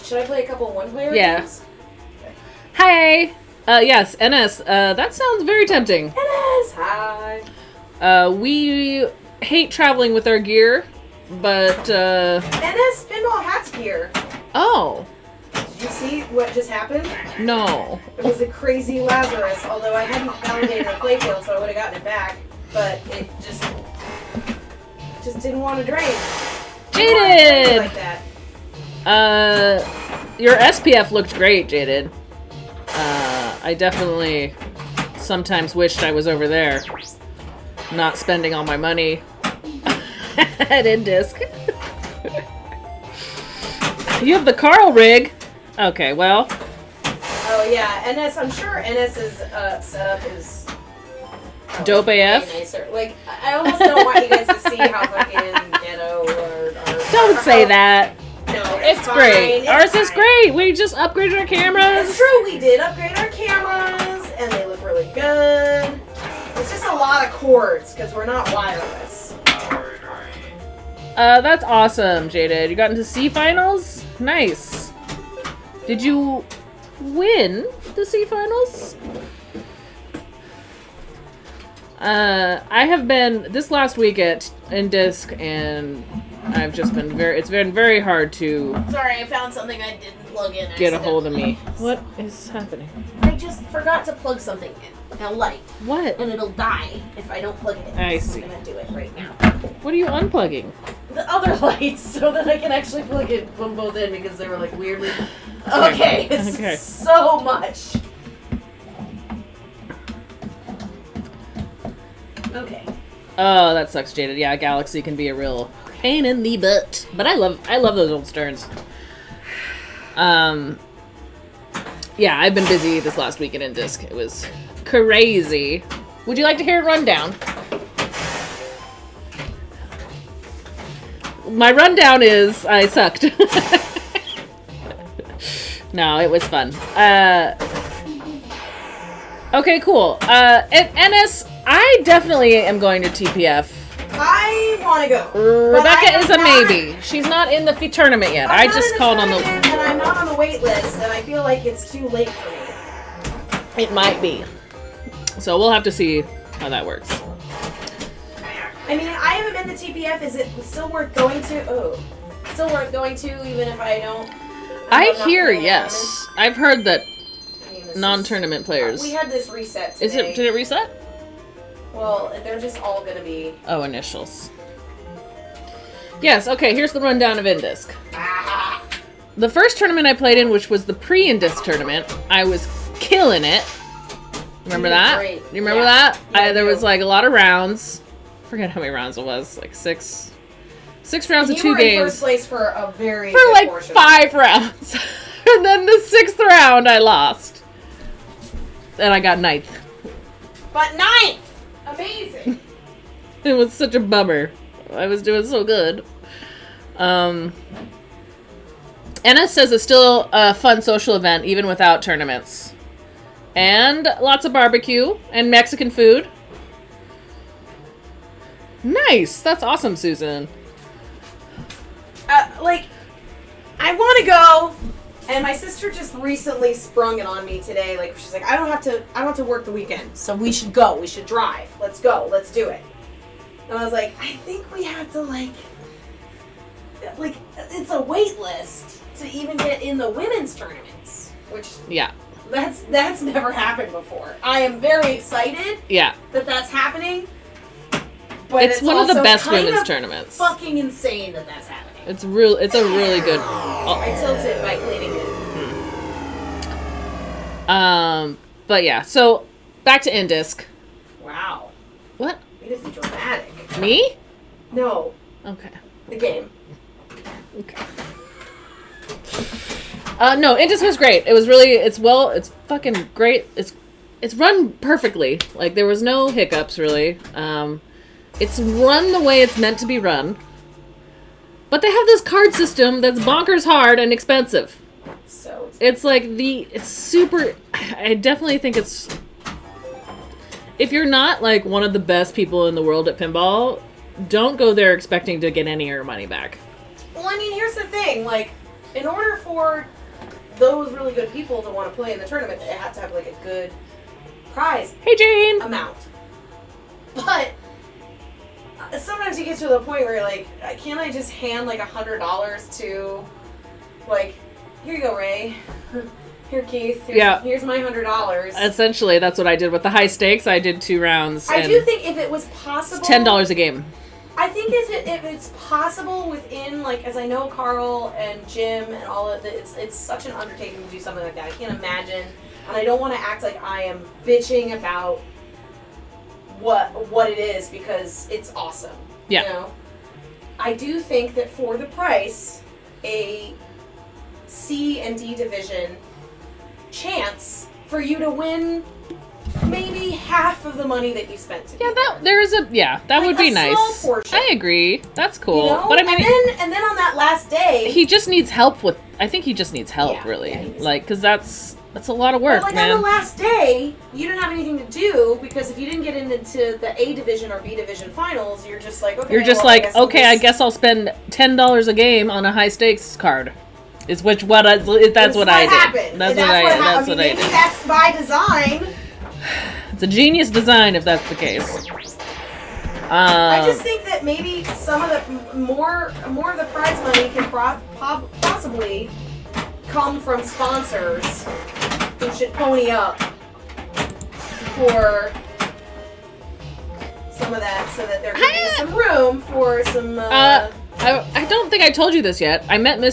Should I play a couple one-player games? Okay. Hi! Yes, NS. That sounds very tempting. NS, hi! We hate traveling with our gear, but, NS Pinball Hats gear. Oh. Did you see what just happened? No. It was a crazy Lazarus, although I hadn't validated the playfield, so I would have gotten it back. But it just didn't want to drain. Jaded! Like that. Your SPF looked great, Jaded. I definitely sometimes wished I was over there, not spending all my money at Indisc. You have the Carl rig. Okay, well. Oh yeah, NS. I'm sure NS's setup is dope AF. Nicer. Like I almost don't want you guys to see how fucking ghetto or don't say that. No, it's fine. Great. Ours is great. We just upgraded our cameras. It's true, we did upgrade our cameras, and they look really good. It's just a lot of cords because we're not wireless. That's awesome, Jaded. You got into C finals? Nice. Did you win the C finals? I have been this last week at Indisc, and I've just been it's been very hard to. Sorry, I found something I didn't plug in. Get a hold of me. What is happening? I just forgot to plug something in. A light. What? And it'll die if I don't plug it in. I see. I'm gonna do it right now. What are you unplugging? The other lights, so that I can actually plug them both in because they were like weirdly. Okay, it's okay. So much. Okay. Oh, that sucks, Jaded. Yeah, Galaxy can be a real pain in the butt, but I love those old Sterns. Yeah, I've been busy this last week at Indisc. It was crazy. Would you like to hear a rundown? My rundown is I sucked. No, it was fun. Okay, cool. At NS, I definitely am going to TPF. I want to go. Rebecca is a maybe. She's not in the tournament yet. I just called on the. And I'm not on the wait list, and I feel like it's too late for me. It might be. So we'll have to see how that works. I mean, I haven't been to TPF. Is it still worth going to? Oh, still worth going to, even if I don't. I hear yes. I've heard that non-tournament players. We had this reset today. Did it reset? Well, they're just all gonna be. Oh, initials. Yes. Okay. Here's the rundown of Indisc. Ah. The first tournament I played in, which was the pre-Indisc tournament, I was killing it. Remember that? Great. You remember that? Yeah, There was like a lot of rounds. I forget how many rounds it was. Like six rounds of 2 games. You were in first place for a very for good like portion. 5 rounds. And then the 6th round I lost. And I got 9th. But 9th! Amazing! It was such a bummer. I was doing so good. Ennis says it's still a fun social event even without tournaments. And lots of barbecue and Mexican food. Nice! That's awesome, Susan. I want to go, and my sister just recently sprung it on me today. Like, she's like, I don't have to work the weekend, so we should go. We should drive. Let's go. Let's do it. And I was like, I think we have to like, it's a wait list to even get in the women's tournaments, which yeah, that's never happened before. I am very excited. Yeah, that's happening. But it's one of the best women's tournaments. Fucking insane that's happening. It's a really good. I tilted by cleaning it. But yeah, so back to Indisc. Wow. What? It is dramatic. Me? No. Okay. The game. Okay. No, Indisc was great. It was really, it's fucking great. It's run perfectly. Like, there was no hiccups, really. It's run the way it's meant to be run. But they have this card system that's bonkers hard and expensive. So it's like it's super, I definitely think it's, if you're not like one of the best people in the world at pinball, don't go there expecting to get any of your money back. Well, I mean, here's the thing. Like, in order for those really good people to want to play in the tournament, they have to have like a good prize Hey, Jane. amount. But sometimes you get to the point where you're like, can't I just hand like $100 to, like, here you go, Ray. Here, Keith. Here's my $100. Essentially, that's what I did with the high stakes. I did 2 rounds. I do think if it was possible, it's $10 a game. I think if it's possible within, like, as I know Carl and Jim and all of it, it's such an undertaking to do something like that. I can't imagine, and I don't want to act like I am bitching about what it is, because it's awesome. Yeah. You know? I do think that for the price, a C and D division chance for you to win maybe half of the money that you spent. Yeah, that would be nice. Portion. I agree. That's cool. You know? But I mean, and then on that last day, he just needs help with. I think he just needs help, Yeah, really. yeah, he needs Like, because that's a lot of work, like man. on the last day, you didn't have anything to do, because if you didn't get into the A division or B division finals, you're just like, okay. You're just well, like, okay, I guess I'll spend $10 a game on a high stakes card. That's what I did. That's what happened. That's what I did. Maybe that's by design. It's a genius design if that's the case. I just think that maybe some of the more of the prize money can possibly come from sponsors who should pony up for some of that, so that there can be some room for some. I don't think I told you this yet. I met the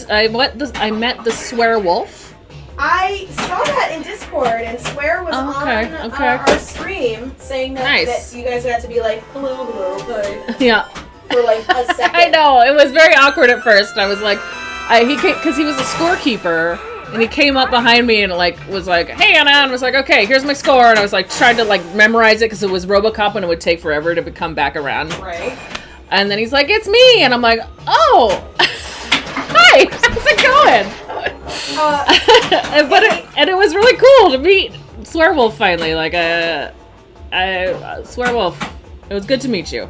Swearwolf. I saw that in Discord, and Swear was on our stream saying that you guys got to be like, hello, hi. Yeah. For like a second. I know, it was very awkward at first. I was like, because he was a scorekeeper, and he came up behind me and like was like, hey Anna, and was like, okay, here's my score, and I was like, tried to like memorize it because it was RoboCop and it would take forever to come back around. Right. And then he's like, it's me, and I'm like, oh, hi, how's it going? And it was really cool to meet Swearwolf finally. Like, Swearwolf, it was good to meet you.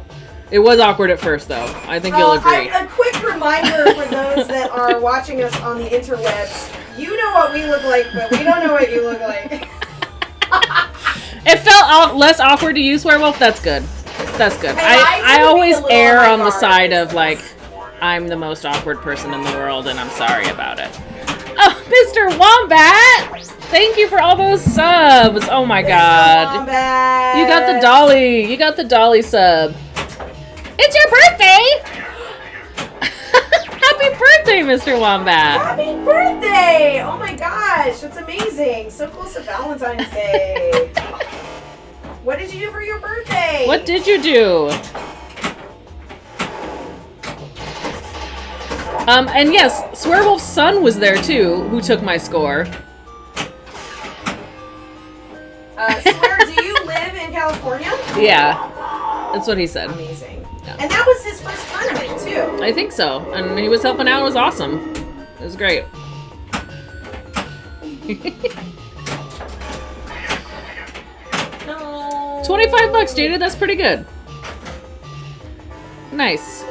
It was awkward at first, though. I think you'll agree. A quick reminder for those that are watching us on the interwebs: you know what we look like, but we don't know what you look like. It felt less awkward to you, Swearwolf. That's good. That's good. I always err on the side of like, I'm the most awkward person in the world, and I'm sorry about it. Oh, Mr. Wombat! Thank you for all those subs. Oh my god. Wombat. You got the dolly. You got the dolly sub. It's your birthday! Happy birthday, Mr. Wombat. Happy birthday! Oh my gosh, that's amazing. So close to Valentine's Day. What did you do for your birthday? What did you do? And yes, Swearwolf's son was there too, who took my score. Swear, do you live in California? Yeah, that's what he said. Amazing. Yeah. And that was his first tournament too. I think so, and he was helping out. It was awesome. It was great. No. $25, Jada. That's pretty good. Nice.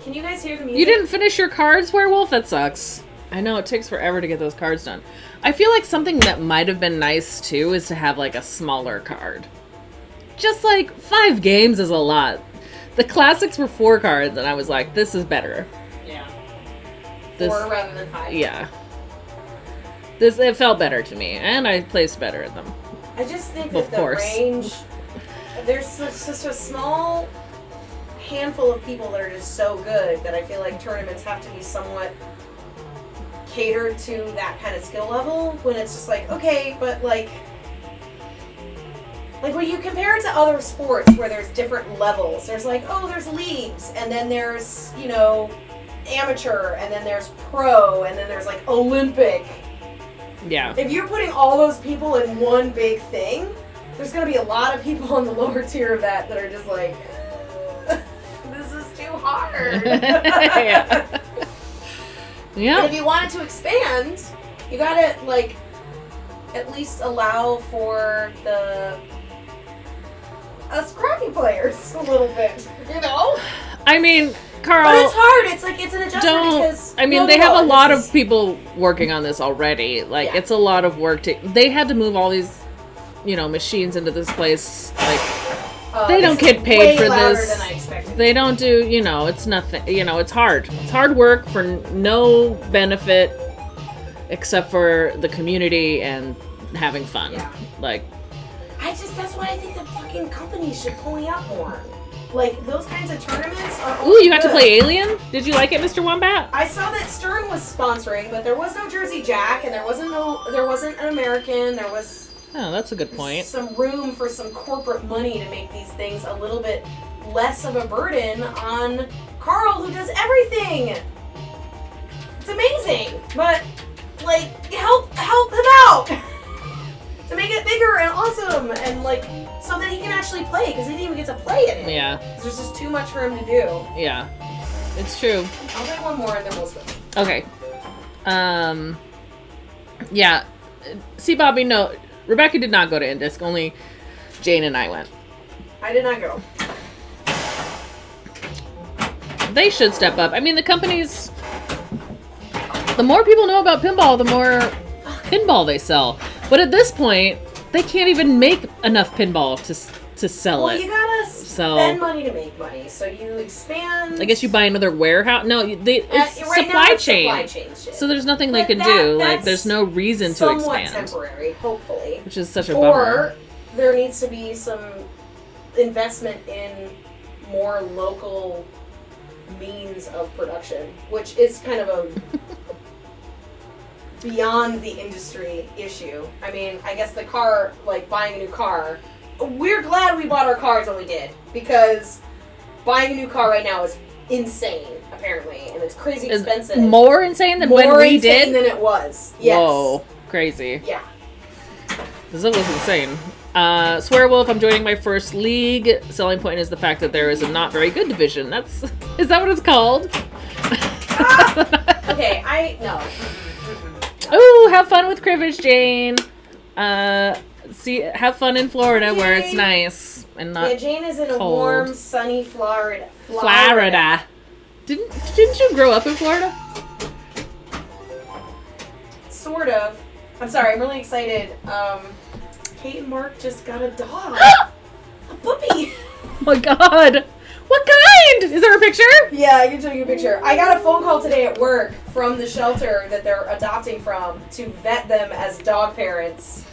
Can you guys hear the music? You didn't finish your cards, Werewolf? That sucks. I know, it takes forever to get those cards done. I feel like something that might have been nice, too, is to have, like, a smaller card. Just, like, 5 games is a lot. The classics were 4 cards, and I was like, this is better. Yeah. 4 rather than 5. Yeah. It felt better to me, and I placed better at them. I just think that the range... There's just a small handful of people that are just so good that I feel like tournaments have to be somewhat catered to that kind of skill level, when it's just like, okay, but like when you compare it to other sports where there's different levels, there's like, oh, there's leagues, and then there's, you know, amateur, and then there's pro, and then there's like Olympic. Yeah. If you're putting all those people in one big thing, there's going to be a lot of people on the lower tier of that are just like, this is too hard. Yeah. Yeah. And if you wanted to expand, you gotta, like, at least allow for us crappy players a little bit, you know? I mean, Carl... But it's hard. It's like, it's an adjustment because... I mean, they have a lot of people working on this already. Like, it's a lot of work to... They had to move all these, machines into this place. Like, they don't get paid for this. Than I expected. They don't do, it's nothing. It's hard. It's hard work for no benefit except for the community and having fun. Yeah. Like... That's why I think the fucking companies should pull me up more. Like, those kinds of tournaments are Ooh, you got to play Alien? Did you like it, Mr. Wombat? I saw that Stern was sponsoring, but there was no Jersey Jack, and there wasn't an American, there was... Oh, that's a good point. Some room for some corporate money to make these things a little bit less of a burden on Carl, who does everything! It's amazing! But, like, help him out! To make it bigger and awesome, and like, so that he can actually play, because he didn't even get to play in it. Yeah. There's just too much for him to do. Yeah. It's true. I'll play one more and then we'll switch. Okay. Yeah. See, Bobby, no. Rebecca did not go to Indisc, only Jane and I went. I did not go. They should step up. I mean, the companies... The more people know about pinball, the more pinball they sell. But at this point, they can't even make enough pinball to sell it. Well, you gotta spend money to make money, so you expand. I guess you buy another warehouse. No, it's right supply chain. Supply chain shit. So there's nothing they can do. Like, there's no reason to expand. Somewhat temporary, hopefully. Which is such a bummer. Or there needs to be some investment in more local means of production, which is kind of a beyond the industry issue. I mean, I guess the car, like buying a new car, we're glad we bought our cars when we did, because buying a new car right now is insane, apparently, and it's crazy expensive. More insane than when we did? More insane than it was. Yes. Whoa, crazy. Yeah. This was insane. Swearwolf, I'm joining my first league. Selling point is the fact that there is a not very good division. Is that what it's called? Okay, no. Ooh, have fun with cribbage, Jane. Have fun in Florida where it's nice and not Jane is in cold. A warm, sunny Florida. Didn't you grow up in Florida? Sort of. I'm sorry, I'm really excited. Kate and Mark just got a dog. A puppy. Oh my god. What kind? Is there a picture? Yeah, I can show you a picture. I got a phone call today at work from the shelter that they're adopting from to vet them as dog parents.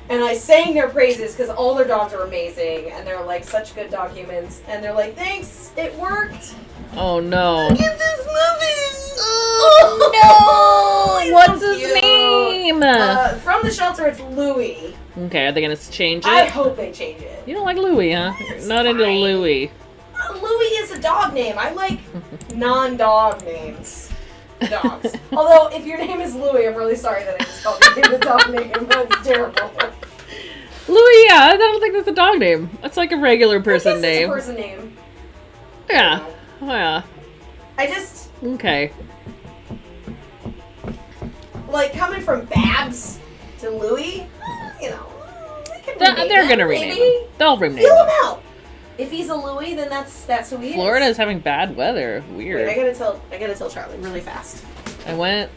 And I sang their praises because all their dogs are amazing and they're like such good dog humans. And they're like, thanks, it worked. Oh no. Look at this movie. Oh no. What's his name? From the shelter, it's Louie. Okay, are they going to change it? I hope they change it. You don't like Louie, huh? It's not into fine. Louie. Louie is a dog name. I like non-dog names. Dogs. Although, if your name is Louie, I'm really sorry that I just called your name a dog name. That's terrible. Louie, yeah, I don't think that's a dog name. That's like a regular person name. It's a person name. Yeah. Oh, yeah. I just... Okay. Like, coming from Babs to Louie, they're going to rename him. They'll rename him. Feel him out. If he's a Louie, then that's who he is. Florida is having bad weather. Weird. Wait, I gotta tell Charlie really fast. I went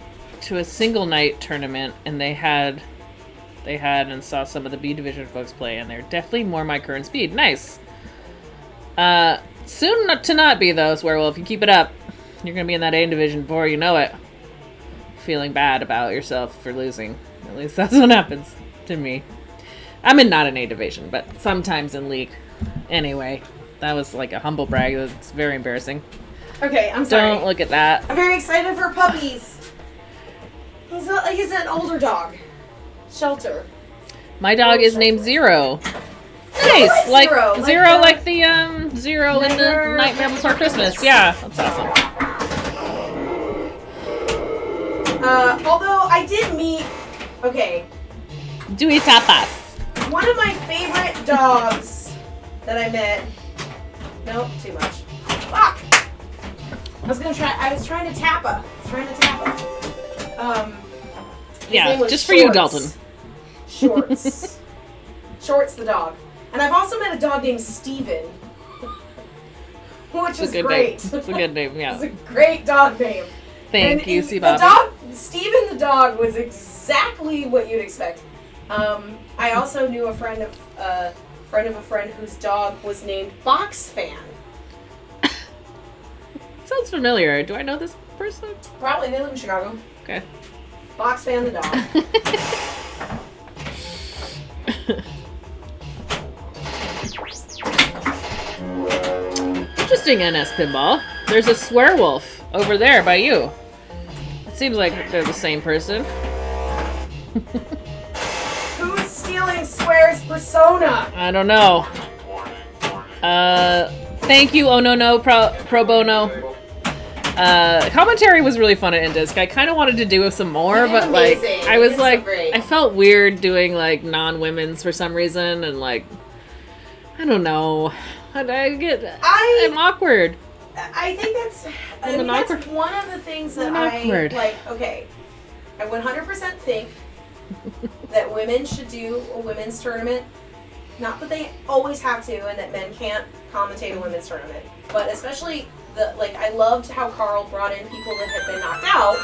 to a single night tournament and they had and saw some of the B division folks play, and they're definitely more my current speed. Nice. Soon to not be though, Swearwolf. If you keep it up, you're gonna be in that A division before you know it. Feeling bad about yourself for losing. At least that's what happens to me. I'm not in A division, but sometimes in league. Anyway, that was like a humble brag. It's very embarrassing. Okay, I'm sorry. Don't look at that. I'm very excited for puppies. He's an older dog. Shelter. My dog is named Zero. Nice, like Zero, like the Zero in the Nightmare Before Christmas. Yeah, that's awesome. Although I did meet. Okay. Dewey Tapas. One of my favorite dogs that I met. Nope, too much. Fuck! I was trying to tap her. Yeah, just for you, Dalton. Shorts. Shorts the dog. And I've also met a dog named Steven. Which is great. Name. It's a good name, yeah. It's a great dog name. Thank you, the Bobby. dog, Steven the dog was exactly what you'd expect. I also knew a friend of a friend whose dog was named Box Fan. Sounds familiar. Do I know this person? Probably, they live in Chicago. Okay. Box Fan the dog. Interesting, NS Pinball. There's a swearwolf over there by you. It seems like they're the same person. Who's stealing Swear's persona? I don't know. Thank you, Oh No Pro Bono. Commentary was really fun at Indisc. I kind of wanted to do some more, but like, amazing. I was You did like, so great. I felt weird doing like non-women's for some reason, and like, I don't know. I'm awkward. I think that's I'm that's awkward. one of the things that I'm I awkward. like. Okay, I 100% think that women should do a women's tournament. Not that they always have to, and that men can't commentate a women's tournament, but especially I loved how Carl brought in people that had been knocked out,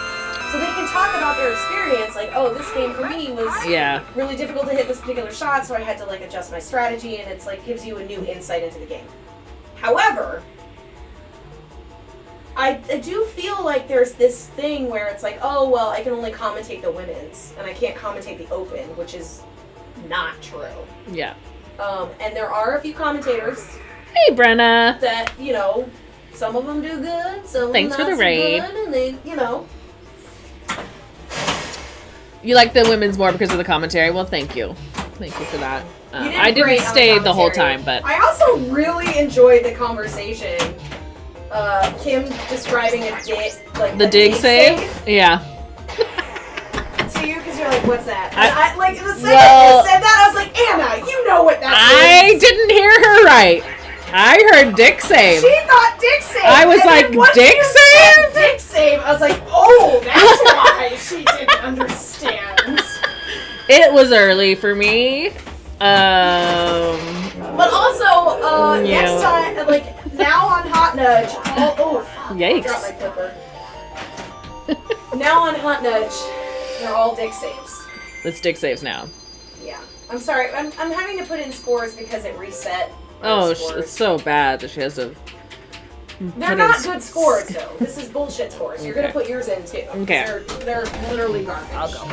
so they can talk about their experience. Like, oh, this game for me was really difficult to hit this particular shot, so I had to like adjust my strategy, and it's like gives you a new insight into the game. However, I do feel like there's this thing where it's like, oh, well, I can only commentate the women's, and I can't commentate the open, which is not true. Yeah. And there are a few commentators Hey, Brenna. that, you know, some of them do good, some of Thanks them for not the so raid. good, and they, you know. You like the women's more because of the commentary. Well, thank you. Thank you for that. You did I didn't great on stay the whole commentary. time, but I also really enjoyed the conversation. Kim describing a dig, like the a dig save? Yeah. to you because you're like, what's that? And I- I like the second Well- you said that, I was like, Anna, you know what that I is. didn't hear her right. I heard dick save. She thought dick save. I was and like, then once dick you said save? Dick save. I was like, oh, that's why she didn't understand. It was early for me. But also, Yeah. next time, like now on Hot Nudge, fuck, Yikes. I dropped my flipper. Now on Hot Nudge, they're all dick saves. It's dick saves now. Yeah, I'm sorry. I'm having to put in scores because it reset. Oh, scores. it's so bad that she has to. They're put not in- good scores though. This is bullshit scores. You're gonna Okay. put yours in too. Okay. They're literally garbage. I'll go.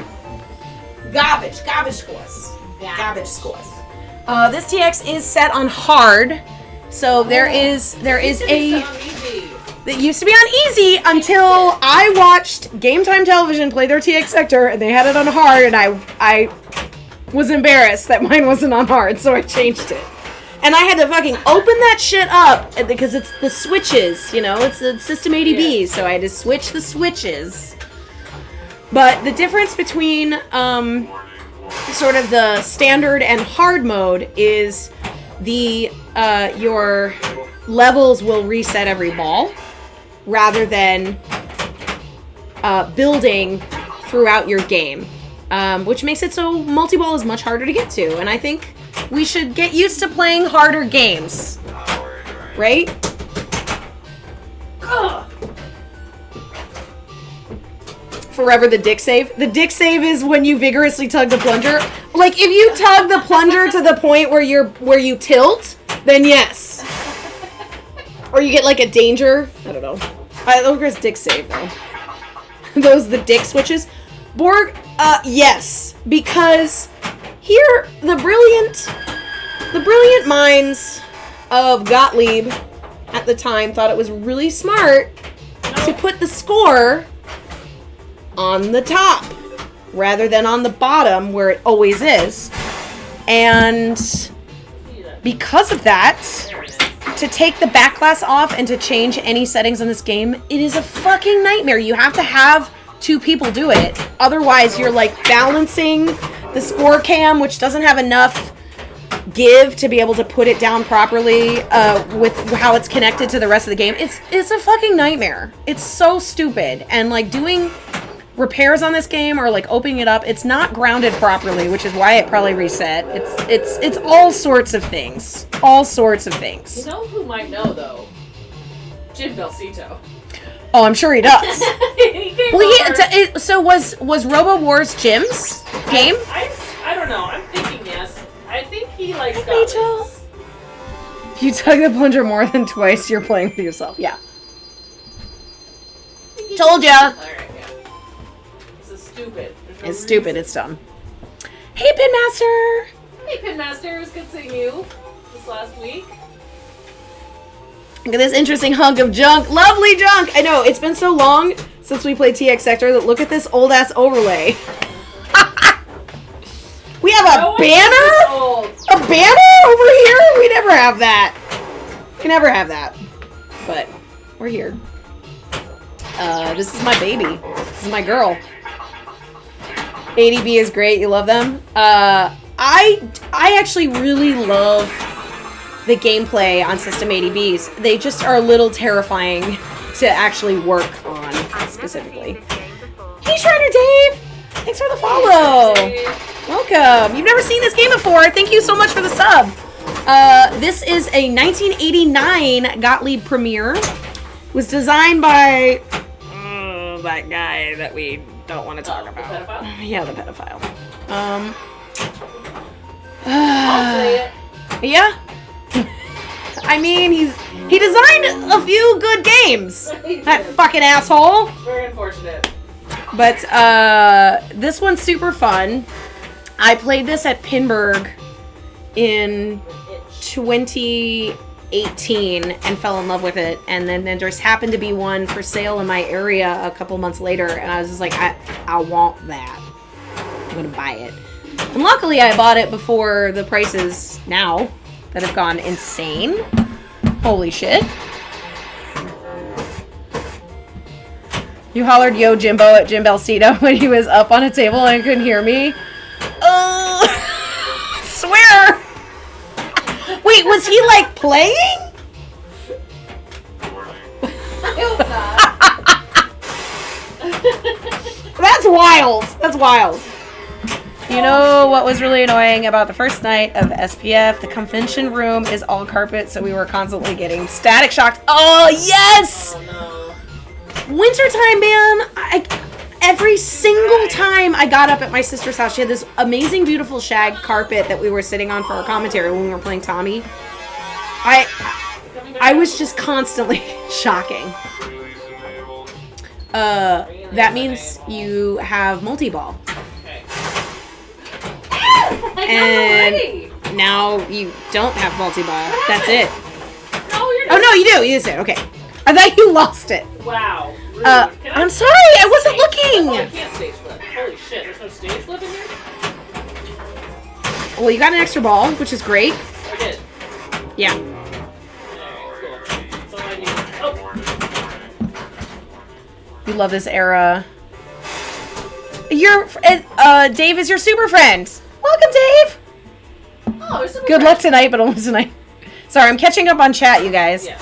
Garbage scores. Garbage scores. This TX is set on hard, so there is a. That used to be on easy until I watched Game Time Television play their TX sector, and they had it on hard, and I was embarrassed that mine wasn't on hard, so I changed it. And I had to fucking open that shit up because it's the switches, you know, it's the System 80B, so I had to switch the switches. But the difference between sort of the standard and hard mode is your levels will reset every ball rather than building throughout your game, which makes it so multi-ball is much harder to get to. And I think we should get used to playing harder games, right? Ugh. Forever the dick save. The dick save is when you vigorously tug the plunger. Like if you tug the plunger to the point where you tilt, then yes. Or you get like a danger. I don't know. Those are dick save though. Those the dick switches. Borg, yes, because here the brilliant minds of Gottlieb at the time thought it was really smart to put the score on the top rather than on the bottom where it always is. And because of that, to take the back glass off and to change any settings in this game, it is a fucking nightmare. You have to have two people do it. Otherwise, you're like balancing the score cam, which doesn't have enough give to be able to put it down properly with how it's connected to the rest of the game. It's a fucking nightmare. It's so stupid. And like doing repairs on this game or like opening it up. It's not grounded properly, which is why it probably reset. It's all sorts of things. All sorts of things. You know who might know though? Jim Belcito. Oh, I'm sure he does. He came over. So was Robo Wars Jim's game? I don't know. I'm thinking yes. I think he likes Rachel. goblins. If you tug the plunger more than twice, you're playing with yourself. Yeah. Told ya. Alright, yeah. This is stupid. It's stupid. It's dumb. Hey, Pinmaster. Hey, Pinmaster. It was good seeing you this last week. Look at this interesting hunk of junk. Lovely junk. I know. It's been so long since we played TX Sector that look at this old ass overlay. We have a banner? A banner over here? We never have that. We never have that. But we're here. This is my baby. This is my girl. ADB is great. You love them? I actually really love the gameplay on System ADBs. They just are a little terrifying to actually work on specifically. Hey, Shriner Dave! Thanks for the follow. Welcome. You've never seen this game before. Thank you so much for the sub. This is a 1989 Gottlieb premiere. It was designed by that guy that we don't want to talk about. The pedophile? Yeah, the pedophile. I'll say it. Yeah. I mean, he designed a few good games. That fucking asshole. Very unfortunate. But this one's super fun. I played this at Pinburg in 2018 and fell in love with it. And then there just happened to be one for sale in my area a couple months later. And I was just like, I want that. I'm going to buy it. And luckily I bought it before the prices now that have gone insane. Holy shit. You hollered yo Jimbo at Jim Belcito when he was up on a table and couldn't hear me. Oh, swear. Wait, was he like playing? I hope not. That's wild. That's wild. You know what was really annoying about the first night of SPF? The convention room is all carpet, so we were constantly getting static shocked. Oh, yes! Oh, no. Wintertime, man. Every single time I got up at my sister's house, she had this amazing, beautiful shag carpet that we were sitting on for our commentary when we were playing Tommy. I was just constantly shocking. That means you have multi-ball. Okay. And now you don't have multi-ball. That's it. No, you're Oh, no, you do. You used it. Okay. I thought you lost it. Wow. Rude. I'm sorry. I wasn't Oh, I looking. can't stage flip. Holy shit, there's no stage flip in here? Well, you got an extra ball, which is great. I did. Yeah. Alright, cool. That's all I need. Oh! You love this era. Dave is your super friend. Welcome, Dave. Oh, there's some Good luck tonight, but only tonight. Sorry, I'm catching up on chat, you guys. Yeah.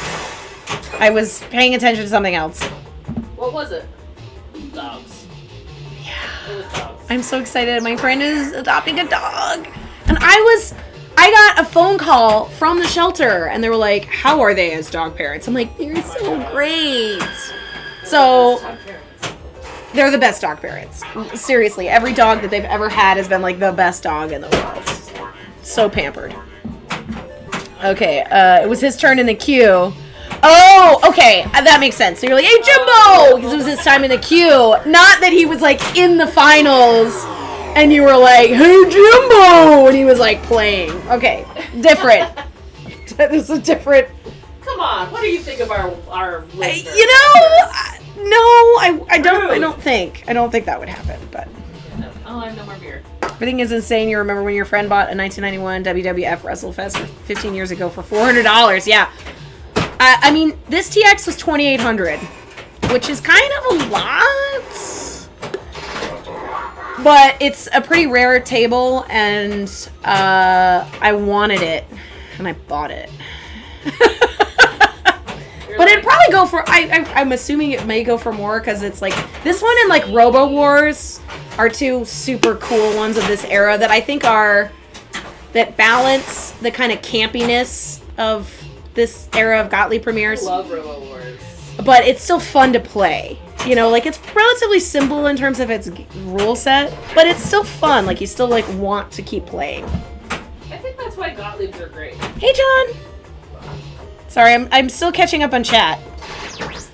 I was paying attention to something else. What was it? Dogs. Yeah. It was dogs. I'm so excited. My friend is adopting a dog. And I got a phone call from the shelter, and they were like, how are they as dog parents? I'm like, they're so great. So, they're the best dog parents. Seriously, every dog that they've ever had has been like the best dog in the world. So pampered. Okay, it was his turn in the queue. Oh, okay, that makes sense. So you're like, hey, Jimbo! Because it was his time in the queue. Not that he was like in the finals and you were like, hey, Jimbo! And he was like playing. Okay, different. This is different. Come on, what do you think of our listeners? I don't think that would happen, but Oh, I have no more beer. everything is insane. You remember when your friend bought a 1991 WWF WrestleFest 15 years ago for $400? Yeah. I mean, this TX was $2,800, which is kind of a lot, but it's a pretty rare table, and I wanted it, and I bought it. But it'd probably go for, I'm assuming it may go for more, because it's like, this one and like Robo Wars are two super cool ones of this era that I think that balance the kind of campiness of this era of Gottlieb premieres. I love Robo Wars. But it's still fun to play. You know, like it's relatively simple in terms of its rule set, but it's still fun. Like you still like want to keep playing. I think that's why Gottliebs are great. Hey, John. Sorry, I'm still catching up on chat. John. Is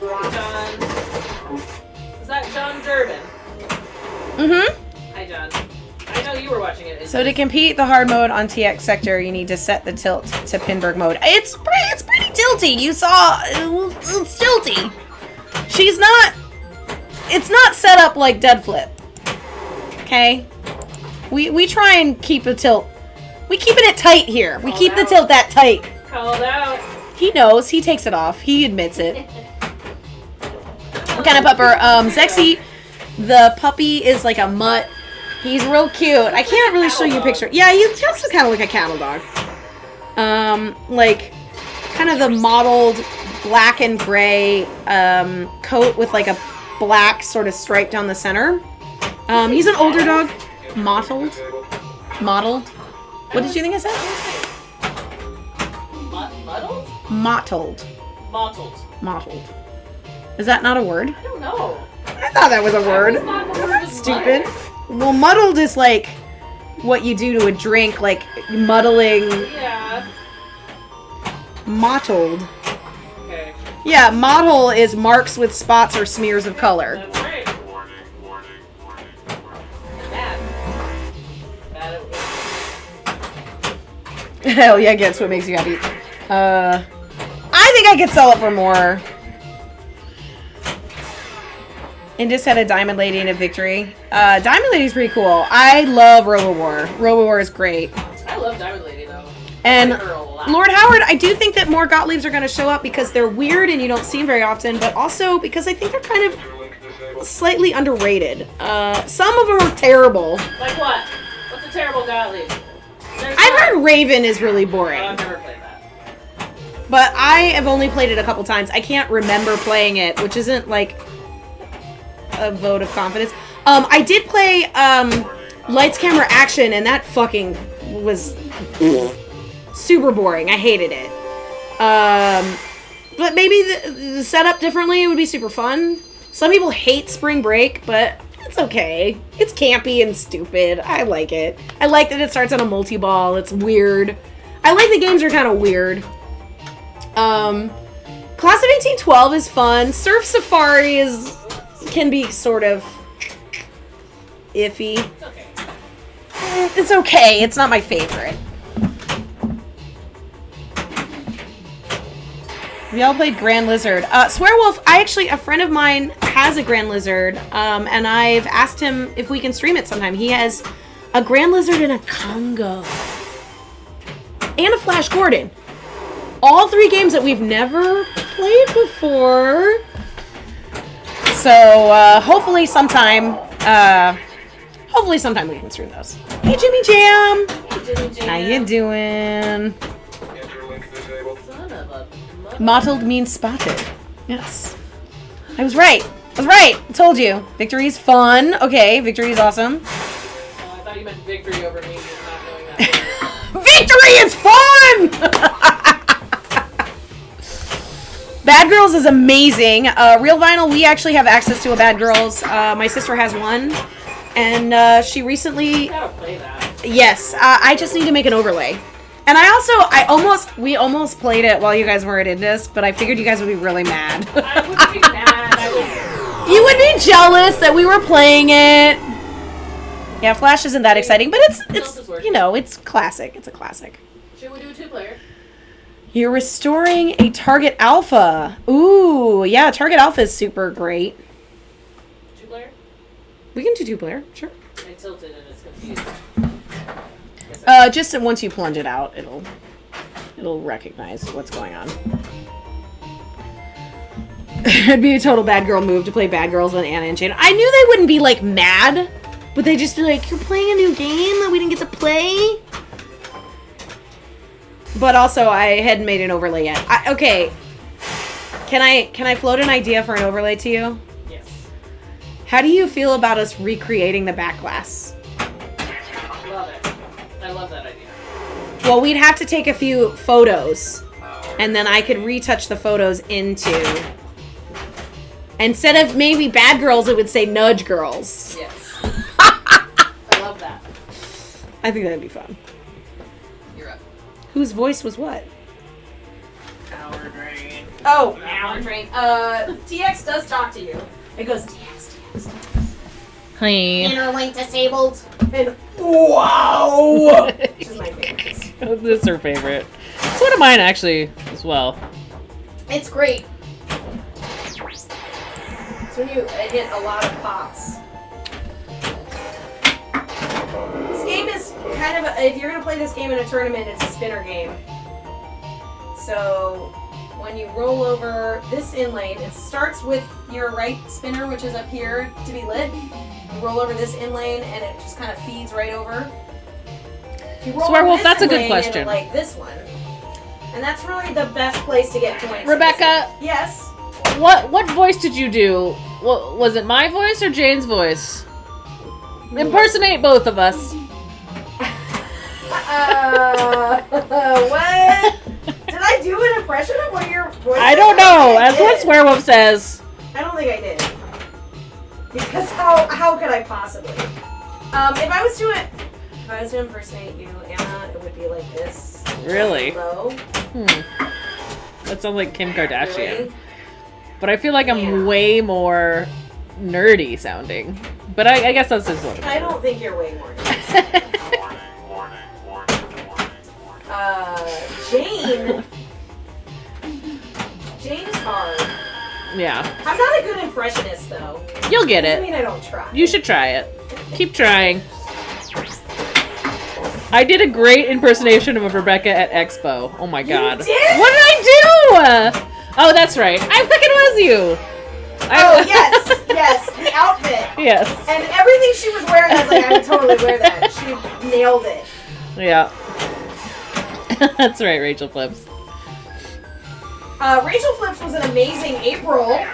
that John Durbin? Mm-hmm. Hi, John. I know you were watching it. So to compete the hard mode on TX Sector, you need to set the tilt to Pinberg mode. It's pretty tilty. You saw it's tilty. She's not. It's not set up like Dead Flip. Okay. We try and keep the tilt. We keeping it tight here. We keep the tilt that tight. Called out. He knows. He takes it off. He admits it. What kind of pupper? Zexy, the puppy is like a mutt. He's real cute. I can't really show you a picture. Yeah, he just kind of like a cattle dog. Like, kind of the mottled black and gray coat with like a black sort of stripe down the center. He's an older dog. Mottled. What did you think I said? Muddled? Mottled. Mottled. Is that not a word? I don't know. I thought that was a word. That's stupid. Well, muddled is like what you do to a drink, like muddling. Yeah. Mottled. Okay. Yeah, mottle is marks with spots or smears of color. That's right. Bad. Hell yeah, guess what makes you happy. I think I could sell it for more. And just had a Diamond Lady and a Victory. Diamond Lady's pretty cool. I love Robo War. Robo War is great. I love Diamond Lady though. And I like her a lot. Lord Howard, I do think that more Gottliebs are going to show up because they're weird and you don't see them very often, but also because I think they're kind of slightly underrated. Some of them are terrible. Like what? What's a terrible Gottlieb? I've heard Raven is really boring. I've never played that. But I have only played it a couple times. I can't remember playing it, which isn't like a vote of confidence. I did play Lights, Camera, Action, and that fucking was super boring. I hated it. But maybe the setup differently would be super fun. Some people hate Spring Break, but it's okay. It's campy and stupid. I like it. I like that it starts on a multi-ball. It's weird. I like the games are kind of weird. Class of 1812 is fun. Surf Safari can be sort of iffy. It's okay. It's okay. It's not my favorite. We all played Grand Lizard. Swearwolf, a friend of mine has a Grand Lizard, and I've asked him if we can stream it sometime. He has a Grand Lizard and a Congo. And a Flash Gordon. All three games that we've never played before. So, hopefully sometime we can stream those. Hey, Jimmy Jam! Hey, Jimmy Jam. How you doing? Son of a Mottled means spotted. Yes. I was right. I told you. Victory's fun. Okay, Victory's awesome. Oh, I thought you meant victory over me, not knowing that. Victory is fun! Bad Girls is amazing. Real Vinyl, we actually have access to a Bad Girls. My sister has one. And she recently... I gotta play that. Yes, I just need to make an overlay. And we almost played it while you guys weren't in this, but I figured you guys would be really mad. I wouldn't be mad. You would be jealous that we were playing it. Yeah, Flash isn't that exciting, but it's it's classic. It's a classic. Should we do a 2-player? You're restoring a Target Alpha. Ooh, yeah, Target Alpha is super great. 2-player? We can do 2-player, sure. I tilted and it's confused. Just once you plunge it out, it'll recognize what's going on. It'd be a total bad girl move to play Bad Girls on Anna and Jane. I knew they wouldn't be like mad, but they'd just be like, "You're playing a new game that we didn't get to play." But also, I hadn't made an overlay yet. Okay, Can I float an idea for an overlay to you? Yes. How do you feel about us recreating the back glass? Love it. I love that idea. Well, we'd have to take a few photos, and then I could retouch the photos into... Instead of maybe bad girls, it would say nudge girls. Yes. I love that. I think that'd be fun. You're up. Whose voice was what? Power drain. Oh, power drain. TX does talk to you. It goes, TX. Hi. Interlink disabled. And wow! Which is my favorite. This is her favorite. It's one of mine, actually, as well. It's great. It's when you hit a lot of pops. This game is kind of if you're going to play this game in a tournament, it's a spinner game. So when you roll over this in lane, it starts with your right spinner, which is up here to be lit. You roll over this in lane, and it just kind of feeds right over. If you roll over Swearwolf, this that's a in good lane, question. it'll like this one. And that's really the best place to get points. Rebecca? Yes? What voice did you do? Was it my voice or Jane's voice? Impersonate both of us. What? Did I do an impression of what your voice? I don't know. That's what Swearwolf says. I don't think I did. Because how could I possibly? If I was to impersonate you, Anna, it would be like this. Really? Low. That sounds like Kim Kardashian. Really? But I feel like I'm way more nerdy sounding. But I guess that's just what it is. I don't think you're way more. Jane. Jane is hard. Yeah. I'm not a good impressionist, though. You'll get Doesn't it. mean I don't try. You should try it. Keep trying. I did a great impersonation of Rebecca at Expo. Oh my god. You did? What did I do? Oh, that's right. I fucking was you. Oh, yes, the outfit. Yes. And everything she was wearing, I was like, I would totally wear that. She nailed it. Yeah. That's right, Rachel Flips. Rachel Flips was an amazing April. I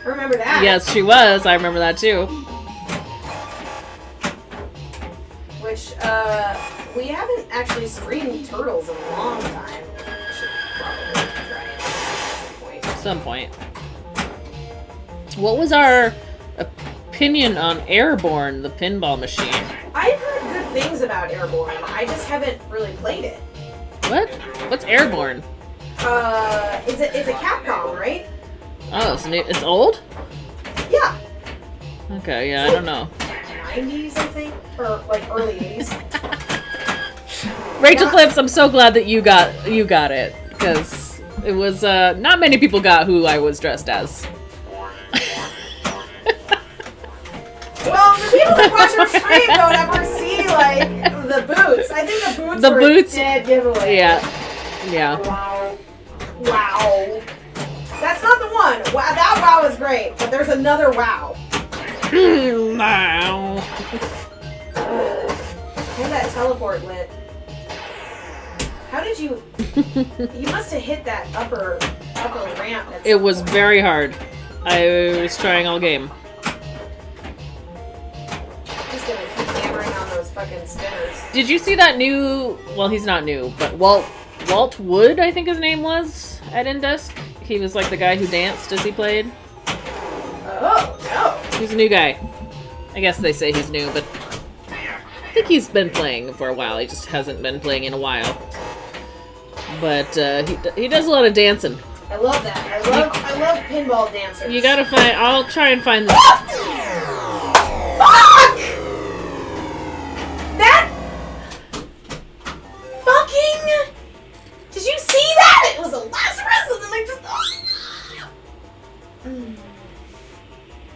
remember that. Yes, she was. I remember that too. Which, we haven't actually streamed Turtles in a long time. Should probably try it at some point. At some point. What was our opinion on Airborne, the pinball machine? I've heard good things about Airborne. I just haven't really played it. What? What's Airborne? It's a Capcom, right? Oh, it's old? Yeah. Okay, yeah, I don't know. 90s, I think, or like early 80s. Rachel Flips, I'm so glad that you got it, because it was not many people got who I was dressed as. Well, the people that watch our stream don't ever see like the boots. I think the boots were a dead giveaway. Yeah. Wow. That's not the one. Wow, that wow is great, but there's another wow. Wow. And that teleport lit. How did you? You must have hit that upper ramp. It was very hard. I was trying all game. Just gonna keep hammering on those fucking spinners. Did you see that new? Well, he's not new, but Walt Wood, I think his name was at Indesk. He was like the guy who danced as he played. Oh no! He's a new guy. I guess they say he's new, but I think he's been playing for a while. He just hasn't been playing in a while. But he does a lot of dancing. I love that. I love pinball dancers. You gotta find. I'll try and find this. Fuck! That fucking. Did you see that? It was a Lazarus, and then I just.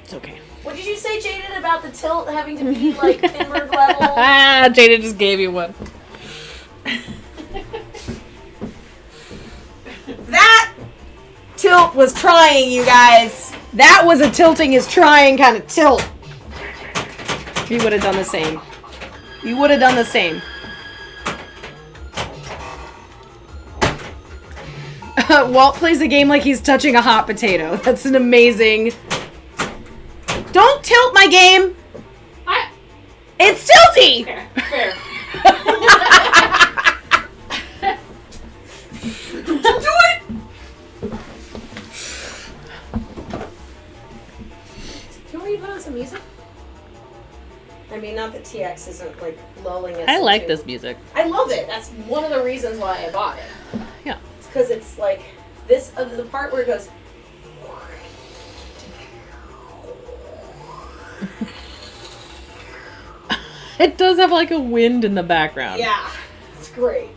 It's okay. What did you say, Jaden, about the tilt having to be like Pinberg level? Ah, Jada just gave you one. That tilt was trying, you guys. That was a tilting is trying kind of tilt. You would have done the same. You would have done the same. Walt plays the game like he's touching a hot potato. That's an amazing... Don't tilt my game! It's tilty! Fair. Do it! Can we put on some music? I mean, not that TX isn't, like, lulling us I like into- this music. I love it. That's one of the reasons why I bought it. Yeah. It's because it's, like, this, the part where it goes... It does have like a wind in the background. Yeah. It's great.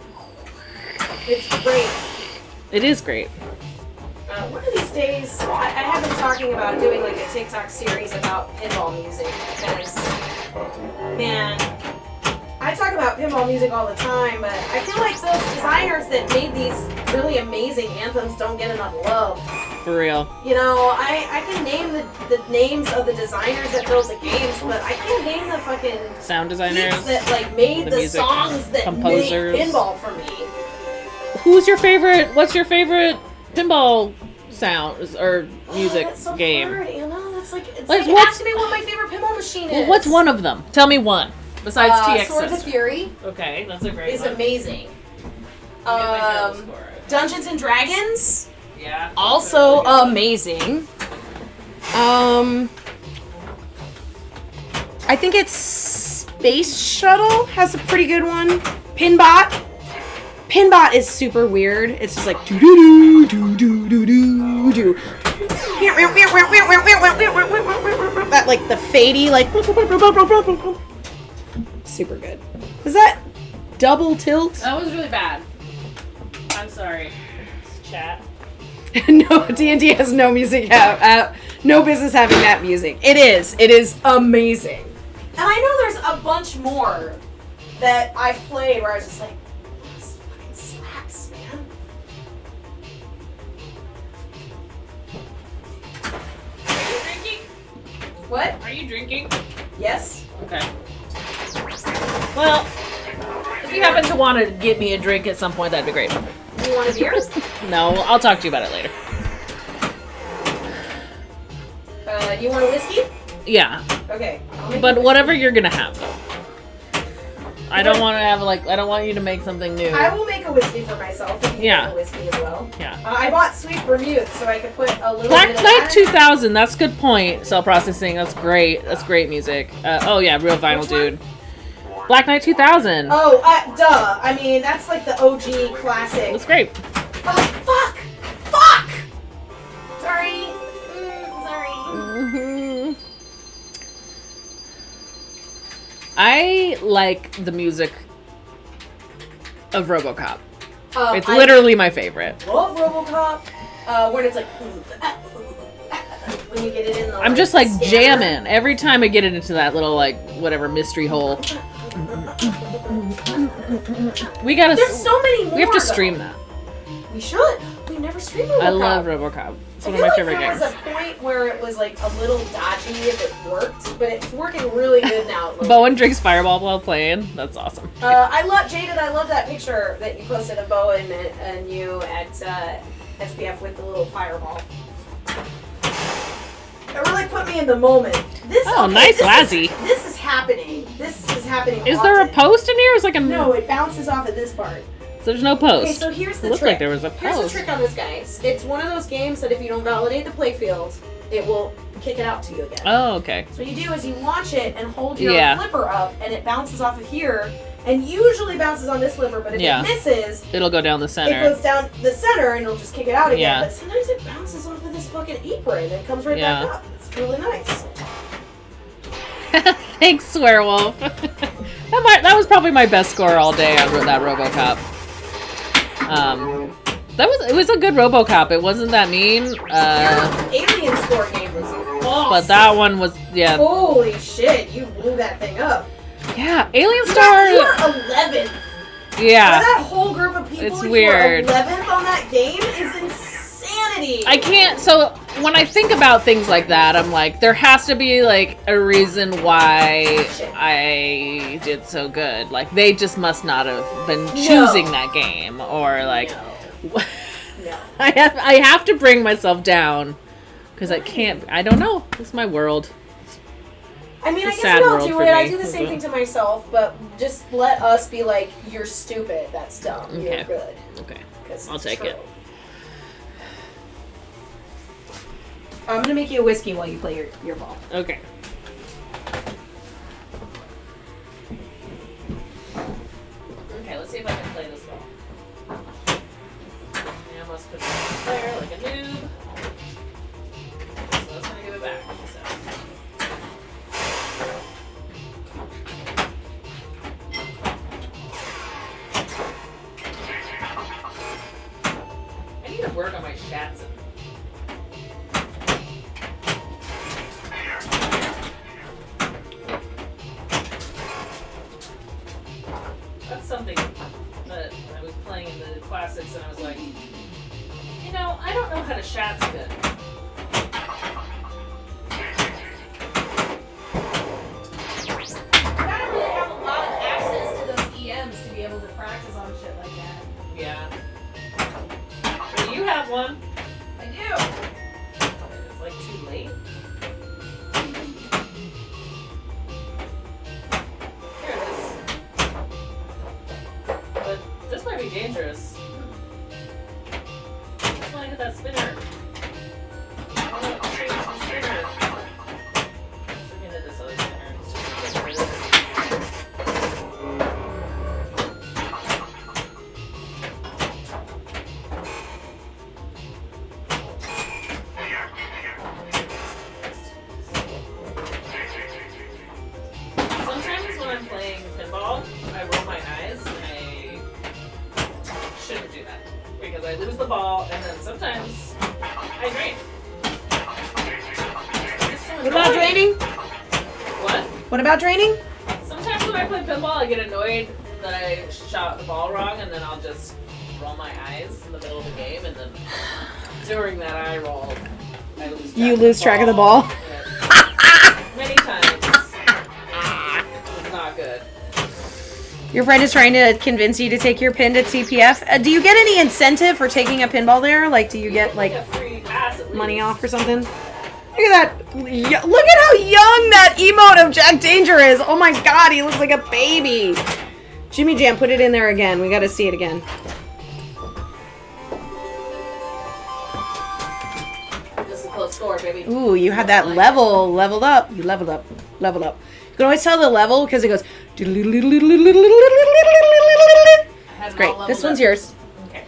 It's great. It is great. One of these days, I have been talking about doing like a TikTok series about pinball music because, man, I talk about pinball music all the time, but I feel like those designers that made these really amazing anthems don't get enough love. For real. You know, I can name the names of the designers that built the games, but I can't name the fucking Sound peeps designers. that like made the the music songs that composers. make pinball for me. Who's your favorite? What's your favorite pinball sound or music That's so game? hard, Anna. That's like, it's Like, like what's- asking me what my favorite pinball machine Well, is. what's one of them? Tell me one. Besides TX Swords of Sister. Fury Okay, that's a great is one. amazing. I'll get my total score. Dungeons and Dragons, Yeah. also amazing. I think it's Space Shuttle has a pretty good one. Pinbot. Pinbot is super weird. It's just like do do do do do do do. That like the fadey like super good. Was that double tilt? That was really bad. I'm sorry. Chat. No, D&D has no music. No business having that music. It is amazing. And I know there's a bunch more that I've played where I was just like, this fucking slaps, man. Are you drinking? What? Are you drinking? Yes? Okay. Well, if you happen to want to get me a drink at some point, that'd be great. You want a beer? No, I'll talk to you about it later. Do you want a whiskey? Yeah, Okay. I'll make but you a whatever you're gonna have, though. I don't want to have I don't want you to make something new. whiskey. I will make a whiskey for myself if you Yeah. want a whiskey as well. Yeah. I bought Sweet Vermouth so I could put a little Black bit of Knight that. 2000. That's a good point. Cell processing. That's great. That's great music. Oh yeah, real vinyl Which one? dude. Black Knight 2000. Oh, duh. I mean, that's like the OG classic. That's great. Oh, fuck! Fuck! Sorry. Sorry. Mhm. I like the music of RoboCop. It's I literally my favorite. love RoboCop. When it's like when you get it in the. I'm just like scanner. jamming every time I get it into that little like whatever mystery hole. We gotta. There's so many more. We have to though. stream that. We should. We never streamed RoboCop. I love RoboCop. It's I one feel of my like favorite there games. was a point where it was like a little dodgy if it worked, but it's working really good now. Bowen drinks Fireball while playing. That's awesome. I love Jaded. I love that picture that you posted of Bowen and you at SPF with the little fireball. It really put me in the moment. Nice, Lazzy. This is happening. This is happening. Is there a often. post in here? It's like a No, it bounces off of this part. So there's no post. Okay, so here's the It looked trick. like there was a Here's post. the trick on this, guys. It's one of those games that if you don't validate the playfield, it will kick it out to you again. Oh, okay. So what you do is you launch it and hold your Yeah. flipper up, and it bounces off of here, and usually bounces on this flipper, but if Yeah. it misses, It'll go down the it center. goes down the center, and it'll just kick it out again. Yeah. But sometimes it bounces off of this fucking apron and comes right Yeah. back up. It's really nice. Thanks, Swearwolf. that was probably my best score all day on that RoboCop. It was a good RoboCop. It wasn't that mean. Your Alien score game was awesome. But that one was Holy shit, you blew that thing up. yeah. Alien You Star. were 11th. Yeah. That whole group of people, It's you weird. were 11th on that game is insanity. I can't. So when I think about things like that, I'm like, there has to be like a reason why I did so good. Like they just must not have been choosing that game, or like No. I have to bring myself down because I can't. I don't know. It's my world. I mean, I It's a guess sad we all world do for it. I me. do the same thing to myself, but just let us be like, you're stupid. That's dumb. Okay. You're good. Okay. 'Cause I'll it's take true. it. I'm gonna make you a whiskey while you play your ball. Okay. Okay, let's see if I can play this ball. I almost put it in there like a noob. So let's gonna give it back. So. I need to work on my Shatson. That's something that I was playing in the classics and I was like, you know, I don't know how to shat spin. You gotta really have a lot of access to those EMs to be able to practice on shit like that. Yeah. Do you have one? I do. It's like too late. Here it is. But this might be dangerous. I just want to hit that spinner. I want to change the spinner. So we can hit this other spinner. It's just a bit crazy. Sometimes when I'm playing pinball, I roll my eyes and I shouldn't do that because I lose the ball and then sometimes I drain. It's so What about annoying. draining? What? What about draining? Sometimes when I play pinball, I get annoyed that I shot the ball wrong and then I'll just roll my eyes in the middle of the game and then during that eye roll, I lose track You lose track of the ball. And many times. It's not good. Your friend is trying to convince you to take your pin to TPF. Do you get any incentive for taking a pinball there? Like, do you get like a free pass at money least. off or something? Look at that! Look at how young that emote of Jack Danger is. Oh my god, he looks like a baby. Jimmy Jam, put it in there again. We got to see it again. This is a close score, baby. Ooh, you had that leveled up. You leveled up. You can always tell the level because it goes. That's great. This one's yours. Okay.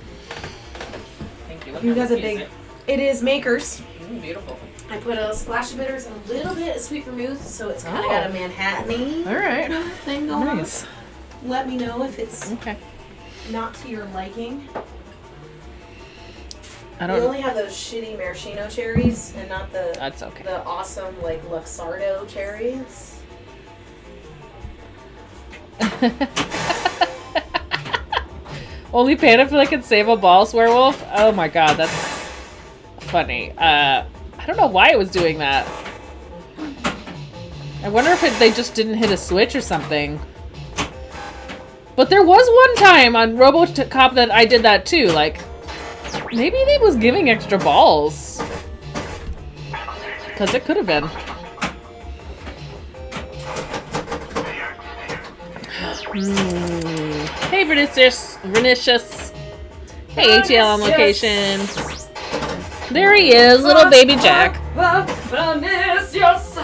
Thank you. You guys are big. It is Makers. Beautiful. I put a splash of bitters and a little bit of sweet vermouth, so it's kind of got a Manhattan-y All right. thing going Nice. on. Let me know if it's Okay. not to your liking. I We don't. only have those shitty maraschino cherries and not the That's okay. the awesome like Luxardo cherries. Only Panafil can save a boss werewolf. Oh my god, that's funny. I don't know why it was doing that. I wonder if they just didn't hit a switch or something. But there was one time on RoboCop that I did that too. Like, maybe they was giving extra balls. Because it could have been. Hey, Vernicious. Hey, ATL on location. There he is, little baby Jack. Vernicious.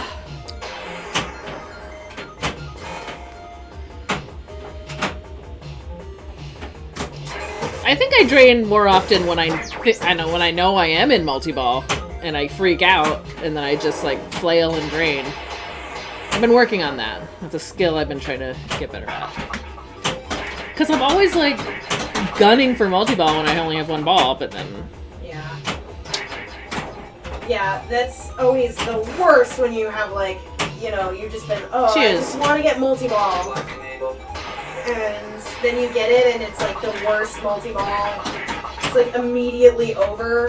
I think I drain more often when I know I am in multi-ball and I freak out and then I just like flail and drain. I've been working on that. That's a skill I've been trying to get better at. Because I'm always like gunning for multi-ball when I only have one ball, but then Yeah, that's always the worst when you have like, you know, you've just been, I Cheers. just want to get multi-ball. And then you get it and it's like the worst multi-ball. It's like immediately over.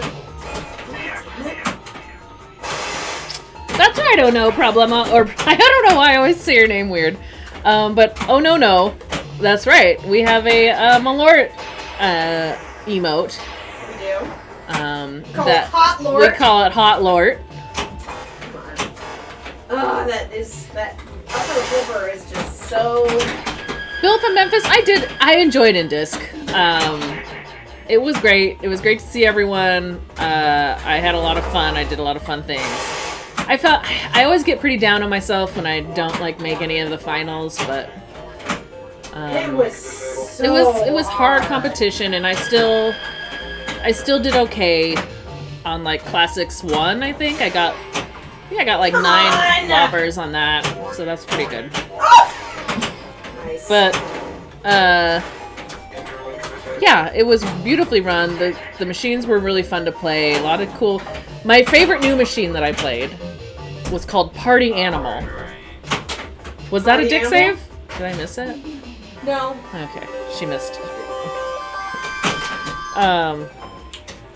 that's right. Oh no, Problema. Or I don't know why I always say your name weird. But oh no, that's right. We have a Malort emote. We do. Call it Hot Lord. We call it Hot Lord. Oh, that upper flipper is just so... Bill from Memphis, I enjoyed In Disc. It was great. It was great to see everyone. I had a lot of fun. I did a lot of fun things. I always get pretty down on myself when I don't like make any of the finals, but it was hard competition, and I still did okay on like Classics 1, I think. I got like 9 loppers on that, so that's pretty good. Nice. But yeah, it was beautifully run. The machines were really fun to play. A lot of cool. My favorite new machine that I played was called Party Animal. Was that a dick save? Did I miss it? No. Okay, she missed.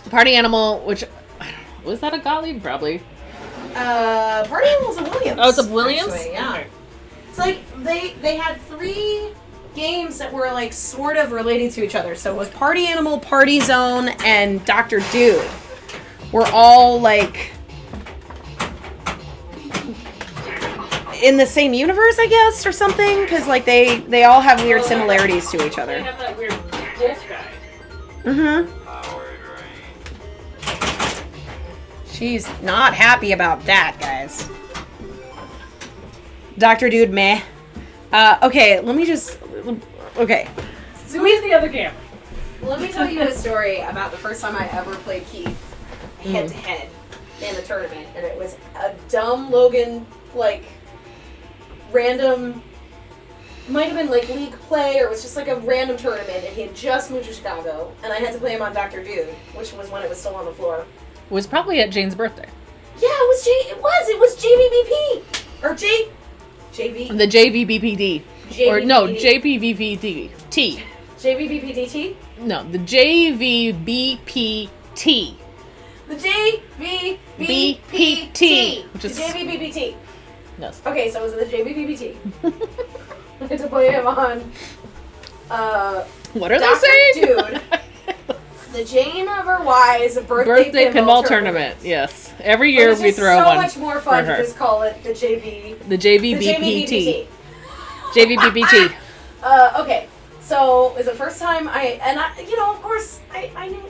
Party Animal, which was that a Gottlieb? Probably. Party Animal's a Williams. Oh, it's a Williams. Actually, yeah. Okay. It's like they had 3 games that were like sort of related to each other. So it was Party Animal, Party Zone, and Dr. Dude. Were all like in the same universe, I guess, or something, because like they all have weird similarities to each other. They have that weird wolf guy. Mm-hmm. She's not happy about that, guys. Dr. Dude, meh. Okay, let me just... Okay. Zoom in the other camera. Let me tell you a story about the first time I ever played Keith head-to-head in a tournament. And it was a dumb Logan, like, random... Might have been, like, league play, or it was just, like, a random tournament. And he had just moved to Chicago. And I had to play him on Dr. Dude, which was when it was still on the floor. It was probably at Jane's birthday. Yeah, it was JVBP. Or JV. The JVBPD. Or no, JPVPD. T. JVBPDT? No, the JVBPT. The JVBPT. Which is... The JVBPT. Yes. Okay, so it was the JVBPT. I had to play him on what are Dr. they saying? Dude. The Jane Verwise birthday pinball tournament. Yes. Every year we throw so one. So much more fun to just call it the JV. The JVBPT. JVBPT. Okay. So it was the first time of course, I know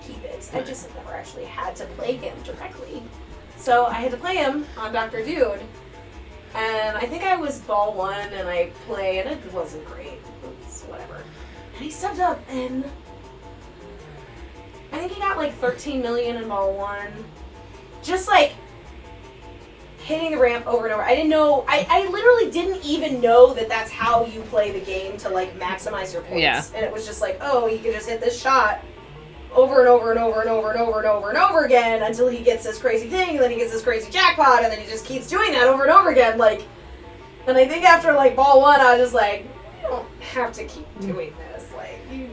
Keith is. I just never actually had to play him directly. So I had to play him on Dr. Dude. And I think I was ball 1 and I played, and it wasn't great. It was whatever. And he stepped up and I think he got like 13 million in ball 1. Just like hitting the ramp over and over. I didn't know, I literally didn't even know that that's how you play the game to like maximize your points. Yeah. And it was just like, oh, you can just hit this shot over and over and over and over and over and over and over again until he gets this crazy thing, and then he gets this crazy jackpot, and then he just keeps doing that over and over again. Like, and I think after like ball 1, I was just like, you don't have to keep doing this. Like, you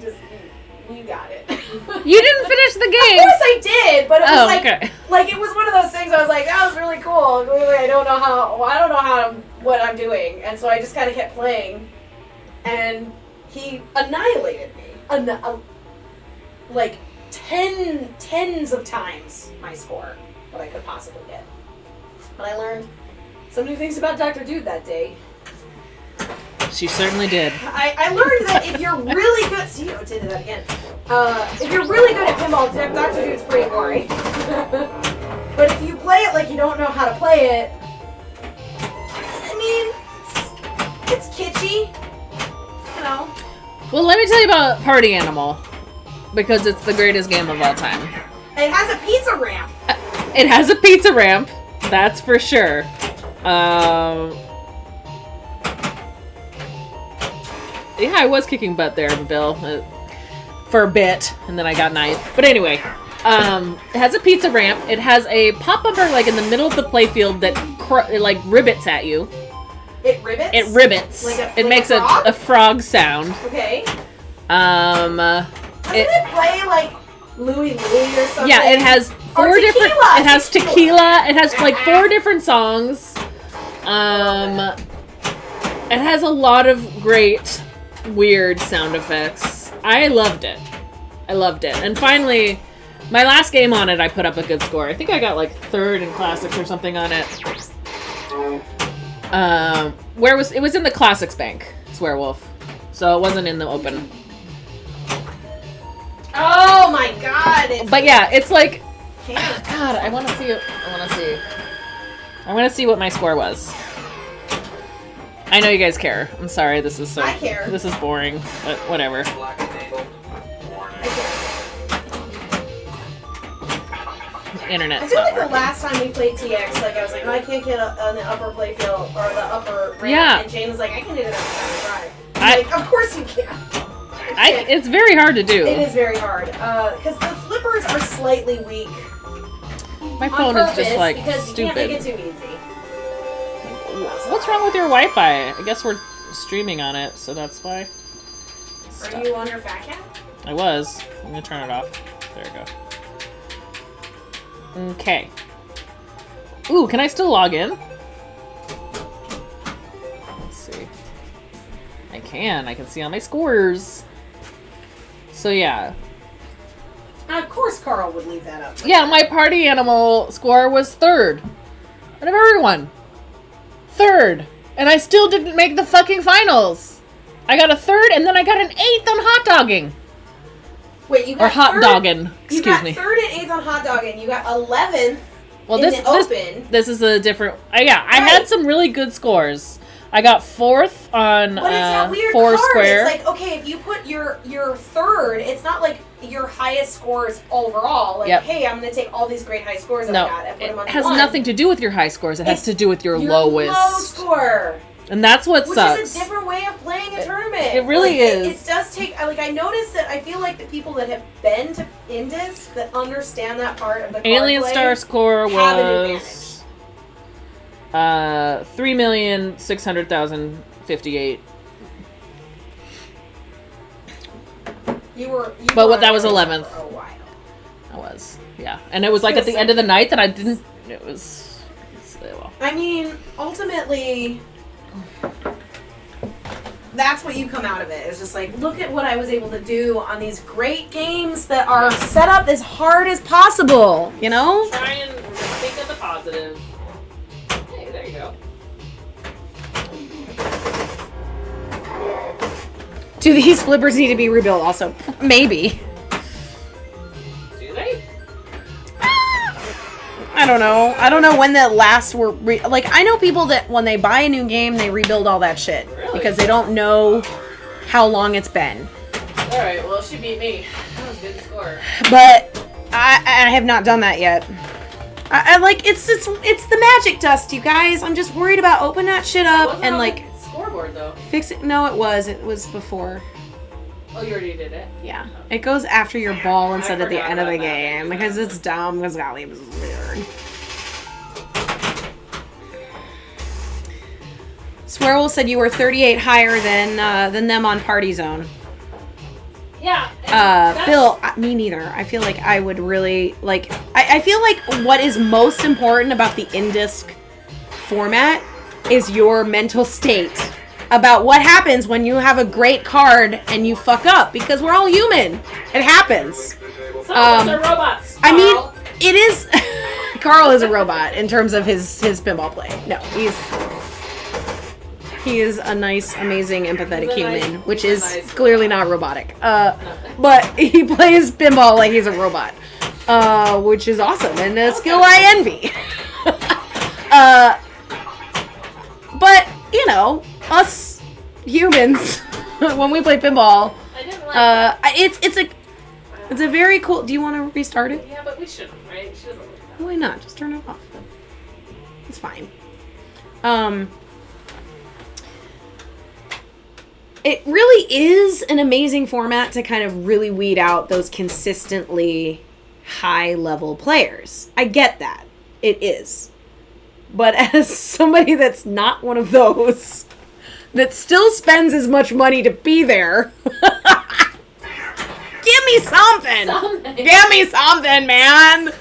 got it. You didn't finish the game. Of course I did, but it was okay. Like it was one of those things. I was like, that was really cool. Really, I don't know what I'm doing, and so I just kind of kept playing, and he annihilated me. Like tens of times my score that I could possibly get. But I learned some new things about Dr. Dude that day. She certainly did. I learned that if you're really good... See, I did that again. If you're really good at pinball, Dr. Dude's pretty boring. But if you play it like you don't know how to play it... I mean, it's kitschy. You know. Well, let me tell you about Party Animal. Because it's the greatest game of all time. It has a pizza ramp. It has a pizza ramp. That's for sure. Yeah, I was kicking butt there, Bill, for a bit, and then I got knifed. But anyway, it has a pizza ramp. It has a pop bumper like in the middle of the playfield that like ribbits at you. It ribbits? It ribbits. It makes a frog sound. Okay. Doesn't it play like Louie Louie or something? Yeah, it has four different. It has tequila. It has like 4 different songs. It has a lot of great, weird sound effects. I loved it. And finally, My last game on it, I put up a good score. I think I got like 3rd in classics or something on it. It was in the classics bank, Swearwolf, so it wasn't in the open. Oh my god! But yeah, it's like, God, I want to see it. I want to see what my score was. I know you guys care. I'm sorry, this is I care. This is boring, but whatever. Internet's I feel not like working. the last time we played TX, like I was like, oh, I can't get on the upper playfield or the upper ramp, Yeah. and Jane was like, I can do it every time I try. I'm like, of course you can. It's very hard to do. It is very hard because the flippers are slightly weak. My On phone is purpose, just like because stupid. you can't make it too easy. What's wrong with your Wi-Fi? I guess we're streaming on it, so that's why. Are you under Fat Cat? I was. I'm gonna turn it off. There we go. Okay. Ooh, can I still log in? Let's see. I can see all my scores. So yeah. Of course Carl would leave that up. Yeah, my party animal score was 3rd. Out of everyone. 3rd. And I still didn't make the fucking finals. I got a 3rd and then I got an 8th on hot dogging. Wait, you got Or hot third, dogging. You Excuse got me. 3rd and 8th on hot dogging. You got 11th Well, in the open. this is a different. Yeah, I Right. had some really good scores. I got 4th on But it's that weird Four card. Square. It's like, okay, if you put your 3rd, it's not like your highest scores overall. Like, Yep. hey, I'm going to take all these great high scores No, I've got and put them on it has one. nothing to do with your high scores. It has It's to do with your Your lowest. low score. And that's what Which sucks. is a different way of playing a tournament. it really Like, is. It does take. I noticed that. I feel like the people that have been to Indus that understand that part of the card Alien play Star score have an was 3,600,058. You were That was on 11th. for a while. I was, yeah, and it was like at the end of the night that I didn't. It was. Well. I mean, ultimately, that's what you come out of it. It's just like, look at what I was able to do on these great games that are set up as hard as possible. You know? Try and think of the positive. Hey, there you go. Do these flippers need to be rebuilt? Also, maybe. Do they? I don't know. I don't know when the last were I know people that when they buy a new game they rebuild all that shit Really? because they don't know how long it's been. All right. Well, she beat me. That was a good score. But I have not done that yet. I like it's the magic dust, you guys. I'm just worried about opening that shit up Wasn't and on like the scoreboard though. fix it. No, it was before. Oh, you already did it. Yeah, it goes after your ball instead of the forgot end of the about that. game because it's dumb. Because golly, it was weird. Swearwolf said you were 38 higher than them on Party Zone. Yeah. and Bill, me neither. I feel like I would really like. I feel like what is most important about the Indisc format is your mental state about what happens when you have a great card and you fuck up because we're all human. It happens. Some of us are robots. I mean, Carl. it is. Carl is a robot in terms of his pinball play. No, he is a nice, amazing, empathetic human, which is clearly not robotic. But he plays pinball like he's a robot, which is awesome and a skill I envy. But you know, us humans, when we play pinball, I didn't like it's a very cool. Do you want to restart it? Yeah, but we shouldn't, right? She doesn't like that. Why not? Just turn it off. It's fine. It really is an amazing format to kind of really weed out those consistently high-level players. I get that. It is. But as somebody that's not one of those, that still spends as much money to be there, give me something! Give me something, man!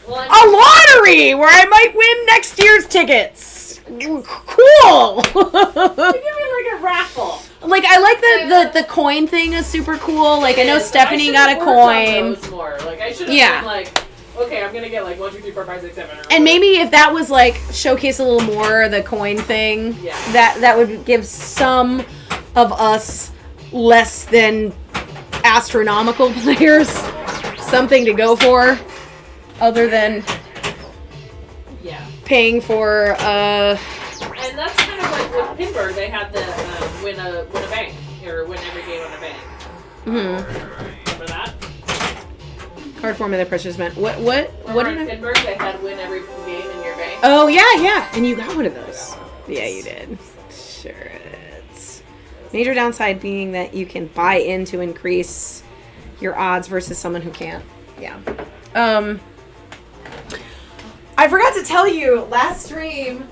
Well, A lottery where I might win next year's tickets. Cool. give me like a raffle. Like, I like the coin thing is super cool. Like, I know Stephanie got a coin. More. Like, I should have been like, okay, I'm gonna get like 1, 2, 3, 4, 5, 6, 7. And maybe if that was like showcase a little more the coin thing, that would give some of us less than astronomical players something to go for, other than paying for. And that's kind of like with Pinburg, they had the win a bank, or win every game on a bank. Remember that? Card form of the precious meant what in Pinburg, they had win every game in your bank. Oh yeah, and you got one of those. Yeah, you did. Sure. It's major downside being that you can buy in to increase your odds versus someone who can't. Yeah. I forgot to tell you last stream.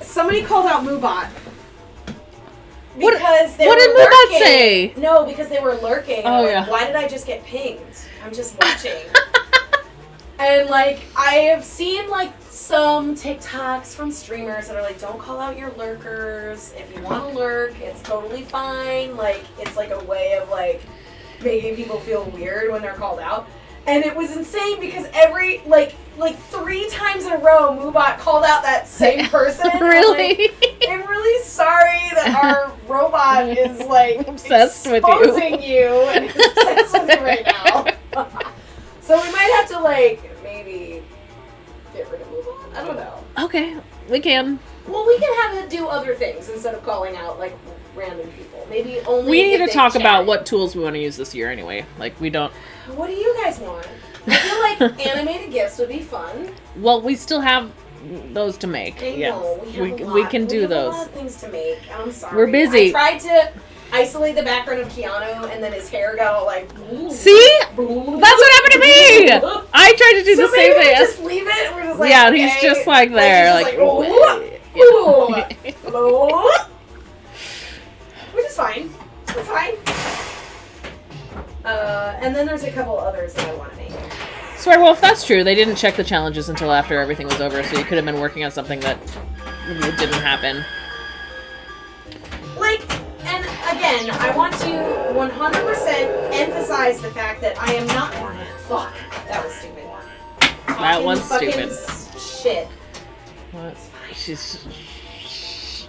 Somebody called out Moobot. Because they what were did lurking. Moobot say? No, because they were lurking. Oh, like, yeah. Why did I just get pinged? I'm just watching. And, like, I have seen, like, some TikToks from streamers that are like, don't call out your lurkers. If you want to lurk, it's totally fine. Like, it's, like, a way of, like, making people feel weird when they're called out. And it was insane because every, like 3 times in a row, Moobot called out that same person. Really? I'm really sorry that our robot is, like, obsessed with exposing you and is obsessed with you right now. So we might have to, like, maybe get rid of Moobot? I don't know. Okay, we can. Well, we can have it do other things instead of calling out, like, random people. Maybe only We need if to talk chatted. about what tools we want to use this year anyway. Like, we don't... What do you guys want? I feel like animated gifts would be fun. Well, we still have those to make. I know, we have a lot. We can do have those. a lot of things to make. I'm sorry. We're busy. I tried to isolate the background of Keanu, and then his hair got all like... See? That's what happened to me! I tried to do the same thing. thing. Just leave it? We're just like, yeah, okay. he's just like there. Like, hello? Which is fine. It's fine. And then there's a couple others that I want to make. Swear, well, if that's true, they didn't check the challenges until after everything was over, so you could have been working on something that didn't happen. Like, and again, I want to 100% emphasize the fact that I am not... Fuck. That was stupid. That was stupid. Shit. What?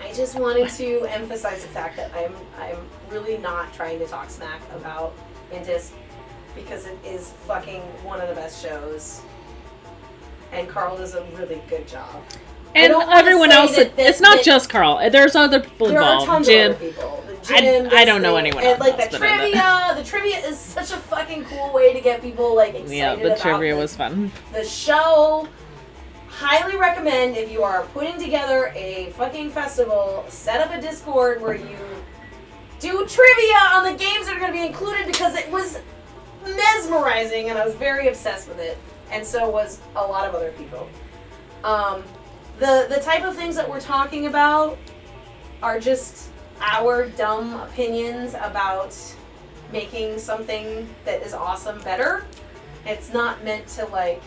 I just wanted to emphasize the fact that I'm really not trying to talk smack about Intis because it is fucking one of the best shows, and Carl does a really good job. And everyone else, it's not just Carl. There's other people involved. There are tons Jim. of other people. Jim, I don't know anyone else. And like the trivia is such a fucking cool way to get people like excited. Yeah, the about trivia was fun. The show. Highly recommend if you are putting together a fucking festival, set up a Discord where you do trivia on the games that are going to be included because it was mesmerizing and I was very obsessed with it, and so was a lot of other people. The type of things that we're talking about are just our dumb opinions about making something that is awesome better. It's not meant to like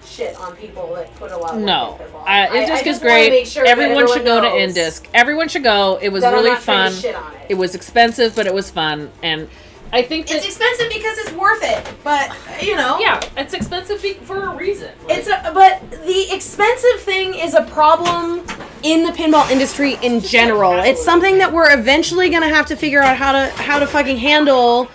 shit on people that put a lot of work into Indisc is just wanna great. make sure Everyone should go to knows Indisc. Everyone should go. It was that I'm really not trying fun. to shit on it. It was expensive, but it was fun, and I think that It's expensive because it's worth it, but you know. yeah, it's expensive for a reason. Like, But the expensive thing is a problem in the pinball industry in general. It's something that we're eventually gonna have to figure out how to fucking handle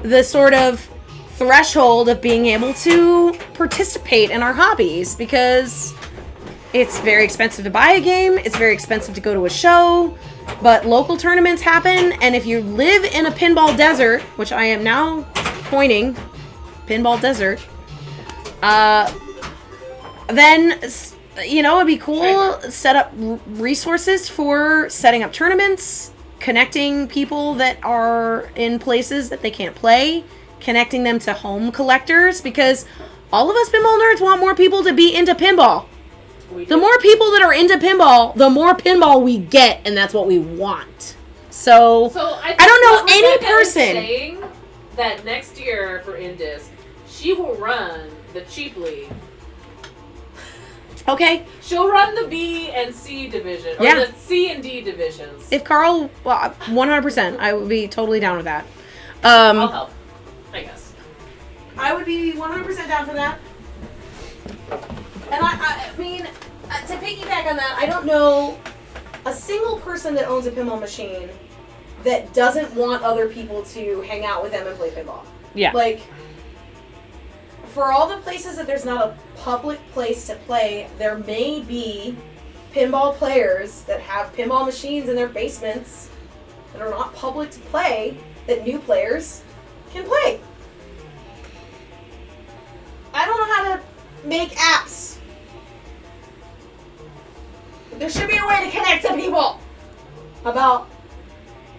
the sort of threshold of being able to participate in our hobbies, because it's very expensive to buy a game, it's very expensive to go to a show, but local tournaments happen, and if you live in a pinball desert, which I am now coining pinball desert, then you know, it'd be cool to set up resources for setting up tournaments, connecting people that are in places that they can't play, connecting them to home collectors, because all of us pinball nerds want more people to be into pinball. The more people that are into pinball, the more pinball we get, and that's what we want. So I don't know any person saying that next year for Indisc, she will run the cheap league. Okay? She'll run the B and C division. Or Yeah. the C and D divisions. If Carl, well, 100%, I would be totally down with that. I'll help, I guess. I would be 100% down for that. And I mean, to piggyback on that, I don't know a single person that owns a pinball machine that doesn't want other people to hang out with them and play pinball. Yeah. Like, for all the places that there's not a public place to play, there may be pinball players that have pinball machines in their basements that are not public to play that new players can play. I don't know how to make apps. There should be a way to connect to people about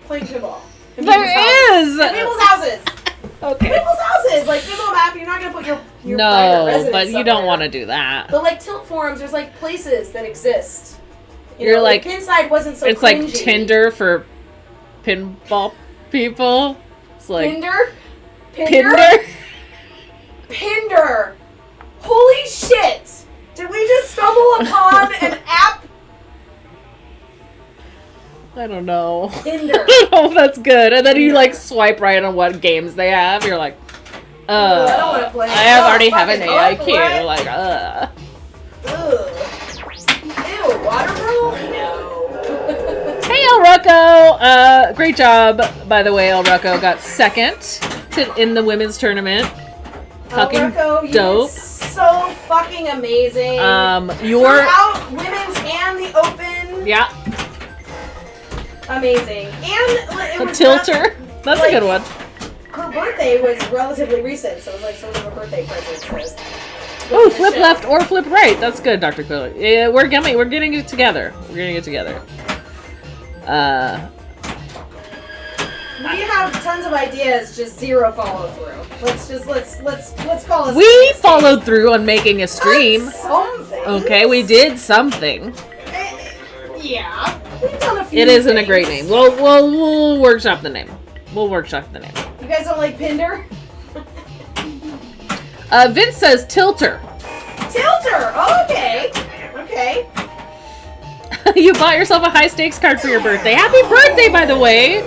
playing pinball. In There is! In people's houses. Okay. People's houses. Like, pinball map, you're not going to put your private No, residence but you don't somewhere. want to do that. But, like, tilt forums, there's, like, places that exist. You're know, like- Pinside wasn't so It's like cringy. Tinder for pinball people. It's like Pinder? Pinder. Pinder. Holy shit! Did we just stumble upon an app? I don't know. Pinder. I don't know if that's good. And then you like swipe right on what games they have. You're like, I don't wanna play. I already have an Fucking AIQ. what? Like, Ugh. Ew, watermelon? No. Hey, El Rucco. Great job, by the way. El Rucco got second in the women's tournament. Fucking Rocco, you dope. did so fucking amazing. Your Throughout women's and the open. yeah, Amazing. And it a was tilter. That's like- a good one. her birthday was relatively recent, so it was like sort of a birthday present. Oh, flip left or flip right. That's good, Dr. Quiller. Yeah, we're getting it together. We're getting it together. We have tons of ideas, just zero follow through. Let's call it. We followed through on making a stream. Something. Okay, we did something. Yeah, we've done a few. It isn't a things. great name. We'll workshop the name. We'll workshop the name. You guys don't like Pinder? Vince says tilter. Tilter. Oh, okay. Okay. You bought yourself a high stakes card for your birthday. Happy birthday, by the way.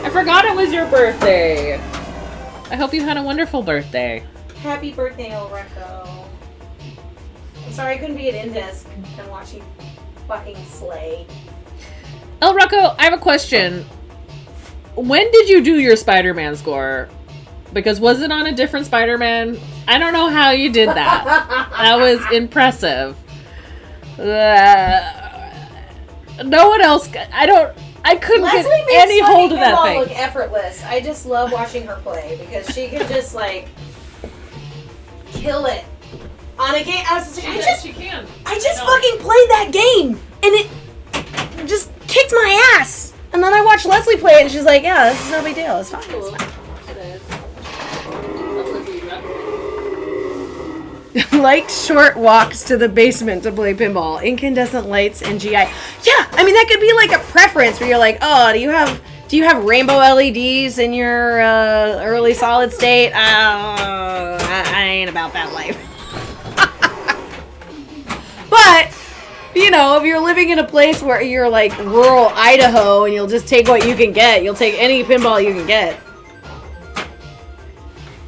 I forgot it was your birthday. I hope you had a wonderful birthday. Happy birthday, Ulrico. I'm sorry I couldn't be at Indesk and watch you fucking slay. El Rucco, I have a question. When did you do your Spider-Man score? Because was it on a different Spider-Man? I don't know how you did that. That was impressive. No one else. I couldn't Leslie get makes any hold of that pinball thing. look effortless. I just love watching her play because she can just like kill it on a game. I was just like, She can. I just fucking played that game and it just kicked my ass. And then I watched Leslie play it and she's like, yeah, this is no big deal. It's fine. It's fine. Light short walks to the basement to play pinball. Incandescent lights and GI. Yeah, I mean that could be like a preference where you're like, oh, do you have rainbow LEDs in your early solid state? I ain't about that life. But you know, if you're living in a place where you're like rural Idaho and you'll just take what you can get, you'll take any pinball you can get.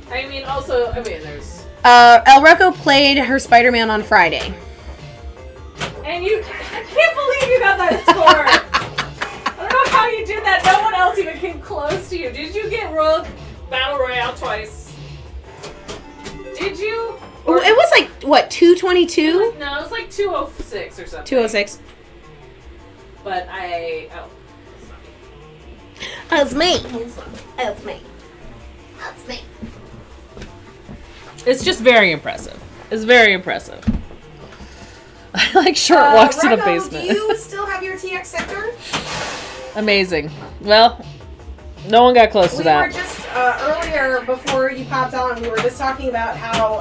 There's. El Rucco played her Spider-Man on Friday. And I can't believe you got that score. I don't know how you did that. No one else even came close to you. Did you get Battle Royale twice? Did you? Or, It was like, what, 222? no, it was like 206 or something. 206. But That's me. it's not. That's me. That's me. It's just very impressive. It's very impressive. I like short walks to the Rocco, basement. do you still have your TX sector? Amazing. Well, no one got close to We that. were just, earlier, before you popped on, we were just talking about how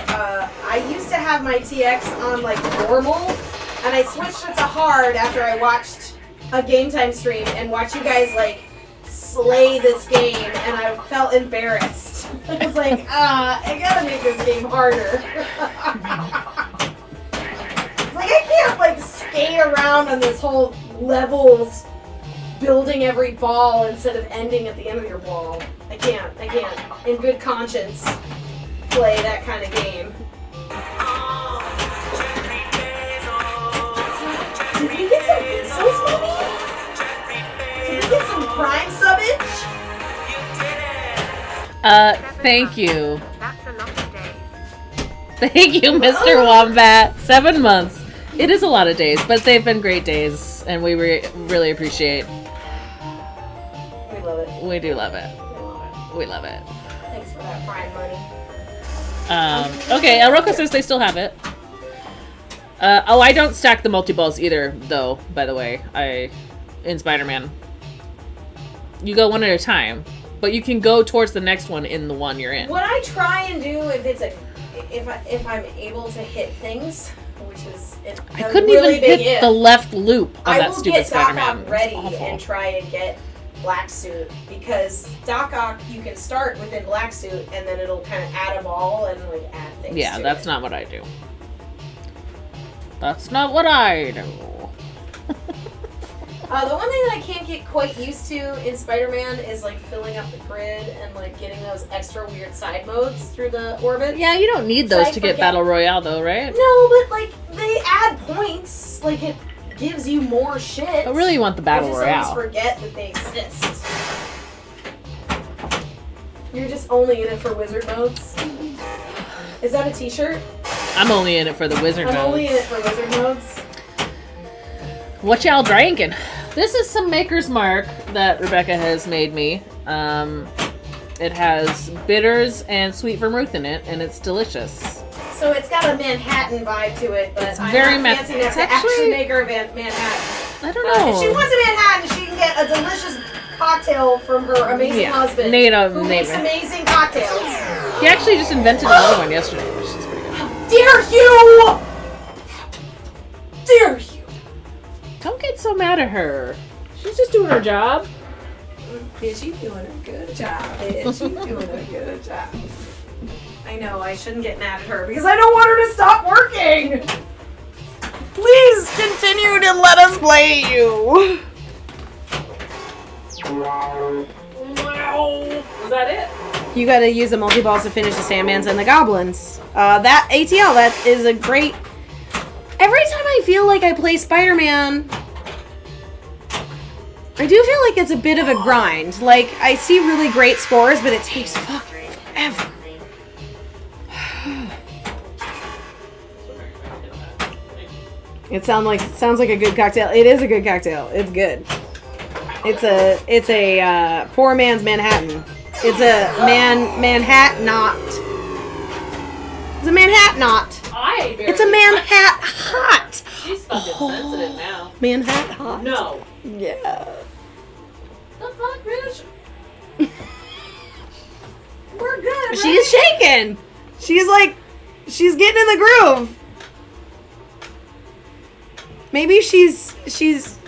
I used to have my TX on, like, normal, and I switched it to hard after I watched a Game Time stream and watched you guys, like, slay this game, and I felt embarrassed. I was like, I gotta make this game harder. It's like, I can't like skate around on this whole levels, building every ball instead of ending at the end of your ball. I can't, in good conscience, play that kind of game. Did we get some Bezos money? Did we get some Prime subbage? Thank you. That's a lot of days. Thank you, Mr. Wombat. 7 months. It is a lot of days, but they've been great days, and we really appreciate. We love it. We do love it. We love it. We love it. Thanks for that Prime money. Okay, El Roca says they still have it. I don't stack the multi-balls either, though, by the way. In Spider-Man. You go one at a time. But you can go towards the next one in the one you're in. What I try and do if I'm able to hit things, which is I couldn't really even hit the left loop on that stupid Spider-Man. I will get Doc Ock ready and try and get Black Suit, because Doc Ock you can start within Black Suit and then it'll kind of add a ball and like add things. Yeah, to that's it. not what I do. That's not what I do. The one thing that I can't get quite used to in Spider-Man is like filling up the grid and like getting those extra weird side modes through the orbit. Yeah, you don't need those to get Battle Royale though, right? No, but like they add points. Like it gives you more shit. But really you want the Battle I just Royale. always forget that they exist. You're just only in it for wizard modes? Is that a t-shirt? I'm only in it for the wizard modes. I'm only in it for wizard modes. What y'all drinking? This is some Maker's Mark that Rebecca has made me. It has bitters and sweet vermouth in it, and it's delicious. So it's got a Manhattan vibe to it, but It's I'm very not fancy enough it's to actually- actually make her a Manhattan. I don't know. If she wants a Manhattan, she can get a delicious cocktail from her amazing husband, who makes amazing cocktails. He actually just invented another one yesterday, which is pretty good. Dare you! Dare you! Don't get so mad at her. She's just doing her job. Is she doing a good job? Is she doing a good job? I know, I shouldn't get mad at her because I don't want her to stop working! Please continue to let us play you! Was that it? You gotta use the multi-balls to finish the Sandmans and the Goblins. That ATL, that is a great... Every time I feel like I play Spider-Man, I do feel like it's a bit of a grind. Like, I see really great scores, but it takes fucking forever. It sounds like a good cocktail. It is a good cocktail. It's good. It's a poor man's Manhattan. It's a Manhattan-not. It's a Manhattan-not. It's a Manhattan hot. She's fucking sensitive now. Manhattan hot. No. Yeah. The fuck, bitch? We're good. Right? She's shaking. She's getting in the groove. Maybe she's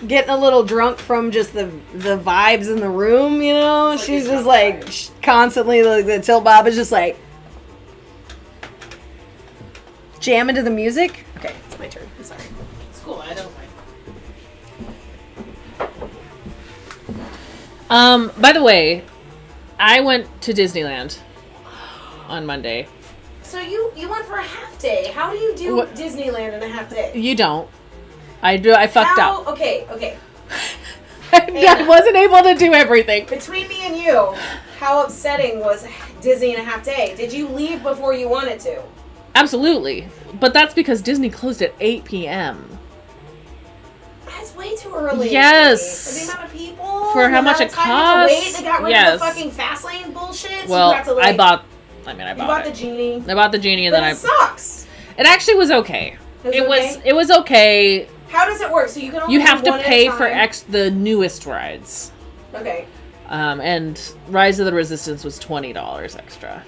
getting a little drunk from just the vibes in the room, you know? She's just like constantly the tilt bob is just like jamming to the music. Okay, it's my turn. I'm sorry. It's cool. I don't mind. By the way, I went to Disneyland on Monday. So you went for a half day. How do you do What? Disneyland in a half day? You don't. I do. I fucked up. Okay. I wasn't able to do everything. Between me and you, how upsetting was Disney in a half day? Did you leave before you wanted to? Absolutely. But that's because Disney closed at 8 p.m. That's way too early. Yes. For the amount of people. For how much it costs. They got rid Yes. of the fucking fast lane bullshit. Well, so you have to, like, I bought you it. bought the genie. I bought the genie and But then it sucks. It actually was okay. It was okay. How does it work? So you can only You have do to one pay at a for time? the newest rides. Okay. And Rise of the Resistance was $20 extra.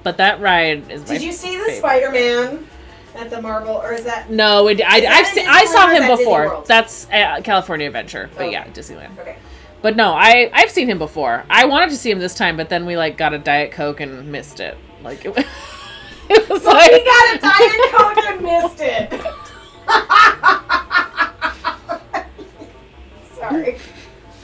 But that ride is my Did you see the favorite. Spider-Man at the Marvel, or is that? No, I Disneyland saw or is him that before. Disney World? That's California Adventure. But Okay. yeah, Disneyland. Okay. But no, I've seen him before. I wanted to see him this time, but then we got a Diet Coke and missed it. It was So he got a Diet Coke and missed it. Sorry.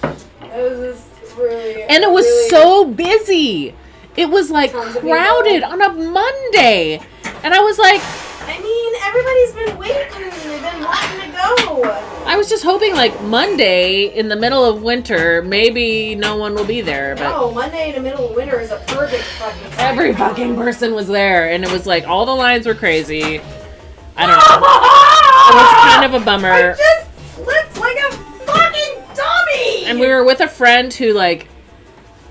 It was just really... And it was really so busy. It was like tons of crowded people. on a Monday. And I was like, I mean, everybody's been waiting. They've been wanting to go. I was just hoping like Monday in the middle of winter, maybe no one will be there. But No, Monday in the middle of winter is a perfect fucking time. every fucking person was there. And it was like all the lines were crazy. I don't know. It was kind of a bummer. I just flipped like a fucking dummy! And we were with a friend who like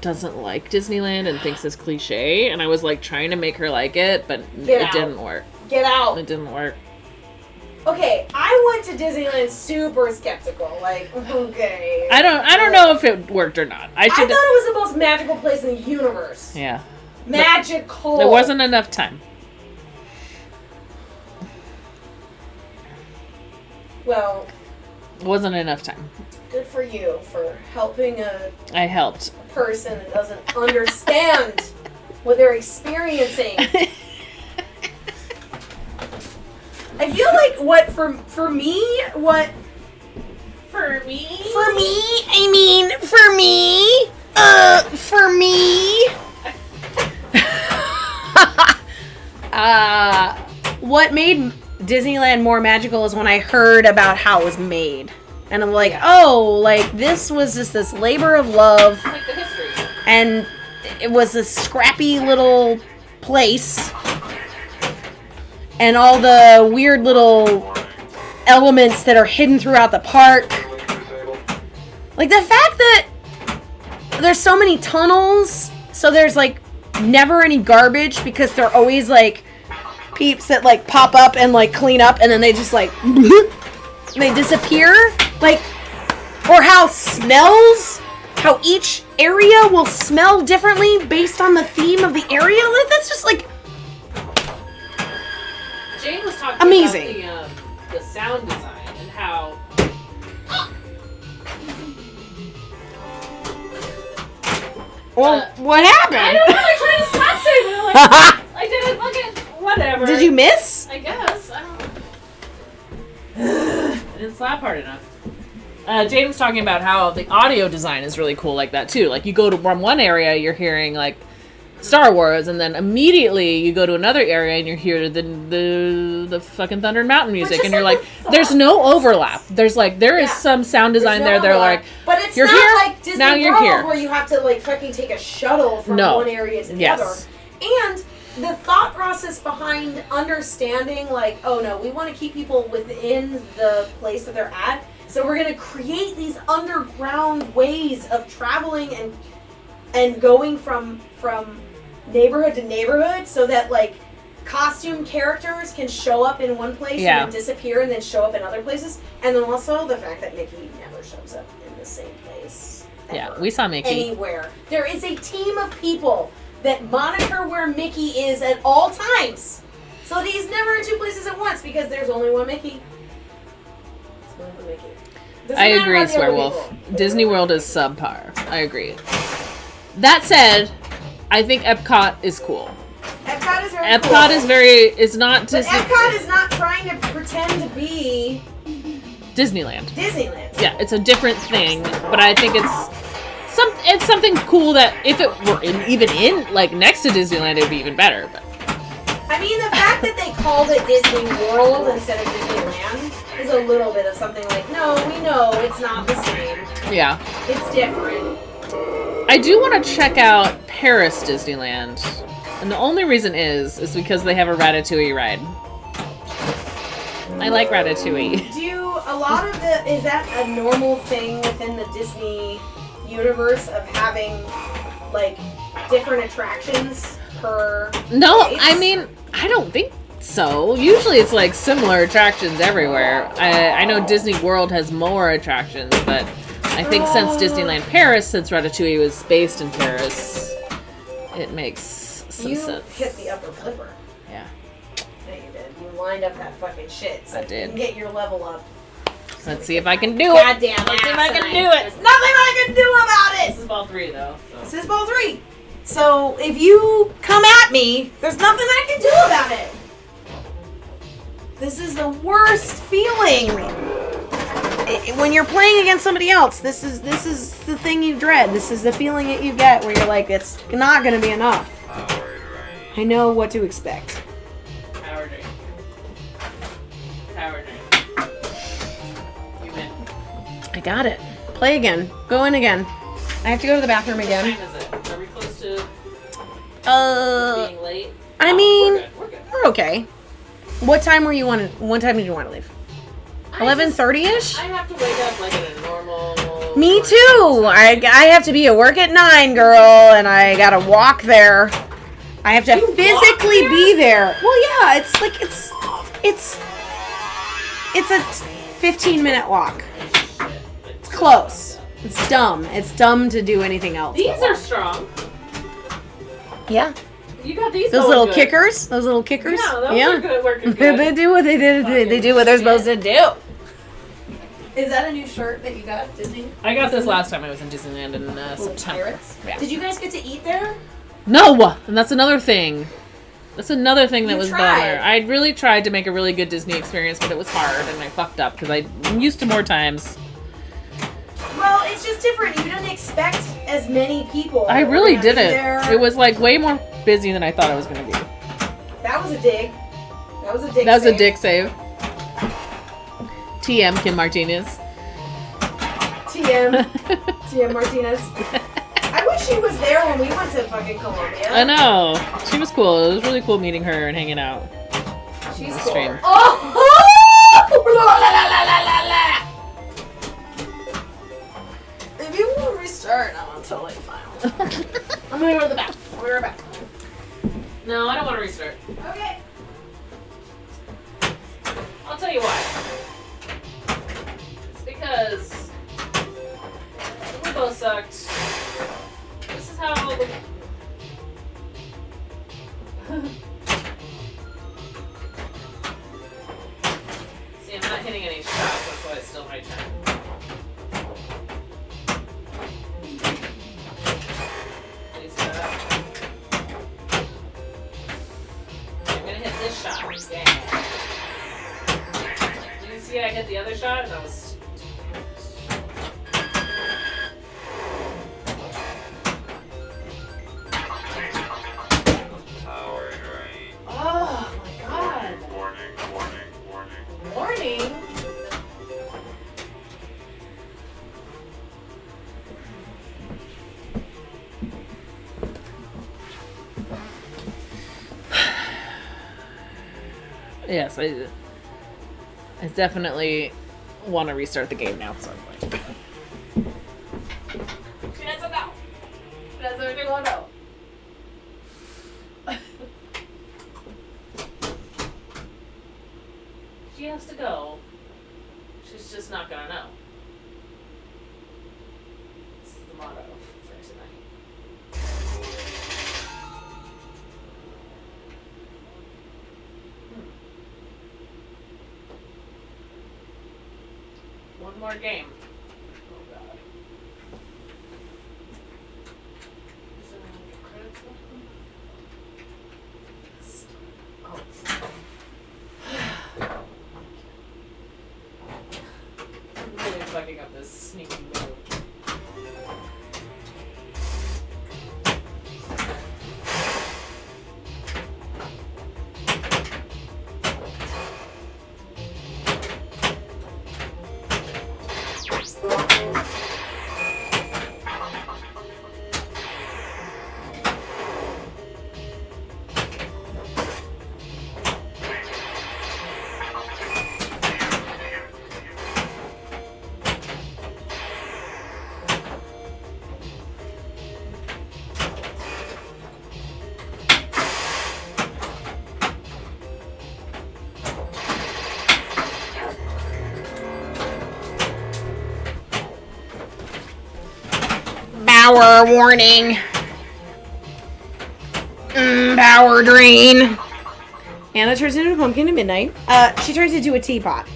doesn't like Disneyland and thinks it's cliche, and I was like trying to make her like it, but Get it out. didn't work. Get out. It didn't work. Okay, I went to Disneyland super skeptical. Like, okay. I don't know if it worked or not. I I thought should. it was the most magical place in the universe. Yeah. Magical. There wasn't enough time. Well, Wasn't enough time. good for you for helping a I helped. person that doesn't understand what they're experiencing. I feel like for me, what made Disneyland more magical is when I heard about how it was made. And I'm like, oh, like this was just this labor of love. Like the history. And it was a scrappy little place. And all the weird little elements that are hidden throughout the park. Like the fact that there's so many tunnels, so there's like never any garbage because they're always like peeps that like pop up and like clean up and then they just like they disappear. Like, or how smells, how each area will smell differently based on the theme of the area. Like that's just like Jane was talking amazing. about the sound design and how. Well, what happened? I don't know. I tried to stop saying it. Like, I didn't fucking whatever. Did you miss? I guess. I don't know. I didn't slap hard enough. Jane was talking about how the audio design is really cool like that too. Like you go to from one area, you're hearing like Star Wars, and then immediately you go to another area and you hear the fucking Thunder and Mountain music, just and you're like like, the there's no overlap. There's like there is Yeah. some sound design There's no there. They're overlap. like, but it's you're not here, like Disney now you're World here. where you have to like fucking take a shuttle from No. one area to the Yes. other. And the thought process behind understanding like, oh no, we want to keep people within the place that they're at. So we're gonna create these underground ways of traveling and going from neighborhood to neighborhood so that like costume characters can show up in one place Yeah. and then disappear and then show up in other places. And then also the fact that Mickey never shows up in the same place. Yeah, ever, we saw Mickey. anywhere. There is a team of people that monitor where Mickey is at all times. So that he's never in two places at once because there's only one Mickey. There's only one Mickey. Doesn't I matter agree, about the other Swearwolf. people. Disney World is subpar. I agree. That said, I think Epcot is cool. Epcot is very Epcot cool. is not But Disney. Epcot is not trying to pretend to be Disneyland. Disneyland. Yeah, it's a different thing, but I think it's something cool that if it were even in like next to Disneyland, it'd be even better. But I mean, the fact that they called it Disney World instead of Disneyland is a little bit of something like, no, we know it's not the same. yeah, It's different. I do want to check out Paris Disneyland, and the only reason is because they have a Ratatouille ride. I like Ratatouille. Do a lot of is that a normal thing within the Disney universe of having like different attractions per No, place? I mean, I don't think so. Usually it's like similar attractions everywhere. I know Disney World has more attractions, but I think since Disneyland Paris, since Ratatouille was based in Paris, it makes some you sense. hit the upper flipper. Yeah. Yeah, you did. You lined up that fucking shit. So I did. You can get your level up. Let's see if I can do it. Goddamn Let's see if I can asinine. do it. There's nothing I can do about it. This is ball 3 though. This is ball 3. So if you come at me, there's nothing I can do about it. This is the worst feeling. When you're playing against somebody else, this is the thing you dread. This is the feeling that you get where you're like, it's not going to be enough. I know what to expect. Power drink. Power drink. You win. I got it. Play again. Go in again. I have to go to the bathroom What again. time is it? Are we close to being late? I mean, We're good. we're okay. What time did you want to leave? 11:30ish? I have to wake up like at a normal... Me too. I have to be at work at 9, girl, and I gotta walk there. I have to physically be there. Well, yeah, it's like it's a 15-minute walk. It's close. It's dumb. It's dumb to do anything else. These are strong. Yeah. You got these Those going little good. kickers. Those little kickers. Yeah, those are good, working good. They do what they did. They do what they're supposed to do. Is that a new shirt that you got at Disney? I got this last time I was in Disneyland in September. Pirates? Yeah. Did you guys get to eat there? No! And that's another thing. That's another thing that You was tried. bummer. I really tried to make a really good Disney experience, but it was hard, and I fucked up because I'm used to more times. Well, it's just different. You didn't expect as many people. I that were really gonna be didn't. there. It was like way more busy than I thought it was going to be. That was a dig. That was a dig. That was a save. dick save. TM Kim Martinez. TM Martinez. I wish she was there when we went to fucking Colombia. I know. She was cool. It was really cool meeting her and hanging out. She's the cool. stream. Oh! If you want to restart, I'm totally fine. I'm gonna go to the back. I'll be right back. No, I don't want to restart. Okay. I'll tell you why. It's because we both sucked. This is how the... See, I'm not hitting any shots, that's why it's still my turn. Please set up. I'm gonna hit this shot. Yeah. You see I hit the other shot and I was... Oh my god. Warning? Yes, I definitely want to restart the game now at some point. She doesn't know. She doesn't really want to know. She has to go. She's just not gonna know. It's the motto for tonight. One more game. Oh god. Is there any credits left? Oh. I'm really fucking up this sneaky move. Power warning. Power drain. Anna turns into a pumpkin at midnight. She turns into a teapot.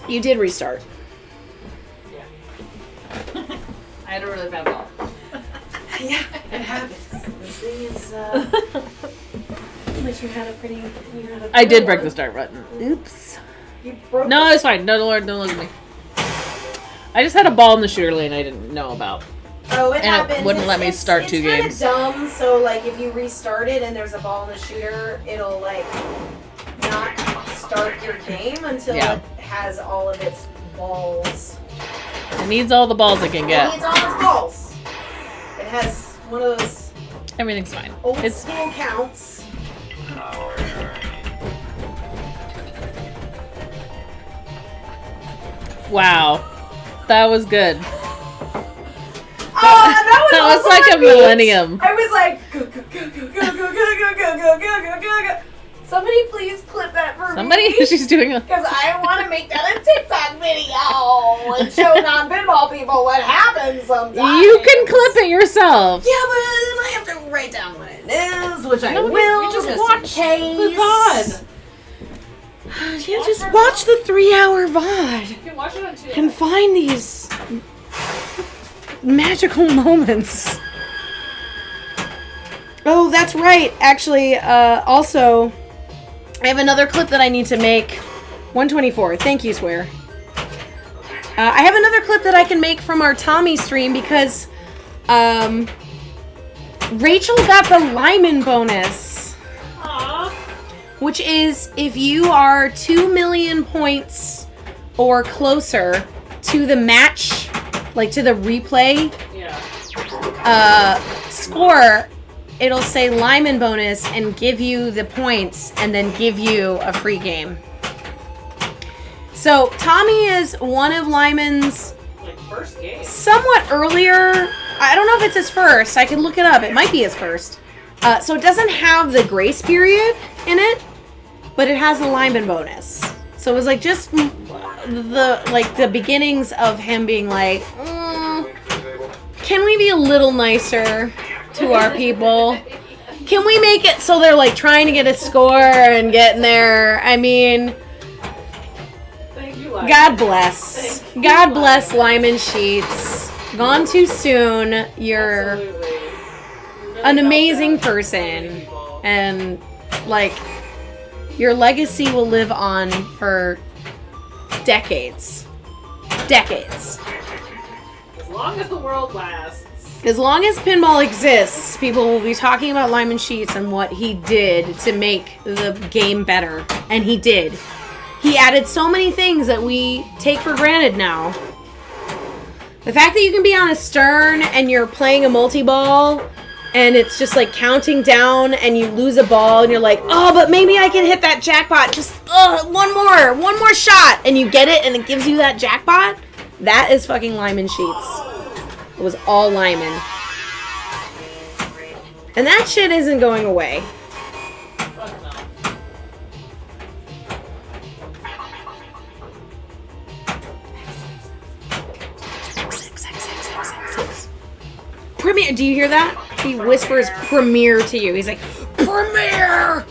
You did restart. Yeah. I had a really bad ball. Yeah, it happens. This thing is, But you had a pretty. I did break the start button. Oops. You broke. No, it's fine. No, Lord, don't look at me. I just had a ball in the shooter lane I didn't know about. Oh, it And happens. it wouldn't let me start two games. It's kind of dumb. So like, if you restart it and there's a ball in the shooter, it'll like not start your game until Yeah. it has all of its balls. It needs all the balls it can It get. needs all its balls. It has one of those Everything's fine. old It's school counts. wow. That was good. That was like a millennium. I was like, go, go, go, go, go, go, go, go, go, go, go, go, go. Somebody please clip that for Somebody, me. she's doing a. Because I want to make that a TikTok video and show non-pinball people what happens sometimes. You can clip it yourself. Yeah, but I have to write down what it is, which I No, will. you just in watch case. the VOD. You just watch the 3-hour VOD. You can watch it on 2. And find these magical moments. Oh, that's right. Actually, also, I have another clip that I need to make. 124. Thank you, Swear. I have another clip that I can make from our Tommy stream because Rachel got the Lyman bonus. Aww. Which is if you are 2 million points or closer to the match, like to the replay score, it'll say Lyman bonus and give you the points and then give you a free game. So Tommy is one of Lyman's First game. somewhat earlier. I don't know if it's his first. I can look it up. It might be his first. So it doesn't have the grace period in it, but it has the Lyman bonus. So it was like just the beginnings of him being like, can we be a little nicer to our people? Can we make it so they're like trying to get a score and getting there? I mean, God bless. God bless Lyman Sheets. Gone too soon. You're an amazing person. And, like, your legacy will live on for decades. Decades. As long as the world lasts. As long as pinball exists, people will be talking about Lyman Sheets and what he did to make the game better. And he did. He added so many things that we take for granted now. The fact that you can be on a stern and you're playing a multi-ball and it's just like counting down and you lose a ball and you're like, oh, but maybe I can hit that jackpot. Just one more shot. And you get it and it gives you that jackpot. That is fucking Lyman Sheets. It was all Lyman. And that shit isn't going away. Premiere. Do you hear that? He whispers premiere to you. He's like, premiere!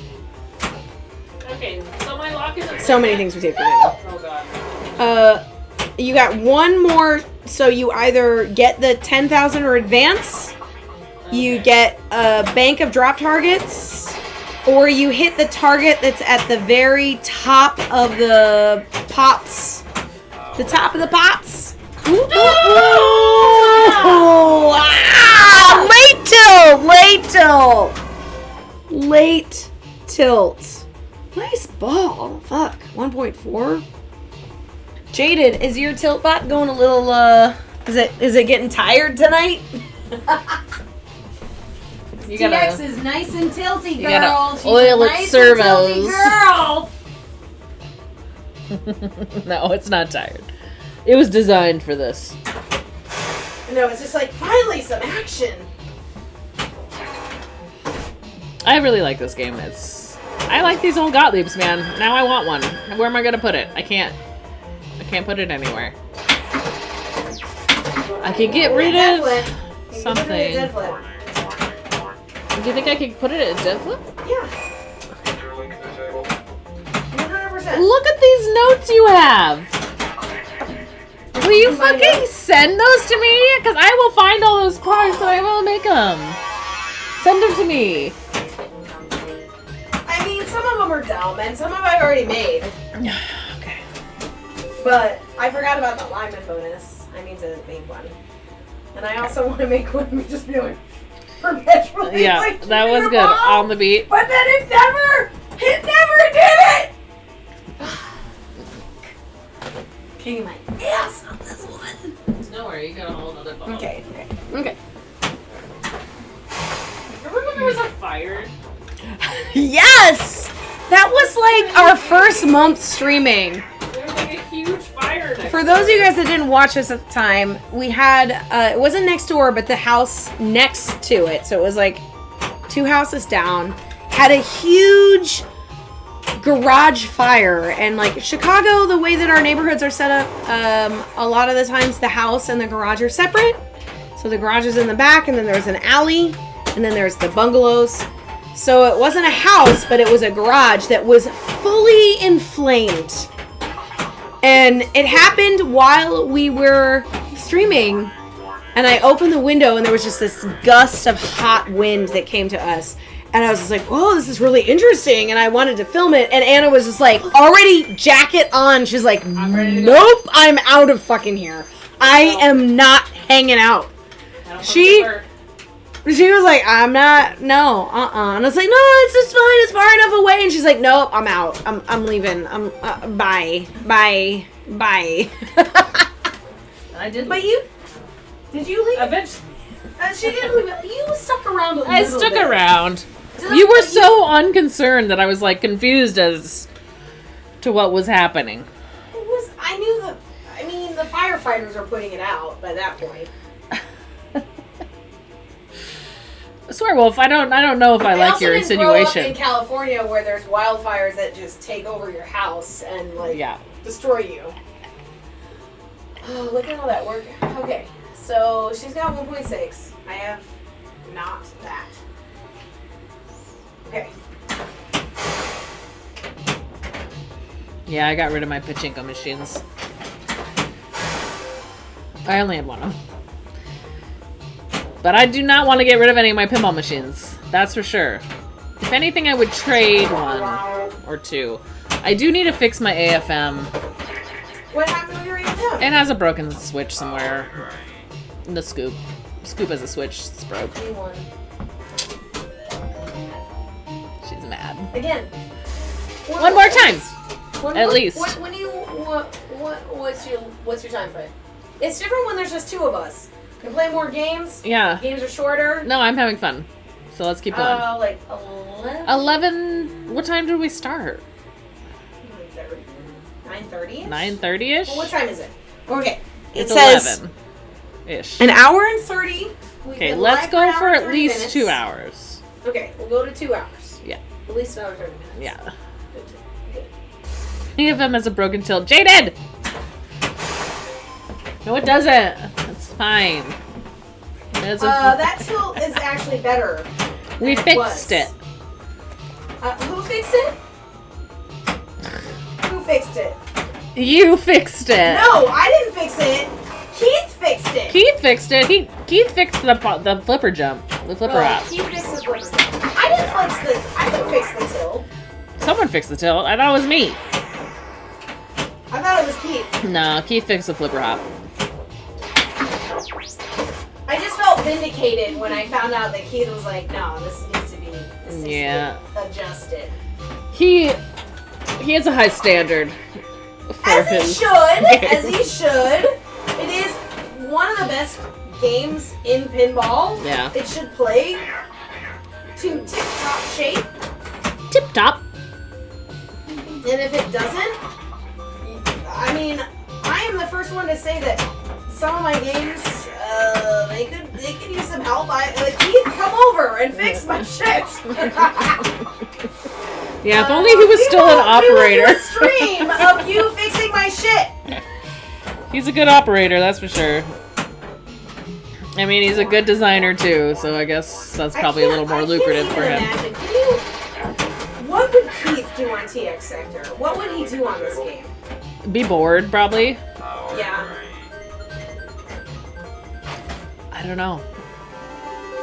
Okay, so my lock is So many things we take for granted. Oh god. You got one more, so you either get the 10,000 or advance, you get a bank of drop targets, or you hit the target that's at the very top of the pots. The top of the pots. Ooh, late tilt. Nice ball. Fuck. 1.4. Jaded, is your tilt bot going a little, is it getting tired tonight? You TX is nice and tilty, girl. gotta She's oil a its nice servos. and tilty girl. No, it's not tired. It was designed for this. No, it's just like, finally some action. I really like this game. I like these old Gottliebs, man. Now I want one. Where am I gonna put it? I can't put it anywhere. I could get rid of something. Do you think I could put it at dead flip? Yeah. 100%. Look at these notes you have. Will you fucking send those to me? Because I will find all those cards and I will make them. Send them to me. them, and some of I already made. Okay. But I forgot about the lineman bonus. I need to make one. And I also want to make one we just be like perpetually. Yeah, like, that was good. ball, On the beat. But then it never did it! Kicking my ass on this one. Don't worry, you got a whole other ball. Okay. Remember when there was a fire? Yes! That was like our first month streaming. There was like a huge fire next For those of you guys that didn't watch us at the time, we had, it wasn't next door, but the house next to it. So it was like 2 houses down. Had a huge garage fire. And like Chicago, the way that our neighborhoods are set up, a lot of the times the house and the garage are separate. So the garage is in the back, and then there's an alley, and then there's the bungalows. So it wasn't a house, but it was a garage that was fully inflamed. And it happened while we were streaming. And I opened the window, and there was just this gust of hot wind that came to us. And I was just like, whoa, this is really interesting. And I wanted to film it. And Anna was just like, already jacket on. She's like, nope, I'm out of fucking here. I am not hanging out. She was like, I'm not, no, And I was like, no, it's just fine. It's far enough away. And she's like, nope, I'm out. I'm leaving. Bye. I did. But did you leave? Eventually. She didn't leave. You stuck around a little I stuck bit. around. You were so unconcerned that I was like confused as to what was happening. I knew the firefighters were putting it out by that point. Swearwolf, I don't know if I like your also didn't grow up insinuation. in California where there's wildfires that just take over your house and destroy you. Oh, look at all that work. Okay, so she's got 1.6. I have not that. Okay. Yeah, I got rid of my pachinko machines. I only had one of them. But I do not want to get rid of any of my pinball machines. That's for sure. If anything, I would trade one or two. I do need to fix my AFM. What happened with your AFM? It has a broken switch somewhere. In the scoop. Scoop has a switch. It's broke. One. She's mad. Again. One more time. At least. What's your time frame? It's different when there's just 2 of us. You can play more games. Yeah. Games are shorter. No, I'm having fun. So let's keep going. Like 11? 11. What time did we start? 9:30. 9:30ish? Well, what time is it? Okay. It It's says 11-ish. an hour and 30. Okay, let's go for at least 2 hours. Okay, we'll go to 2 hours. Yeah. At least an hour and 30 minutes. Yeah. Good. AFM has a broken tilt. Jaded! No, it doesn't. It's fine. There's That tilt is actually better. we than fixed it. Who fixed it? Who fixed it? You fixed it. No, I didn't fix it. Keith fixed it. Keith fixed it. Keith fixed the flipper jump. The flipper hop. Keith fixed the flipper. I didn't fix the tilt. Someone fixed the tilt. I thought it was me. I thought it was Keith. No, Keith fixed the flipper hop. I just felt vindicated when I found out that Keith was like, no, this needs to be adjusted. He has a high standard. As he should. It is one of the best games in pinball. Yeah. It should play to tip-top shape. Tip top. And if it doesn't, I mean, I am the first one to say that some of my games, they could use some help. Keith, come over and fix my shit. Yeah, if only he was still an operator. We will do a stream of you fixing my shit. He's a good operator, that's for sure. I mean, he's a good designer too, so I guess that's probably a little more lucrative for him. What would Keith do on TX Sector? What would he do on this game? Be bored, probably. Yeah. I don't know.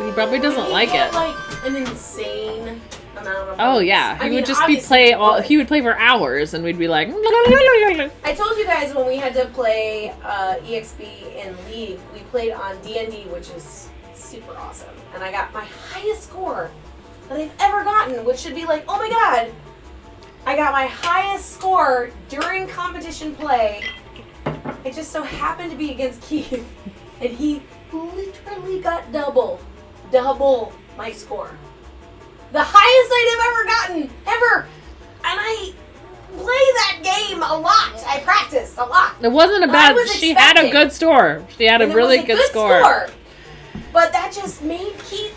He probably doesn't like Get, it. like an insane amount of Oh yeah, he I mean, would just be obviously play he all. would. He would play for hours, and we'd be like. I told you guys when we had to play EXP in League, we played on D&D, which is super awesome. And I got my highest score that I've ever gotten, which should be like, oh my god. I got my highest score during competition play. It just so happened to be against Keith. And he literally got double my score. The highest I'd ever gotten, ever. And I play that game a lot. I practiced a lot. It wasn't a bad. She had a good score. She had a really good score. But that just made Keith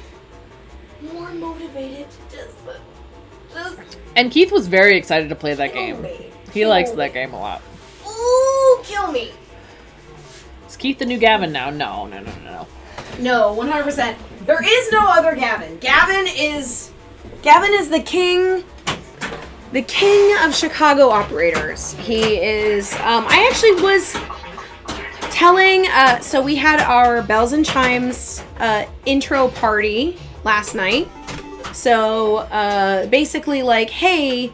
more motivated to just And Keith was very excited to play that kill game. me. He likes that game a lot. Ooh, kill me. Is Keith the new Gavin now? No. No, 100%. There is no other Gavin. Gavin is the king of Chicago operators. He is, I actually was telling, so we had our Bells and Chimes intro party last night. So, basically like, hey,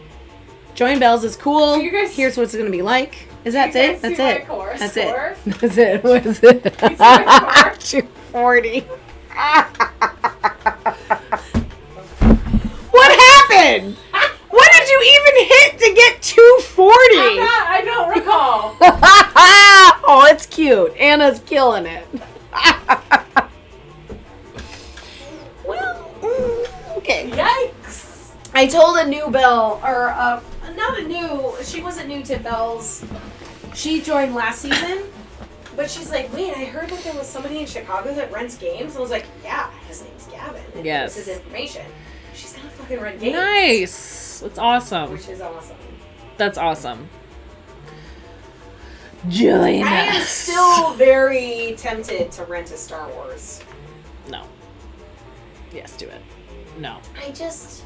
join Bells is cool. Here's what it's going to be like. Is that it? That's it. That's it. That's it. What is it? 240. What happened? What did you even hit to get 240? I don't recall. Oh, it's cute. Anna's killing it. Well, okay. Yikes. I told a new Belle, or she wasn't new to Bells. She joined last season, but she's like, wait, I heard that there was somebody in Chicago that rents games. And I was like, yeah, his name's Gavin. And yes. This is information. She's gonna fucking rent games. Nice. That's awesome. Which is awesome. That's awesome. Join us. I am still very tempted to rent a Star Wars. No. Yes, do it. No. I just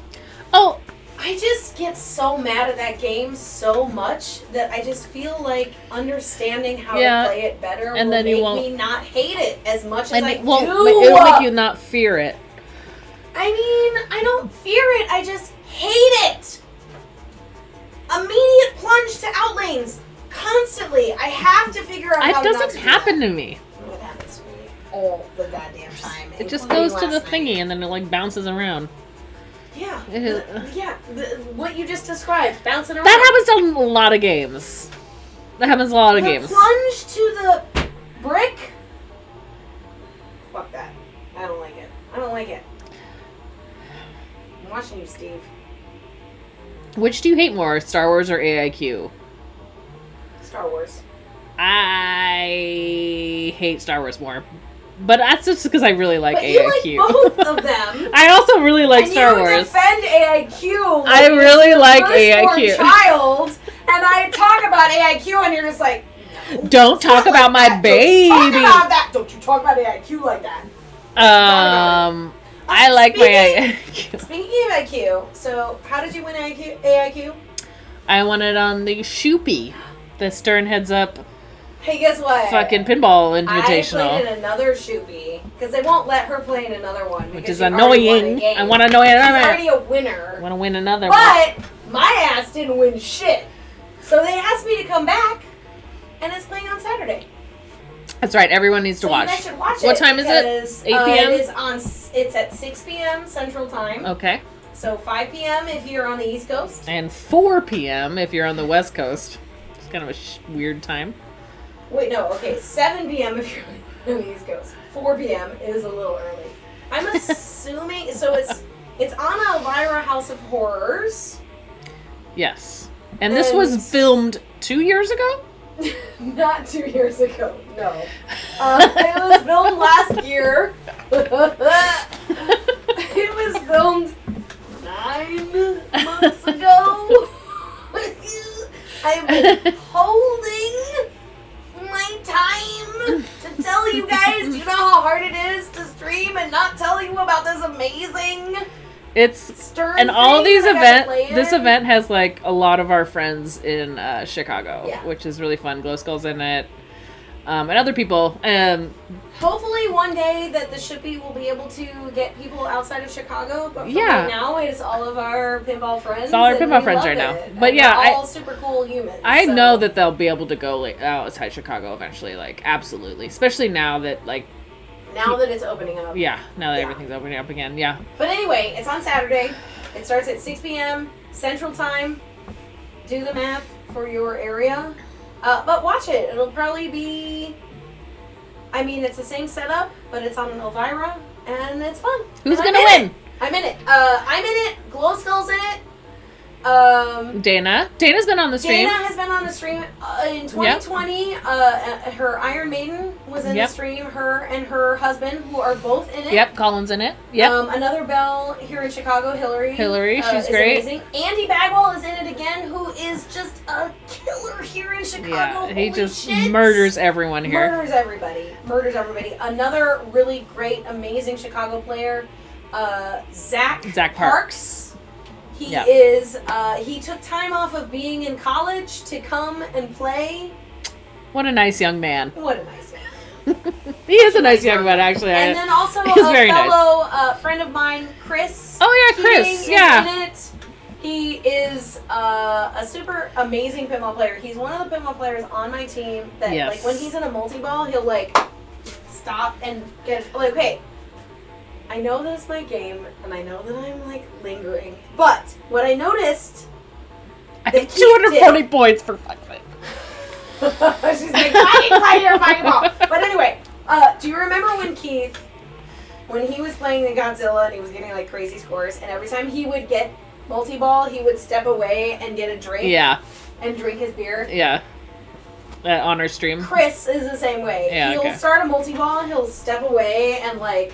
Oh, get so mad at that game so much that I just feel like understanding how to play it better and will then make me not hate it as much as I do. It'll make you not fear it. I mean, I don't fear it. I just hate it. Immediate plunge to outlanes constantly. I have to figure out how It to not doesn't do happen that. to me. It happens to me all the goddamn time. It just including goes to the last night. thingy and then it like bounces around. Yeah. It is- What you just described, bouncing around. That happens to a lot of games. That happens a lot of the games. plunge to the brick? Fuck that. I don't like it. I don't like it. I'm watching you, Steve. Which do you hate more, Star Wars or AIQ? Star Wars. I hate Star Wars more. But that's just because I really like But AIQ. you like both of them. I also really like and Star you Wars. defend AIQ. I really like firstborn AIQ. child, and I talk about AIQ, and you're just like, no, Don't talk about my baby. Don't talk about that. Don't you talk about AIQ like that. I like my AIQ. Speaking of AIQ, so how did you win AIQ? I won it on the Shoopy, the Stern Heads Up Hey, guess what? fucking pinball I invitational. played in another Shoopy because they won't let her play in another one. Which because is she already won a annoying. game. I want to know She's another. already a winner. I want to win another one. But my ass didn't win shit. So they asked me to come back, and it's playing on Saturday. That's right. Everyone needs to So watch. you guys should watch it. What time is it? because, 8 p.m.? It's at 6 p.m. Central Time. Okay. So 5 p.m. if you're on the East Coast. And 4 p.m. if you're on the West Coast. It's kind of a weird time. Wait, no, okay. 7 p.m. if you're on the East Coast. 4 p.m. is a little early. I'm assuming, so it's on Elvira House of Horrors. Yes. And this was filmed 2 years ago? Not 2 years ago, no. It was filmed last year. It was filmed 9 months ago. I've been holding my time to tell you guys. Do you know how hard it is to stream and not tell you about this amazing It's Stern and all thing these that I got to play events. This in? event has like a lot of our friends in Chicago, Yeah. which is really fun. Glow Skull's in it. and other people. Hopefully one day that the Shippy will be able to get people outside of Chicago, but for Yeah. right now it's all of our pinball friends. It's all our and pinball we friends love right now. it. But And yeah, they're all super cool humans. I so. know that they'll be able to go outside Chicago eventually, like, absolutely. Especially now that, like, Now that it's opening up. yeah, now that Yeah. everything's opening up again, yeah. But anyway, it's on Saturday. It starts at 6 p.m. Central Time. Do the math for your area. But watch it. It'll probably be... I mean, it's the same setup, but it's on an Elvira, and it's fun. Who's And gonna win? I'm in it. I'm in it. Glow Skull's in it. Dana's been on the stream. Dana has been on the stream in 2020. Her Iron Maiden was in Yep. the stream. Her and her husband, who are both in it. Yep, Colin's in it. Yep. Another Belle here in Chicago, Hillary. She's is great. Amazing. Andy Bagwell is in it again, who is just a killer here in Chicago. Yeah, he Holy just shit. murders everyone here. Murders everybody. Another really great, amazing Chicago player, Zach Parks. He Yeah. is. He took time off of being in college to come and play. What a nice young man. What a nice guy. He is a nice young man, actually. And then also a he's very nice. fellow friend of mine, Chris. Oh, yeah, Chris, Keating yeah. is in it. He is a super amazing pinball player. He's one of the pinball players on my team that, Yes. like, when he's in a multi-ball, he'll, like, stop and get, like, okay, I know this is my game, and I know that I'm, like, lingering, but what I noticed... I that have Keith 240 points for fuck's sake. She's like, I can play your fucking ball. But anyway, do you remember when Keith, when he was playing the Godzilla and he was getting like crazy scores, and every time he would get multi-ball, he would step away and get a drink? Yeah. And drink his beer? Yeah. On our stream. Chris is the same way. Yeah, He'll okay. start a multi-ball, he'll step away and like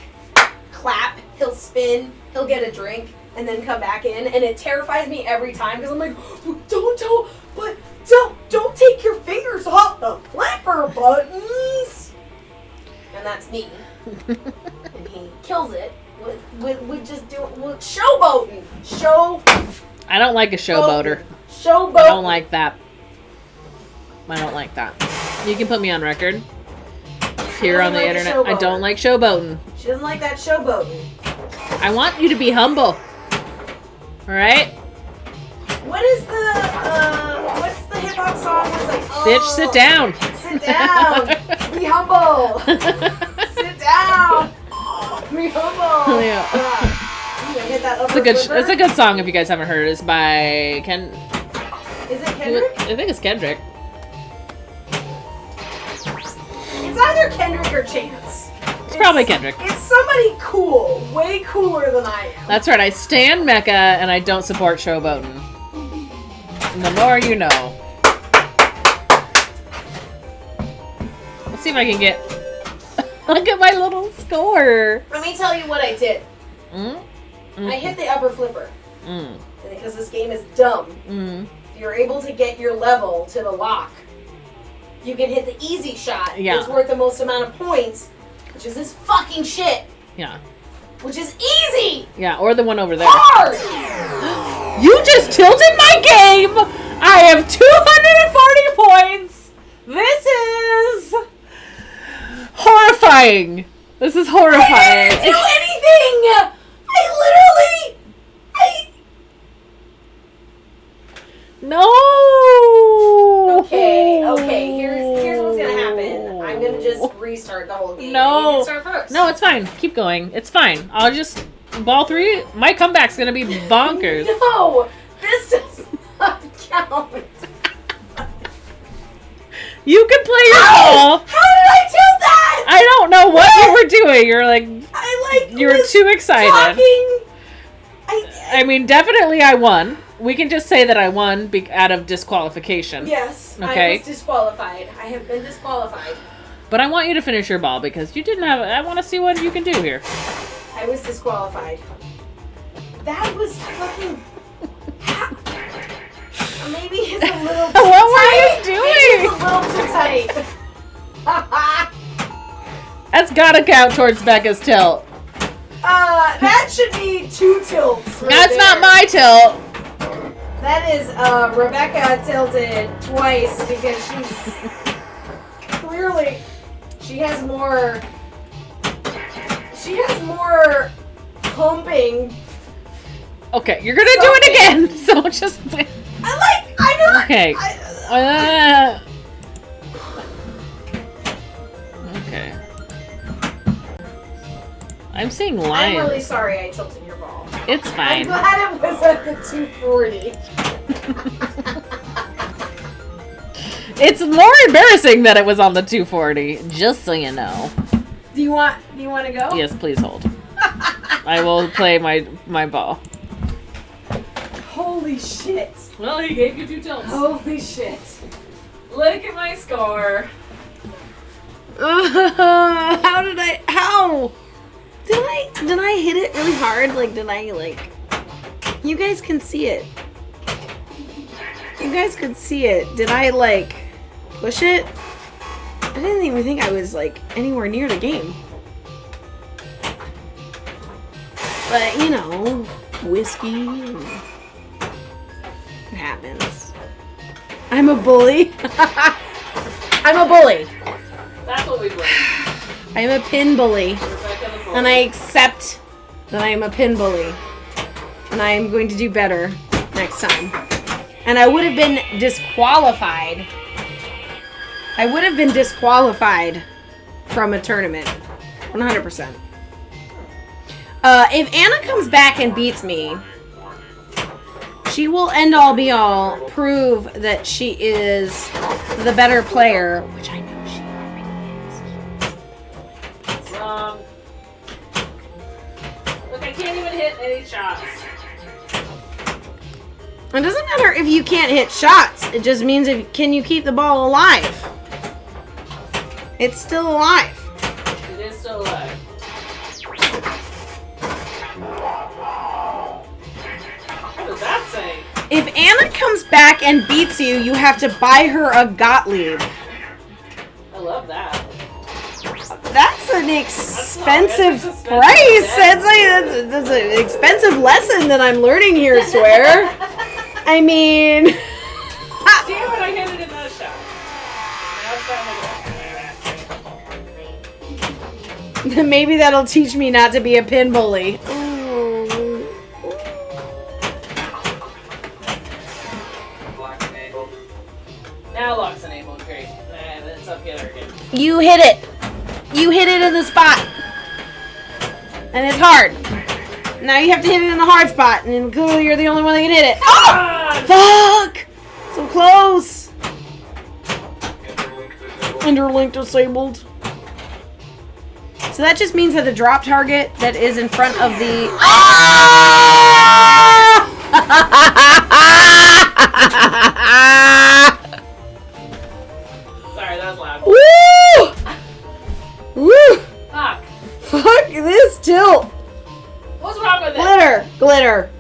clap, he'll spin, he'll get a drink, and then come back in, and it terrifies me every time because I'm like, don't take your fingers off the flipper buttons. And that's me. And he kills it with just showboating. I don't like a showboater. Showboating. I don't like that. I don't like that. You can put me on record here on the doesn't like a internet. I don't showboater. like showboating. She doesn't like that showboating. I want you to be humble. Alright? What is what's the hip hop song? It's like, oh, Bitch, sit down. Sit down. Be humble. Sit down. Be humble. Yeah. You hit that upper It's flipper? a good song if you guys haven't heard it. It's by Ken. Is it Kendrick? I think it's Kendrick. It's either Kendrick or Chance. It's probably Kendrick. It's somebody cool. Way cooler than I am. That's right. I stand Mecca and I don't support showboating. And the more you know. Let's see if I can get. Look at my little score. Let me tell you what I did. Mm? I hit the upper flipper. Mm. And because this game is dumb, Mm. if you're able to get your level to the lock, you can hit the easy shot. Yeah. It's worth the most amount of points, which is this fucking shit. Yeah. Which is easy! Yeah, or the one over there. Hard! You just tilted my game! I have 240 points! This is horrifying. This is horrifying. I didn't do anything! No! Okay, here's what's gonna happen. I'm gonna just restart the whole game. No. You can start first. No, it's fine. Keep going. It's fine. I'll just... Ball 3, my comeback's gonna be bonkers. No! This does not count. You can play your ball. How did I do that? I don't know what you were doing. You're like... You were was too excited. talking. I mean, definitely I won. We can just say that I won out of disqualification. Yes, Okay. I was disqualified. I have been disqualified. But I want you to finish your ball because you didn't have... I want to see what you can do here. I was disqualified. That was fucking... Maybe it's a little too What were tight. you Maybe doing? it's a little too tight. That's gotta count towards Becca's tilt. That should be 2 tilts. Right That's there. not my tilt. That is, Rebecca tilted twice because she's 3 clearly, she has more pumping. Okay, you're gonna do it again. So just. I know. Okay. Okay. I'm seeing lines. I'm really sorry I tilted your ball. It's I'm fine. glad it was at the 240. It's more embarrassing that it was on the 240. Just so you know. Do you want to go? Yes, please hold. I will play my ball. Holy shit. Well, he gave you 2 tilts. Holy shit. Look at my score. How did I hit it really hard? Like, you guys can see it. You guys could see it. Did I, push it? I didn't even think I was, anywhere near the game. But, whiskey. It happens. I'm a bully. I'm a bully. That's what we learned. I'm a pin bully. And I accept that I am a pin bully. And I am going to do better next time. And I would have been disqualified. I would have been disqualified from a tournament. 100%. If Anna comes back and beats me, she will end all be all prove that she is the better player, which I know she already is. Wrong. Look, I can't even hit any shots. It doesn't matter if you can't hit shots. It just means can you keep the ball alive? It's still alive. It is still alive. What does that say? If Anna comes back and beats you, you have to buy her a Gottlieb. I love that. That's an expensive price. That's an expensive lesson that I'm learning here, Swear. I mean... Damn it, I hit it in that shot. Now it's time to go. Maybe that'll teach me not to be a pin bully. Now lock's enabled. Great. And it's up here again. You hit it. You hit it in the spot. And it's hard. Now you have to hit it in the hard spot. And clearly you're the only one that can hit it. Oh! Fuck! So close. Interlink disabled. So that just means that the drop target that is in front of the... Sorry, that was loud. Woo! Woo! Fuck. Fuck this tilt. What's wrong with it? Glitter.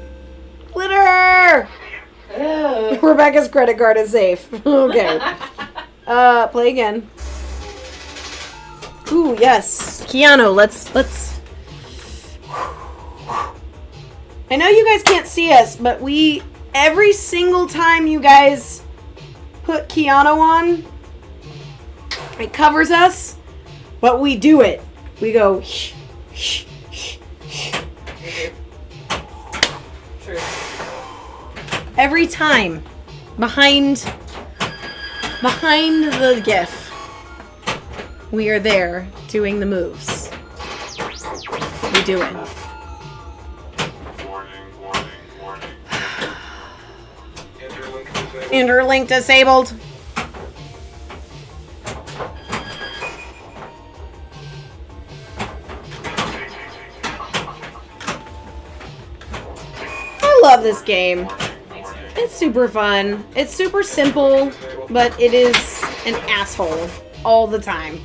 Rebecca's credit card is safe. Okay. Play again. Ooh, yes. Keanu, let's... I know you guys can't see us, but every single time you guys put Keanu on, it covers us, but we do it. We go... True. Every time. Behind the GIF. We are there doing the moves. We do it. Interlink disabled. I love this game. It's super fun. It's super simple, but it is an asshole all the time.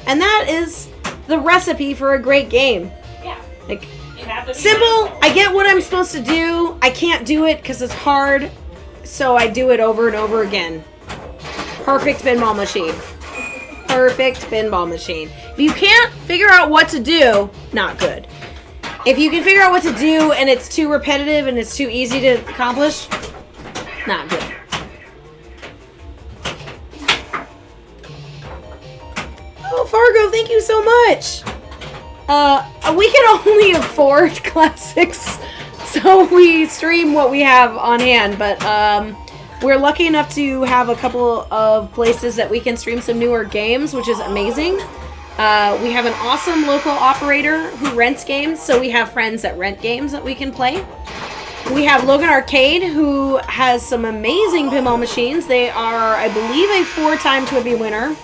And that is the recipe for a great game. Yeah. Like, You have to be simple, mindful. I get what I'm supposed to do. I can't do it because it's hard, so I do it over and over again. Perfect pinball machine. Perfect pinball machine. If you can't figure out what to do, not good. If you can figure out what to do and it's too repetitive and it's too easy to accomplish, not good. Fargo, thank you so much. We can only afford classics, so we stream what we have on hand, but we're lucky enough to have a couple of places that we can stream some newer games, which is amazing. We have an awesome local operator who rents games, so we have friends that rent games that we can play. We have Logan Arcade, who has some amazing pinball machines. They are, I believe, a 4-time Twiby winner.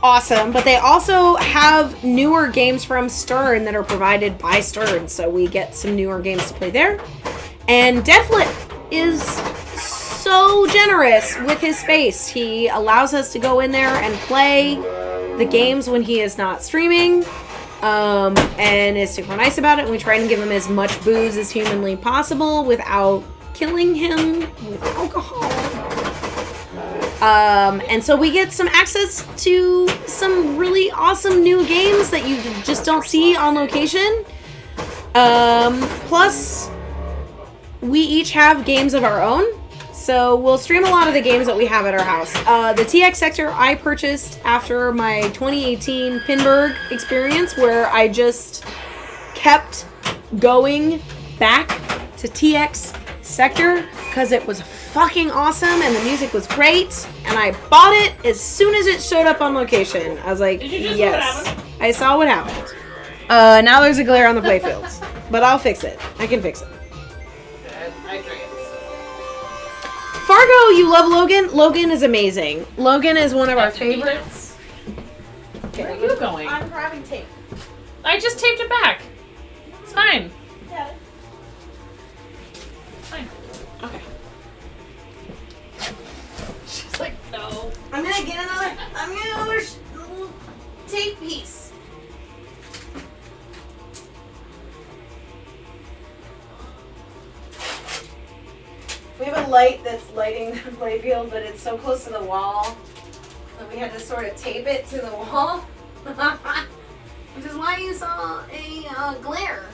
Awesome, but they also have newer games from Stern that are provided by Stern, so we get some newer games to play there. And Deathlit is so generous with his space. He allows us to go in there and play the games when he is not streaming, and is super nice about it. And we try and give him as much booze as humanly possible without killing him with alcohol. And so we get some access to some really awesome new games that you just don't see on location. Plus, we each have games of our own. So we'll stream a lot of the games that we have at our house. The TX Sector I purchased after my 2018 Pinburg experience, where I just kept going back to TX Sector because it was fucking awesome and the music was great, and I bought it as soon as it showed up on location. I was like, Did you just yes. see what happened? I saw what happened. Now there's a glare on the playfields, but I'll fix it. I can fix it. I agree. Fargo, you love Logan? Logan is amazing. Logan is one of our That's what you did? favorites. Where are you going? I'm grabbing tape. I just taped it back. It's fine. Yeah. Fine. Okay. She's like, no. I'm gonna get another little tape piece. We have a light that's lighting the playfield, but it's so close to the wall that we had to sort of tape it to the wall. Which is why you saw a glare.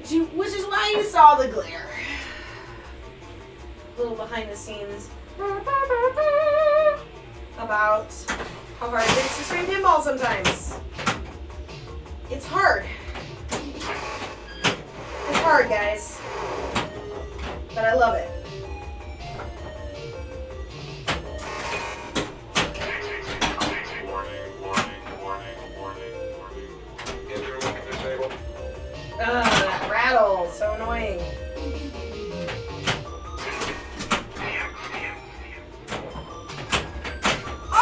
Which is why you saw the glare. A little behind the scenes about how hard it is to stream pinball sometimes. It's hard. It's hard, guys. But I love it. That rattle, so annoying. I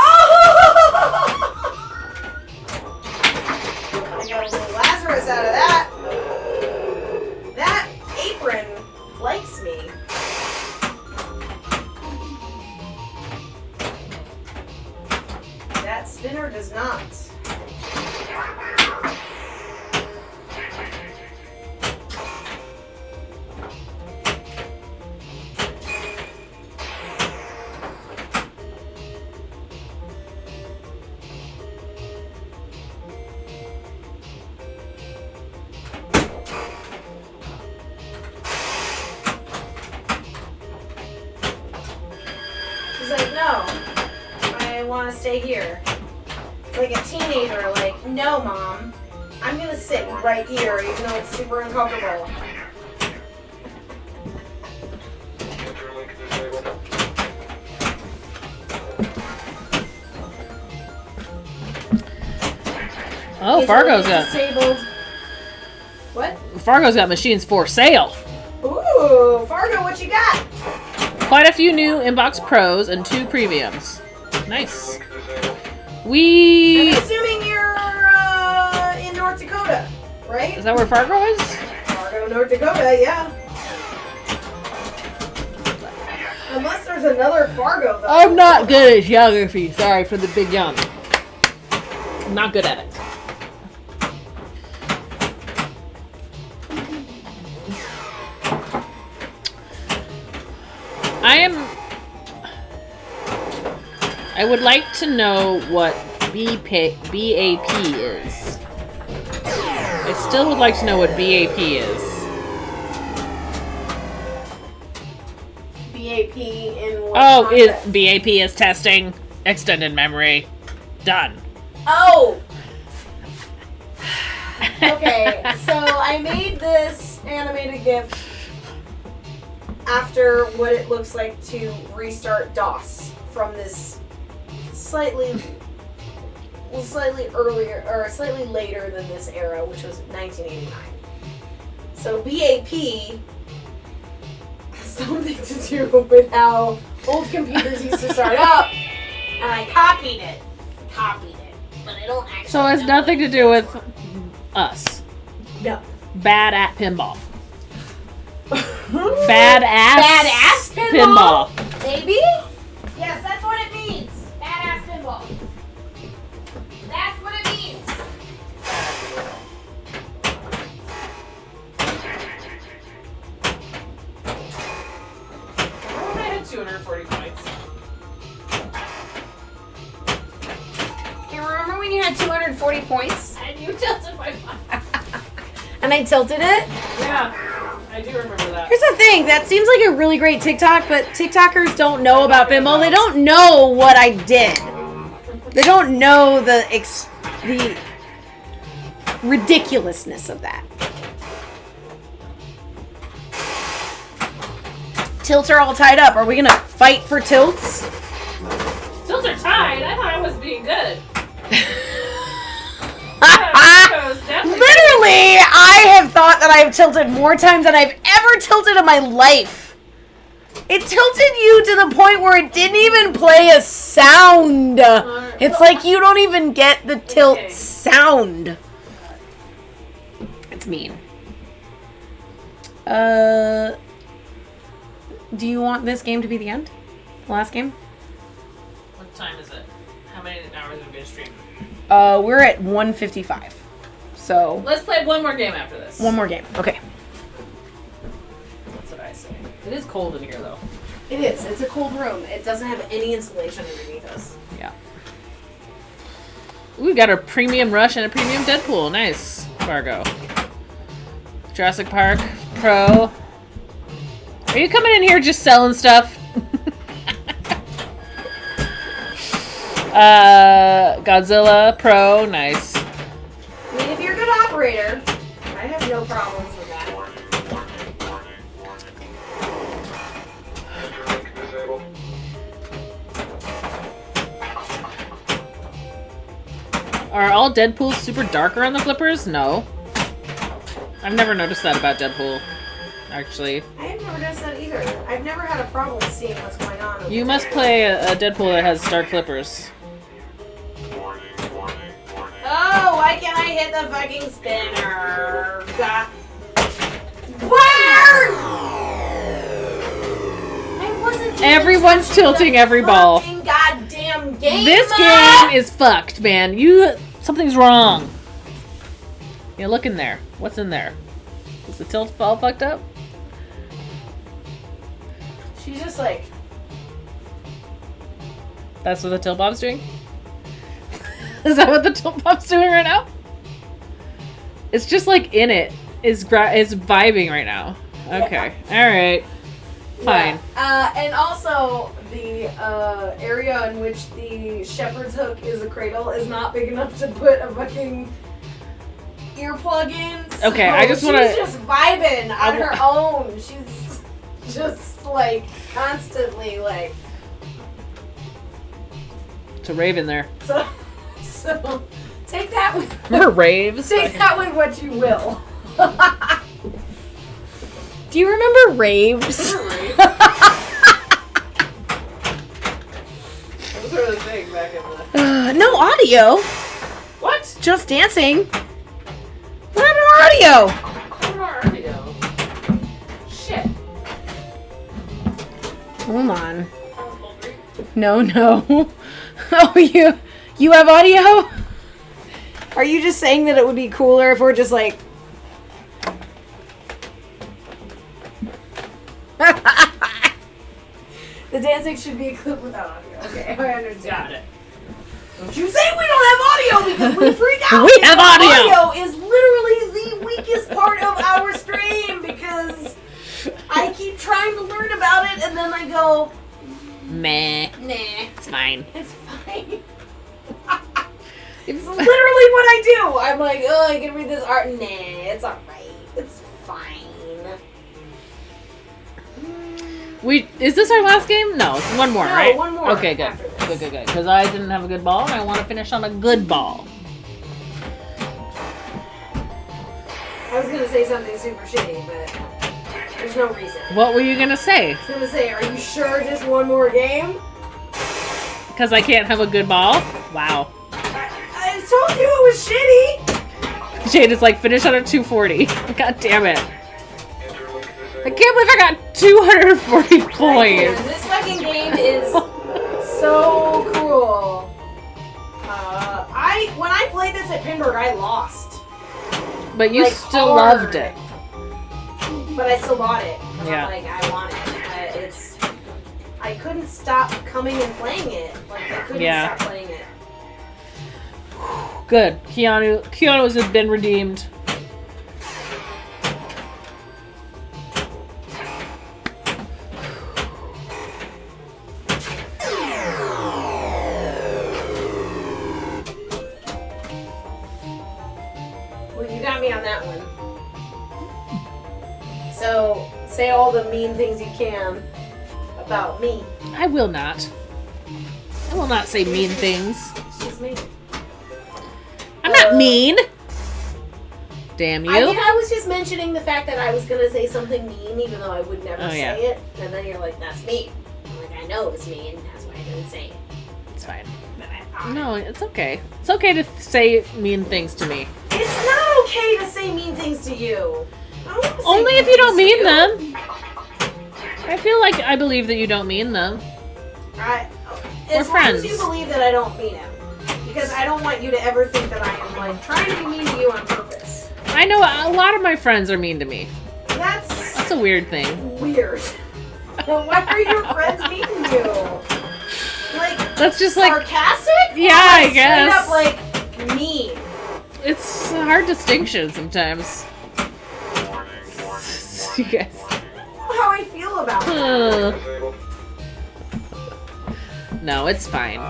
got a little Lazarus out of that. That apron likes me. That spinner does not. She's like, no, I want to stay here. Like a teenager, like, no, Mom, I'm going to sit right here, even though it's super uncomfortable. Oh, Fargo's got disabled. What? Fargo's got machines for sale. Ooh, Fargo, what you got? Quite a few new inbox pros and 2 premiums. Nice. I'm We assuming you're in North Dakota, right? is that where Fargo is? Fargo, North Dakota, yeah. Unless there's another Fargo, though. I'm not good at geography. Sorry for the big yawn. I'm not good at it. I would like to know what BAP is. I still would like to know what BAP is. BAP BAP in what Oh, context? BAP is testing extended memory. Done. Oh! Okay, so I made this animated GIF after what it looks like to restart DOS from this slightly earlier, or slightly later than this era, which was 1989. So BAP has something to do with how old computers used to start up, and I copied it, but I don't actually. So it has know nothing to what do it with stands us. for. No. Bad at pinball. Badass pinball? Maybe? Yes, that's what it means. Badass pinball. That's what it means. I had 240 points. You remember when you had 240 points? And you tilted my phone. And I tilted it? Yeah, I do remember that. Here's the thing, that seems like a really great TikTok, but TikTokers don't know about pinball. They don't know what I did. They don't know the ridiculousness of that. Tilts are all tied up. Are we gonna fight for tilts? Tilts are tied. I thought I was being good. Literally, I have thought that I have tilted more times than I've ever tilted in my life. It tilted you to the point where it didn't even play a sound. It's like you don't even get the tilt sound. It's mean. Do you want this game to be the end? The last game? What time is it? How many hours have we been streaming? We're at 1:55. So Let's play one more game after this. one more game. Okay. That's what I say. It is cold in here, though. It is. It's a cold room. It doesn't have any insulation underneath us. Yeah. Ooh, we got a premium Rush and a premium Deadpool. Nice, Fargo. Jurassic Park Pro. Are you coming in here just selling stuff? Godzilla Pro. Nice. I mean, if you're a good operator, I have no problems with that. Are all Deadpools super dark around the flippers? No. I've never noticed that about Deadpool, actually. I have never noticed that either. I've never had a problem seeing what's going on. with You the must Deadpool. play a Deadpool that has dark flippers. Oh, why can't I hit the fucking spinner? Where? I wasn't even Everyone's touching tilting the every ball. fucking goddamn game. This game is fucked, man. Something's wrong. Yeah, look in there. What's in there? Is the tilt all fucked up? She's just like. That's what the tilt bob's doing? Is that what the tilt bob's doing right now? It's just like in it. Is vibing right now. Okay. Alright. Fine. Yeah. And also, the area in which the shepherd's hook is a cradle is not big enough to put a fucking earplug in. So Okay, I just wanna- She's just vibing on her own. She's just like constantly like. It's a rave in there. So take that with. Remember raves? Take that with what you will. Do you remember raves? Those were the thing back in the... No audio. What? Just dancing. What happened to audio? Audio. Shit. Hold on. No. Oh, you have audio? Are you just saying that it would be cooler if we're just like... The dancing should be a clip without audio. Okay, I understand. Got it. Don't you say we don't have audio because we freak out. We have audio. Audio is literally the weakest part of our stream because I I keep trying to learn about it, and then I go, Meh. nah, It's fine. it's fine. It's literally what I do. I'm like, oh, I can read this art. Nah, it's alright. It's fine. Is this our last game? No, it's one more, No, right? one more Okay, good. after this. Good. Because I didn't have a good ball, and I want to finish on a good ball. I was gonna say something super shitty, but there's no reason. What were you gonna say? I was gonna say, are you sure just one more game? Because I can't have a good ball? Wow. I told you it was shitty. Jade is like, finish on a 240. God damn it. I can't believe I got 240 Man, points. this second game is so cruel. When I played this at Pinburg, I lost. But you like, still hard. loved it. But I still bought it. And Yeah. I'm like, I want it. I couldn't stop coming and playing it. Like, I couldn't Yeah. stop playing it. Good. Keanu's has been redeemed. Well, you got me on that one. So, say all the mean things you can about me. I will not. I will not say mean things. She's mean. I'm not mean. Damn you. I mean, I was just mentioning the fact that I was going to say something mean, even though I would never Oh, say yeah. it. And then you're like, that's mean. I'm like, I know it's mean. That's why I didn't say it. It's fine. But I thought No, it's okay. It's okay to say mean things to me. It's not okay to say mean things to you. I don't wanna say Only mean if you don't things to mean them. I feel like I believe that you don't mean them. As We're long friends. as you believe that I don't mean them. Because I don't want you to ever think that I am, like, trying to be mean to you on purpose. I know a lot of my friends are mean to me. That's That's a weird thing. weird. Why are your friends mean to you? Like, That's just like, sarcastic? Yeah, Or, I like, guess. Straight up, like, mean. it's a hard distinction sometimes. You guys. How I feel about that. No, it's fine.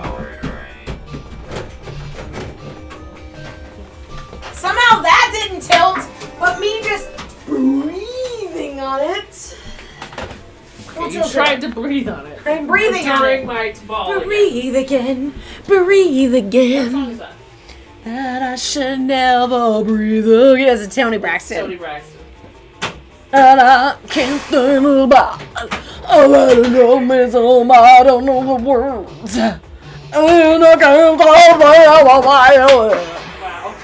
Somehow that didn't tilt, but me just breathing on it. We'll tilt it. to breathe on it. I'm breathing on it. my ball. Breathe again. Breathe again. that? And I should never breathe again. It's a Tony Braxton. Braxton. And I can't think about I don't know me so I don't know the words. And I can't talk about Wow.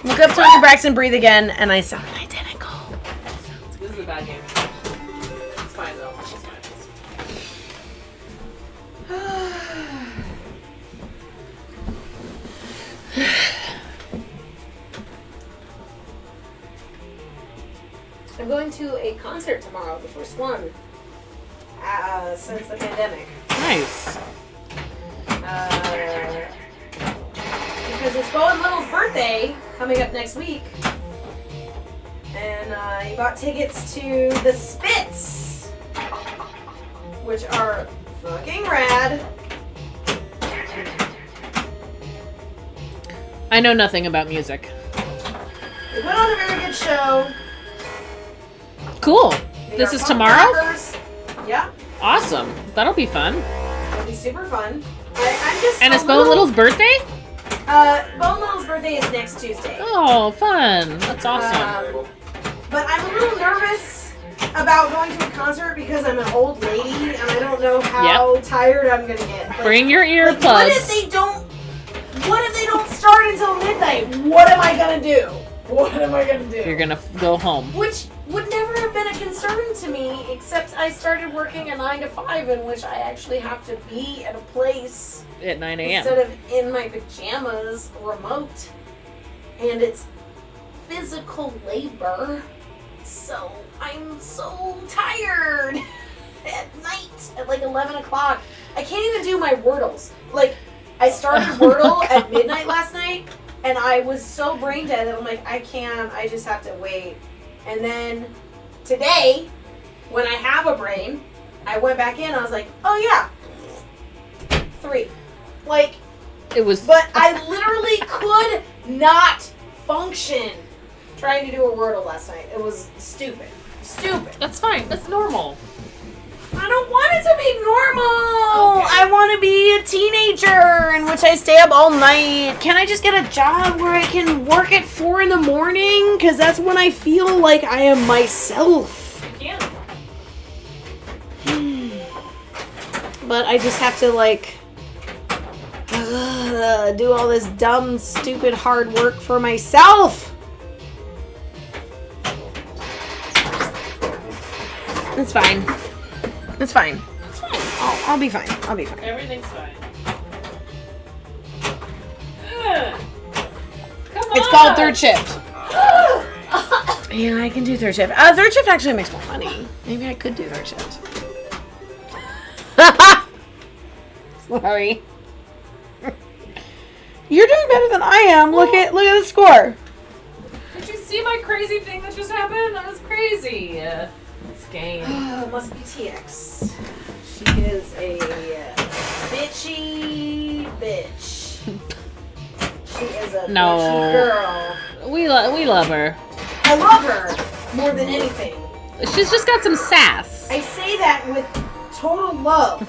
Look up Tony Braxton, breathe again, and I sound identical. This is a bad game. It's fine though. It's fine. I'm going to a concert tomorrow, the first one since the pandemic. Nice. Because it's Bo and Little's birthday coming up next week. And you got tickets to the Spits, which are fucking rad. I know nothing about music. They put on a very good show. Cool. They This are is punk tomorrow? rockers. Yeah, Awesome. That'll be fun. it'll be super fun. I'm just And a it's Bo and Little's birthday? Bo and Little's birthday is next Tuesday. Oh, fun. That's awesome. But I'm a little nervous about going to a concert because I'm an old lady and I don't know how tired I'm gonna get. Like, Bring your like, earplugs. what if they don't start until midnight? What am I gonna do? What am I gonna do? You're gonna go home. Which would never have been a concern to me, except I started working a 9 to 5 in which I actually have to be at a place At 9 instead a.m. of in my pajamas remote. And it's physical labor. So I'm so tired at night at like 11 o'clock. I can't even do my Wordles. Like, I started Wordle at midnight last night, And I was so brain dead that I'm like, I can't, I just have to wait. And then today, when I have a brain, I went back in, I was like, oh yeah, 3. Like, It was. but I literally could not function trying to do a Wordle last night. It was stupid. Stupid. That's fine. That's normal. I don't want it to be normal. Okay. I want to be a teenager in which I stay up all night. Can I just get a job where I can work at 4 in the morning? Because that's when I feel like I am myself. You can. But I just have to, like, do all this dumb, stupid, hard work for myself. It's fine. It's fine. It's fine. I'll be fine. I'll be fine. Everything's fine. Ugh. Come on. It's called third shift. Yeah, I can do third shift. Third shift actually makes more money. Maybe I could do third shift. Sorry. You're doing better than I am. Look at the score. Did you see my crazy thing that just happened? That was crazy. This game. Oh, must be TX. She is a bitchy bitch. She is a No. bitchy girl. We love her. I love her more than anything. She's just got some sass. I say that with total love.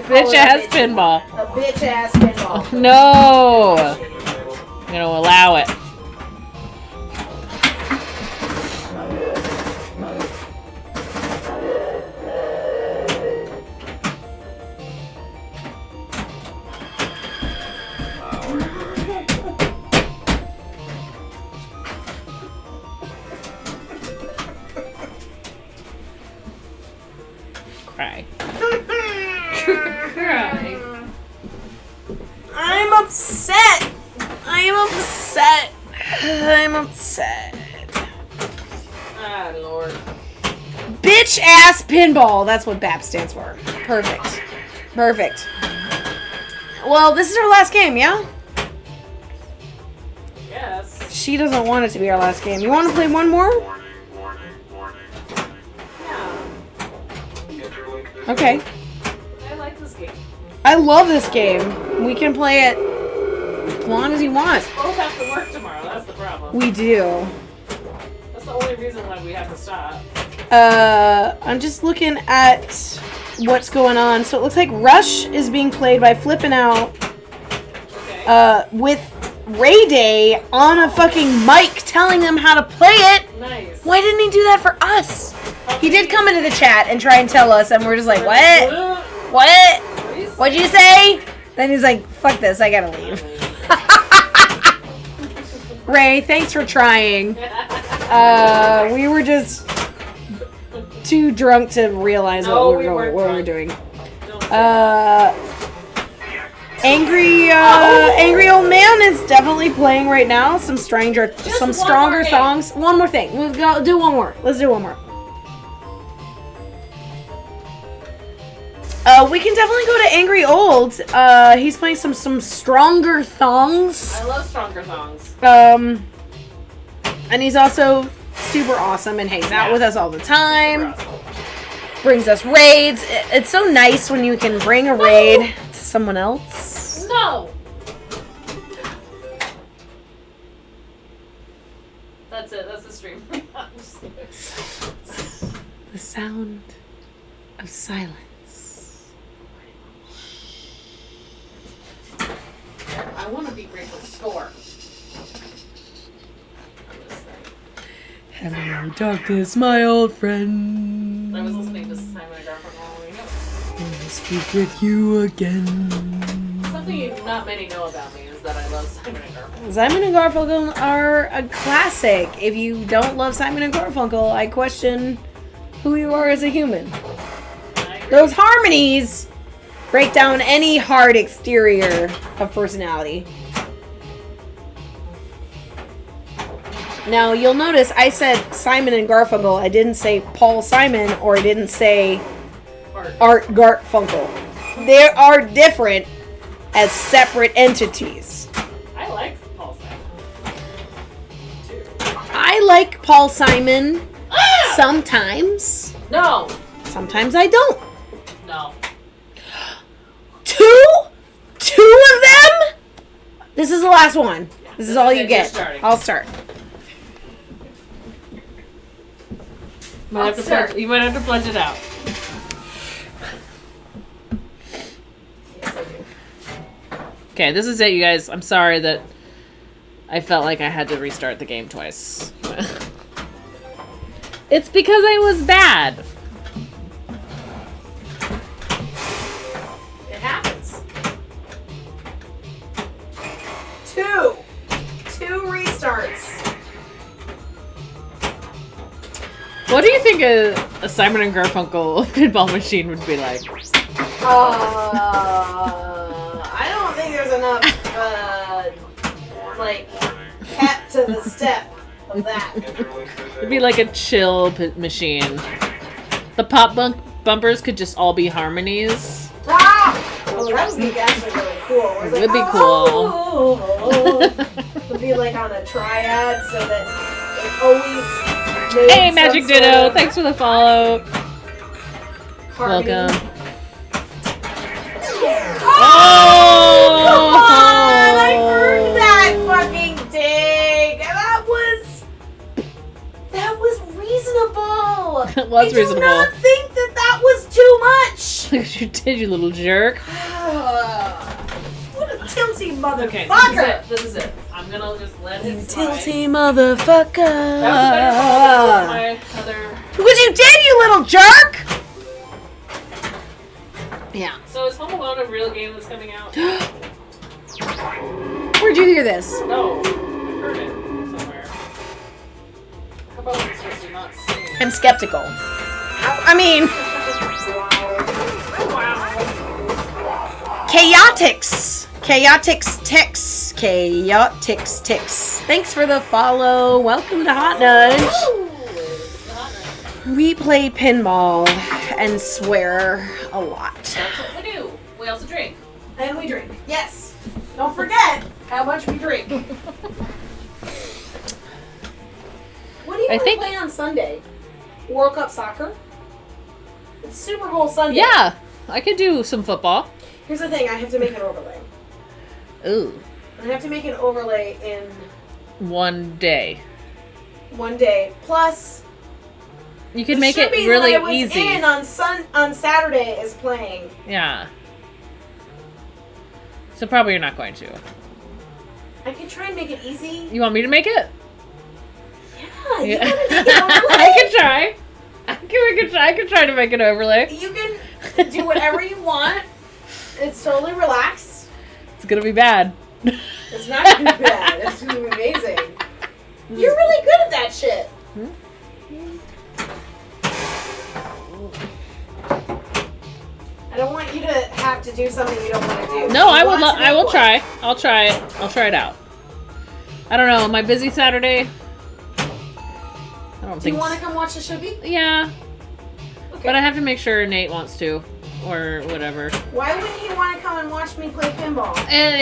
Bitch ass pinball. A bitch ass pinball. No. I'm gonna allow it. Cry. Cry. I'm upset. I am upset. I'm upset. Ah, Lord. Bitch ass pinball. That's what BAP stands for. Perfect. Perfect. Well, this is our last game, yeah? Yes. She doesn't want it to be our last game. You want to play one more? Yeah. Okay. I like this game. I love this game. We can play it as long as you want. Both have to work tomorrow. That's the problem. We do. That's the only reason why we have to stop. I'm just looking at what's going on. So it looks like Rush is being played by Flippin' Out Okay. with Ray Day on a fucking mic telling them how to play it. Nice. Why didn't he do that for us? He did come into the chat and try and tell us, and we're just like, what? What? What'd you say? Then he's like, fuck this, I gotta leave. Ray, thanks for trying. We were just too drunk to realize what we were doing. Angry Old Man is definitely playing right now. Some stronger songs. One more thing. We'll do one more. Let's do one more. We can definitely go to Angry Old. He's playing some stronger songs. I love stronger songs. And he's also super awesome and hangs out with us all the time. Super awesome. Brings us raids. It's so nice when you can bring a raid to someone else. No. That's it. That's the stream. The sound of silence. I want to beat Rachel's score. Hello, darkness, my old friend. I was listening to Simon and Garfunkel all the way up. I'll speak with you again. Something not many know about me is that I love Simon and Garfunkel. Simon and Garfunkel are a classic. If you don't love Simon and Garfunkel, I question who you are as a human. Those harmonies break down any hard exterior of personality. Now, you'll notice I said Simon and Garfunkel. I didn't say Paul Simon, or I didn't say Art Garfunkel. They are different as separate entities. I like Paul I like Paul Simon sometimes. No. Sometimes I don't. No. Two of them? This is the last one. This is all you get. I'll start. You might have to plunge it out. Okay, this is it, you guys. I'm sorry that I felt like I had to restart the game twice. It's because I was bad. It happens. Two restarts. What do you think a Simon and Garfunkel pinball machine would be like? I don't think there's enough, cat to the step of that. It'd be like a chill machine. The pop bumpers could just all be harmonies. Ah! Oh, that would be actually really cool. It would be cool. It would be like on a triad so that it always made Hey, Magic Ditto! Thanks for the follow. harmony. Welcome. Oh, come on! I heard that fucking dig. That was reasonable. It was reasonable. I do not think that was too much. You did, you little jerk. What a tilty motherfucker. Okay, this is it. I'm gonna just let it slide. Tilty motherfucker. That was a better follow than my other... What you did, you little jerk! Yeah. So is Home Alone a real game that's coming out? Where'd you hear this? No. I heard it somewhere. How about when it's supposed to not sing? I'm skeptical. I mean... Chaotix Tix. Thanks for the follow. Welcome to Hot Nudge. We play pinball and swear a lot. That's what we do. We also drink. And we drink. Yes. Don't forget how much we drink. What do you want to play on Sunday? World Cup soccer? It's Super Bowl Sunday. Yeah. I could do some football. Here's the thing. I have to make an overlay. Ooh. I have to make an overlay in... One day. Plus... You could make it really easy. In on Saturday is playing. Yeah. So probably you're not going to. I could try and make it easy. You want me to make it? Yeah. You gotta make an overlay. I can try. I can try to make an overlay. You can do whatever you want. It's totally relaxed. It's gonna be bad. It's not gonna be bad. It's gonna be amazing. You're really good at that shit. I don't want you to have to do something you don't want to do. No, I will. I will try. I'll try it. I'll try it out. I don't know. Am I busy Saturday? I don't think. Do you want to come watch the show? Yeah. Okay. But I have to make sure Nate wants to, or whatever. Why wouldn't he want to come and watch me play pinball?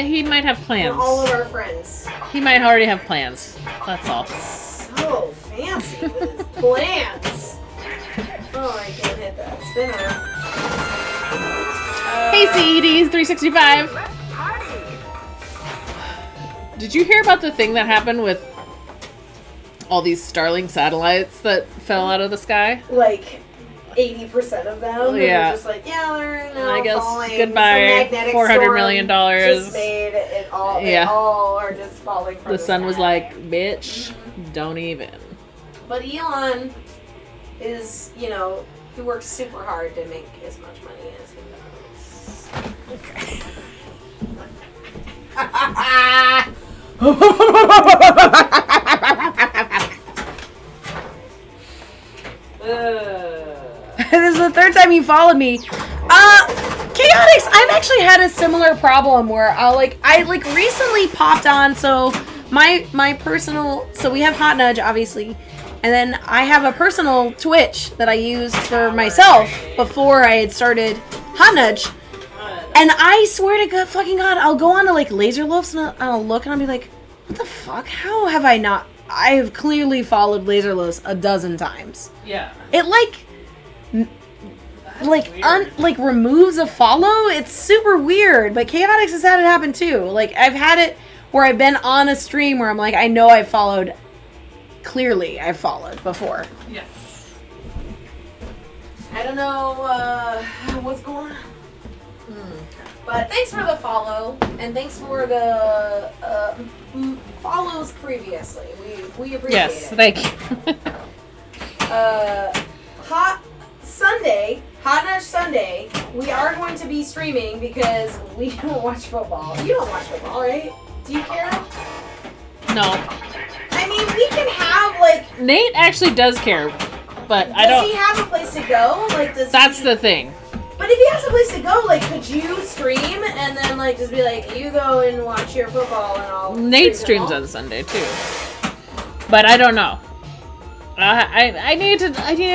He might have plans. And all of our friends. He might already have plans. That's all. So fancy with his plans. Oh, I can't hit that spinner. Hey, CEDs365. Did you hear about the thing that happened with all these Starlink satellites that fell out of the sky? Like 80% of them. Yeah. They're just like, yeah, they're now I guess falling. goodbye. $400 million. Just made it all. Yeah. They all are just falling from The the sun sky. was like, bitch, don't even. But Elon is, he works super hard to make as much money as he does. Okay. This is the third time you followed me. Chaotix, I've actually had a similar problem where I recently popped on, so my personal, so we have Hot Nudge, obviously, and then I have a personal Twitch that I used for myself before I had started Hot Nudge. And I swear to God, I'll go on to Laser Loafs and I'll look and I'll be like, what the fuck? How have I not I have clearly followed Laserlos a dozen times. Yeah. It like removes a follow. It's super weird. But Chaotix has had it happen too. Like I've had it where I've been on a stream where I'm like, I know I've followed. Clearly, I've followed before. Yeah. I don't know what's going on. But thanks for the follow, and thanks for the follows previously. We appreciate Yes, it. thank you. Hot Nudge Sunday, we are going to be streaming because we don't watch football. You don't watch football, right? Do you care? No. I mean, we can have, like... Nate actually does care, but I don't... Does he have a place to go? Like, That's the thing. But if he has a place to go, like, could you stream and then, like, just be like, you go and watch your football and I'll... Nate streams on Sunday, too. But I don't know. I need to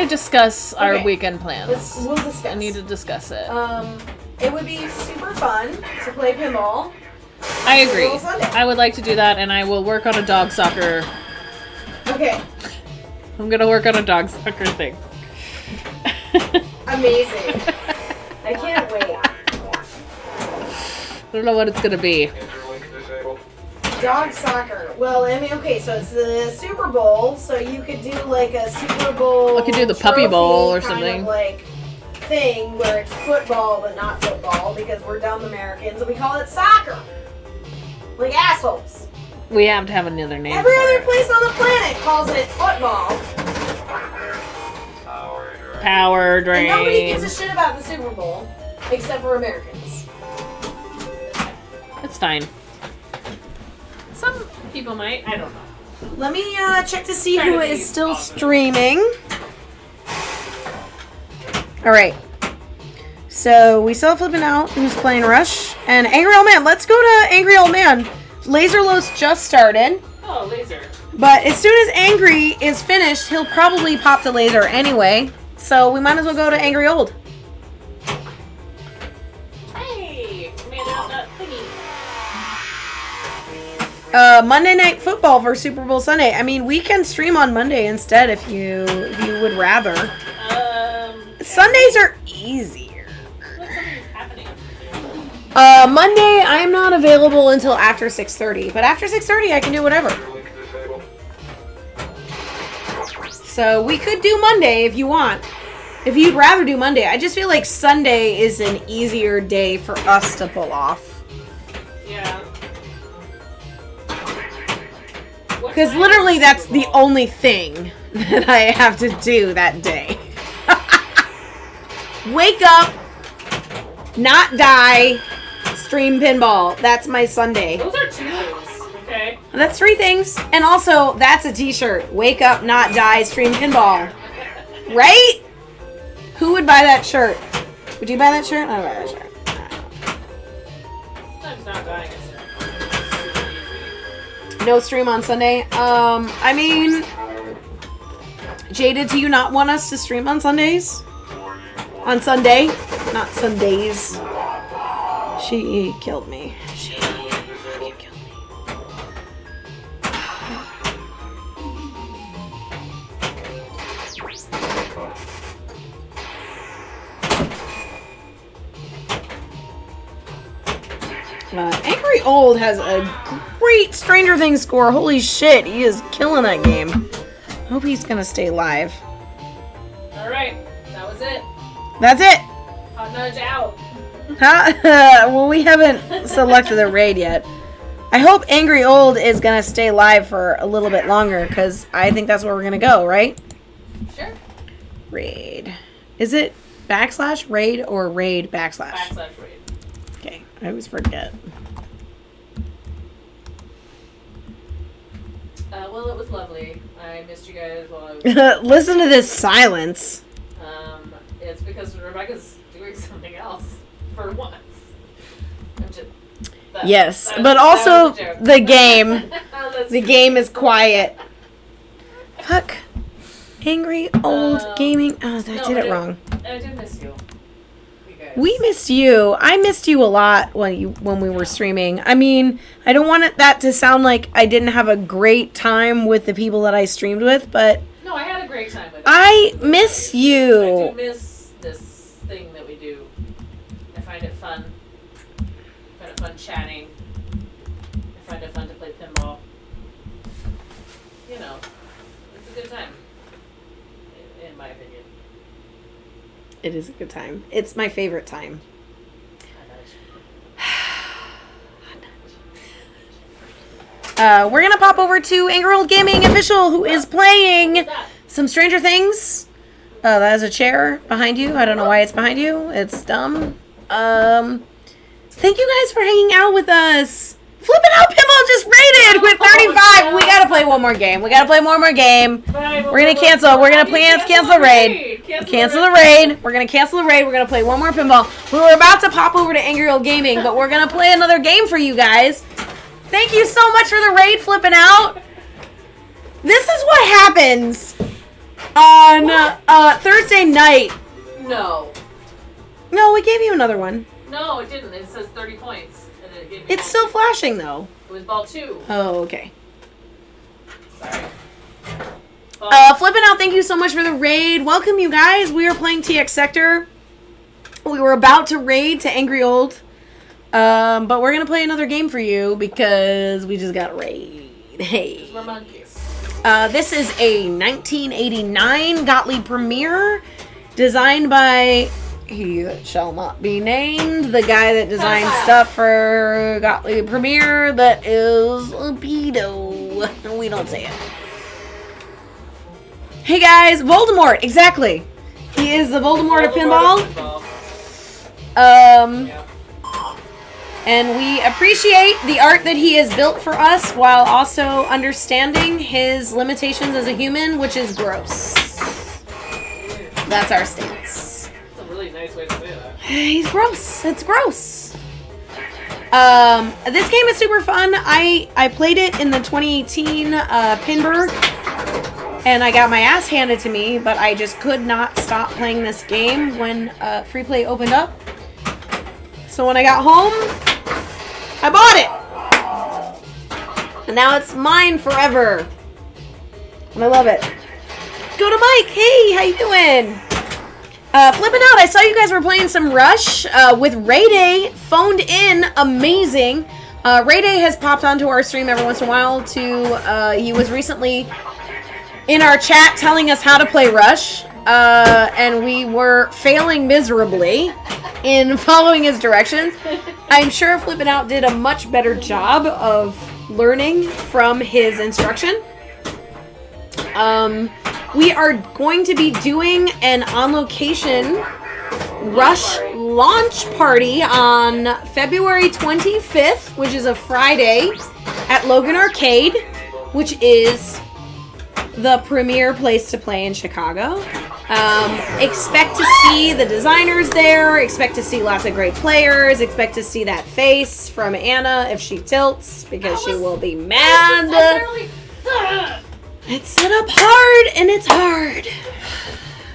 discuss our weekend plans. We'll discuss. I need to discuss it. It would be super fun to play pinball. I agree. I would like to do that, and I will work on a dog soccer. Okay. I'm gonna work on a dog soccer thing. Amazing. I can't wait. I don't know what it's gonna be. Dog soccer. Well, I mean, okay, so it's the Super Bowl, so you could do like a Super Bowl. I could do the Puppy Bowl or kind something. Of like thing where it's football but not football because we're dumb Americans and we call it soccer. Like assholes. We have to have another name. Every for other it. place on the planet calls it football. Power drain. And nobody gives a shit about the Super Bowl except for Americans. It's fine. Some people might. I don't know. Let me check to see who is still streaming. Alright. So we still have Flippin' Out, who's playing Rush. And Angry Old Man. Let's go to Angry Old Man. Laserlos just started. Oh, laser. But as soon as Angry is finished, he'll probably pop the laser anyway. So we might as well go to Angry Old. Hey, made out that thingy. Monday Night Football for Super Bowl Sunday. I mean, we can stream on Monday instead if you would rather. Sundays are easier. What's happening? Monday I'm not available until after 6:30, but after 6:30 I can do whatever. So we could do Monday if you want. If you'd rather do Monday. I just feel like Sunday is an easier day for us to pull off. Yeah. Because literally that's the only thing that I have to do that day. Wake up, not die, stream pinball. That's my Sunday. Those are 2 things, okay? That's 3 things. And also, that's a t-shirt. Wake up, not die, stream pinball. Right? Who would buy that shirt? Would you buy that shirt? I would buy that shirt. Sometimes not dying is No stream on Sunday. I mean, Jada, do you not want us to stream on Sundays? On Sunday? Not Sundays. She killed me. She fucking killed me. Angry Old has a great Stranger Things score. Holy shit, he is killing that game. Hope he's gonna stay live. Alright, that was it. That's it. Hot Nudge out. Well, we haven't selected the raid yet. I hope Angry Old is gonna stay live for a little bit longer because I think that's where we're gonna go, right? Sure. Raid. Is it / raid or raid / /raid. Okay, I always forget. Well, it was lovely. I missed you guys while I was... Listen to this silence. It's because Rebecca's doing something else for once. I'm just... Yes, but also the game. The game is quiet. Fuck. Angry Old Gaming. Oh, I did it wrong. I did miss you. You guys. We missed you. I missed you a lot when we were streaming. I mean, I don't want that to sound like I didn't have a great time with the people that I streamed with, but No, I had a great time with it. I miss I you. do miss this thing that we do. I find it fun. I find it fun chatting. I find it fun to play pinball. You know, it's a good time. In my opinion. It is a good time. It's my favorite time. We're gonna pop over to Angry Old Gaming Official, who is playing some Stranger Things. That is a chair behind you. I don't know why it's behind you. It's dumb. Thank you guys for hanging out with us. Flipping Out Pinball just rated with 35. We gotta play one more game. We gotta play one more game. We're gonna cancel. We're gonna cancel the raid. Cancel the raid. We're gonna cancel the raid. We're gonna play one more pinball. We were about to pop over to Angry Old Gaming, but we're gonna play another game for you guys. Thank you so much for the raid, Flipping Out. This is what happens on Thursday night. No. No, we gave you another one. No, it didn't. It says 30 points. And it gave me It's still flashing though. It was ball 2. Oh, okay. Sorry. Flipping Out, thank you so much for the raid. Welcome, you guys. We are playing TX Sector. We were about to raid to Angry Old. But we're going to play another game for you because we just got a raid. Hey. We're monkeys. This is a 1989 Gottlieb Premier designed by he that shall not be named, the guy that designed stuff for Gottlieb Premier that is a pedo. We don't say it. Hey guys, Voldemort, exactly. He is the Voldemort of pinball. And we appreciate the art that he has built for us while also understanding his limitations as a human, which is gross. That's our stance. That's a really nice way to say that. He's gross. It's gross. This game is super fun. I played it in the 2018 Pinburg, and I got my ass handed to me, but I just could not stop playing this game when Free Play opened up. So when I got home, I bought it. And now it's mine forever. And I love it. Go to Mike. Hey, how you doing? Flipping Out, I saw you guys were playing some Rush with Ray Day. Phoned in. Amazing. Ray Day has popped onto our stream every once in a while he was recently in our chat telling us how to play Rush. And we were failing miserably in following his directions. I'm sure Flippin' Out did a much better job of learning from his instruction. We are going to be doing an on-location Rush launch party on February 25th, which is a Friday, at Logan Arcade, which is the premier place to play in Chicago. Expect to see the designers there, expect to see lots of great players, expect to see that face from Anna if she tilts, because she will be mad. It's set up hard, and it's hard.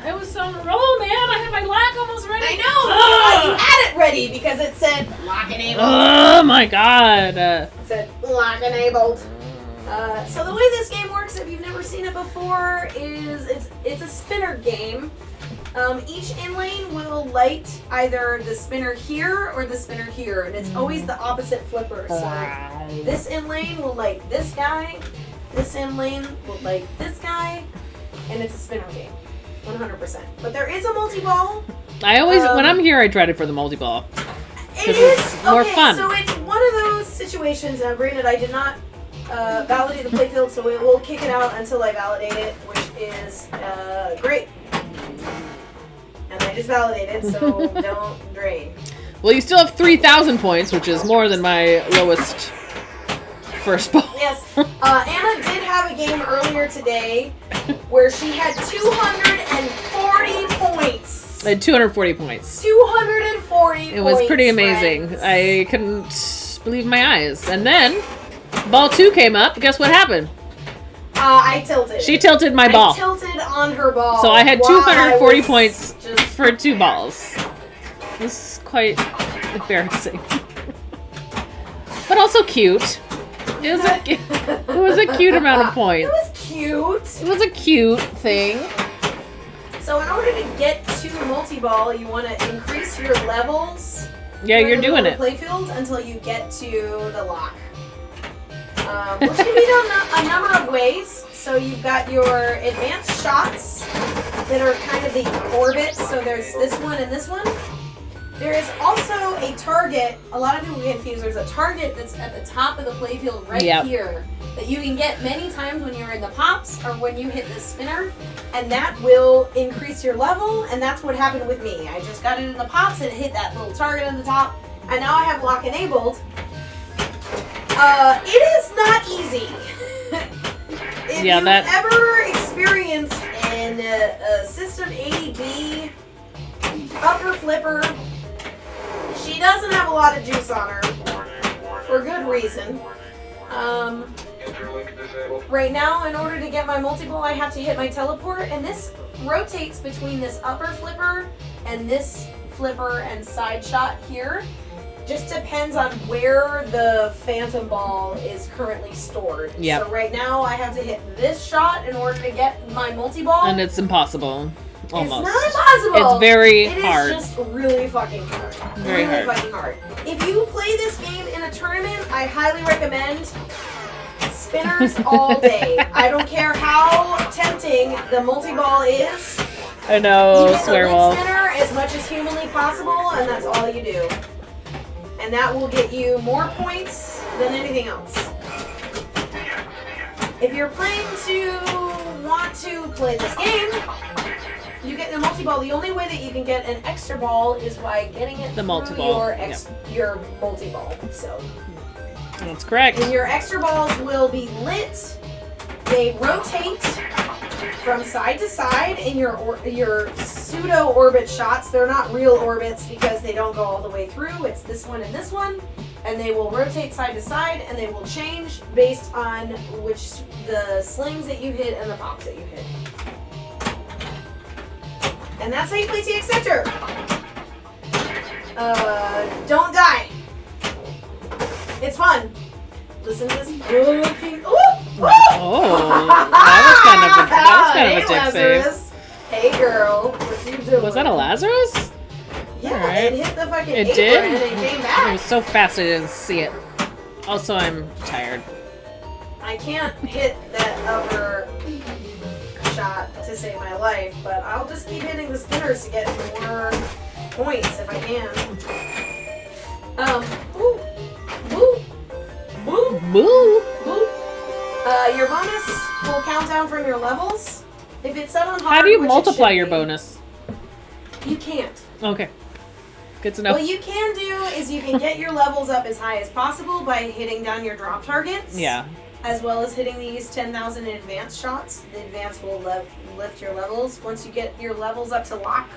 I was on a roll, man. I had my lock almost ready. I know! You had it ready because it said lock enabled. Oh my god. It said lock enabled. So the way this game works, if you've never seen it before, is it's a spinner game. Each in-lane will light either the spinner here or the spinner here, and it's always the opposite flipper. So like, this in-lane will light this guy, this in-lane will light this guy, and it's a spinner game, 100%. But there is a multi-ball. I always, when I'm here, I try it for the multi-ball. It is it's more fun. So it's one of those situations. Now, granted, I did not validate the playfield, so we'll kick it out until I validate it, which is great. And I just validated, so don't drain. Well, you still have 3,000 points, which is more than my lowest first ball. Yes. Anna did have a game earlier today where she had 240 points. I had 240 points. 240 It was pretty amazing. Friends. I couldn't believe my eyes. And then, ball 2 came up. Guess what happened? I tilted. She tilted my ball. I tilted on her ball. So I had while 240 I was points just for 2 balls. This is quite embarrassing. But also cute. It was a cute amount of points. It was cute. It was a cute thing. So in order to get to multi-ball, you want to increase your levels. Yeah, you're doing it. Playfield until you get to the lock. Which can be done a number of ways. So you've got your advanced shots that are kind of the orbit. So there's this one and this one. There is also a target. A lot of people get confused. There's a target that's at the top of the playfield right here that you can get many times when you're in the pops or when you hit the spinner, and that will increase your level. And that's what happened with me. I just got it in the pops and it hit that little target at the top, and now I have lock enabled. It is not easy. If you've ever experienced in a System 80B upper flipper, she doesn't have a lot of juice on her, for good reason. Right now, in order to get my multi-ball, I have to hit my teleport, and this rotates between this upper flipper and this flipper and side shot here. Just depends on where the phantom ball is currently stored. Yep. So right now, I have to hit this shot in order to get my multi-ball. And it's impossible. Almost. It's not impossible. It's very hard. It is just really fucking hard. Very really hard. fucking hard. If you play this game in a tournament, I highly recommend spinners all day. I don't care how tempting the multi-ball is. I know, You get the lid Swearwolf. spinner as much as humanly possible, and that's all you do. And that will get you more points than anything else. If you're playing to want to play this game, you get the multi-ball. The only way that you can get an extra ball is by getting it The through multi-ball, your multi-ball. So, That's correct. and your extra balls will be lit. They rotate from side to side in your pseudo orbit shots. They're not real orbits because they don't go all the way through. It's this one and this one, and they will rotate side to side, and they will change based on which the slings that you hit and the pops that you hit. And that's how you play TX Sector. Don't die. It's fun. Listen to this fucking. That was kind of a dick save. Lazarus. Hey girl, what you doing? Was that a Lazarus? Yeah, Alright. it hit the fucking It apron did? and it came It back. was so fast I didn't see it. Also, I'm tired. I can't hit that upper shot to save my life, but I'll just keep hitting the spinners to get more points if I can. Woo, woo, woo, Boo! woo. Your bonus will count down from your levels. If it's set on hard, How do you which it multiply should your be, bonus? You can't. Okay. Good to know. What you can do is you can get your levels up as high as possible by hitting down your drop targets. Yeah. As well as hitting these 10,000 in advance shots. The advance will lift your levels. Once you get your levels up to lock,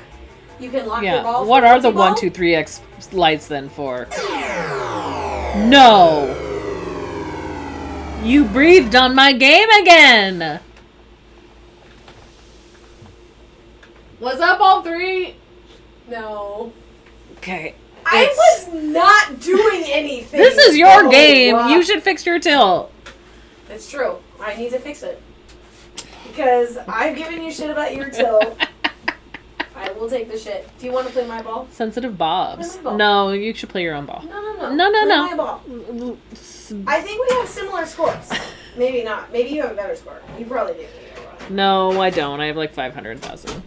you can lock your ball. Yeah. What are the multi-ball. 1, 2, 3x lights then for? No! You breathed on my game again! What's up, all three? No. Okay. I was not doing anything. This is your Oh, game. wow. You should fix your tilt. It's true. I need to fix it. Because I've given you shit about your tilt. I will take the shit. Do you want to play my ball? Sensitive Bobs. Play my ball. No, you should play your own ball. No. No. Play my ball. I think we have similar scores. Maybe not. Maybe you have a better score. You probably do. No, I don't. I have like 500,000.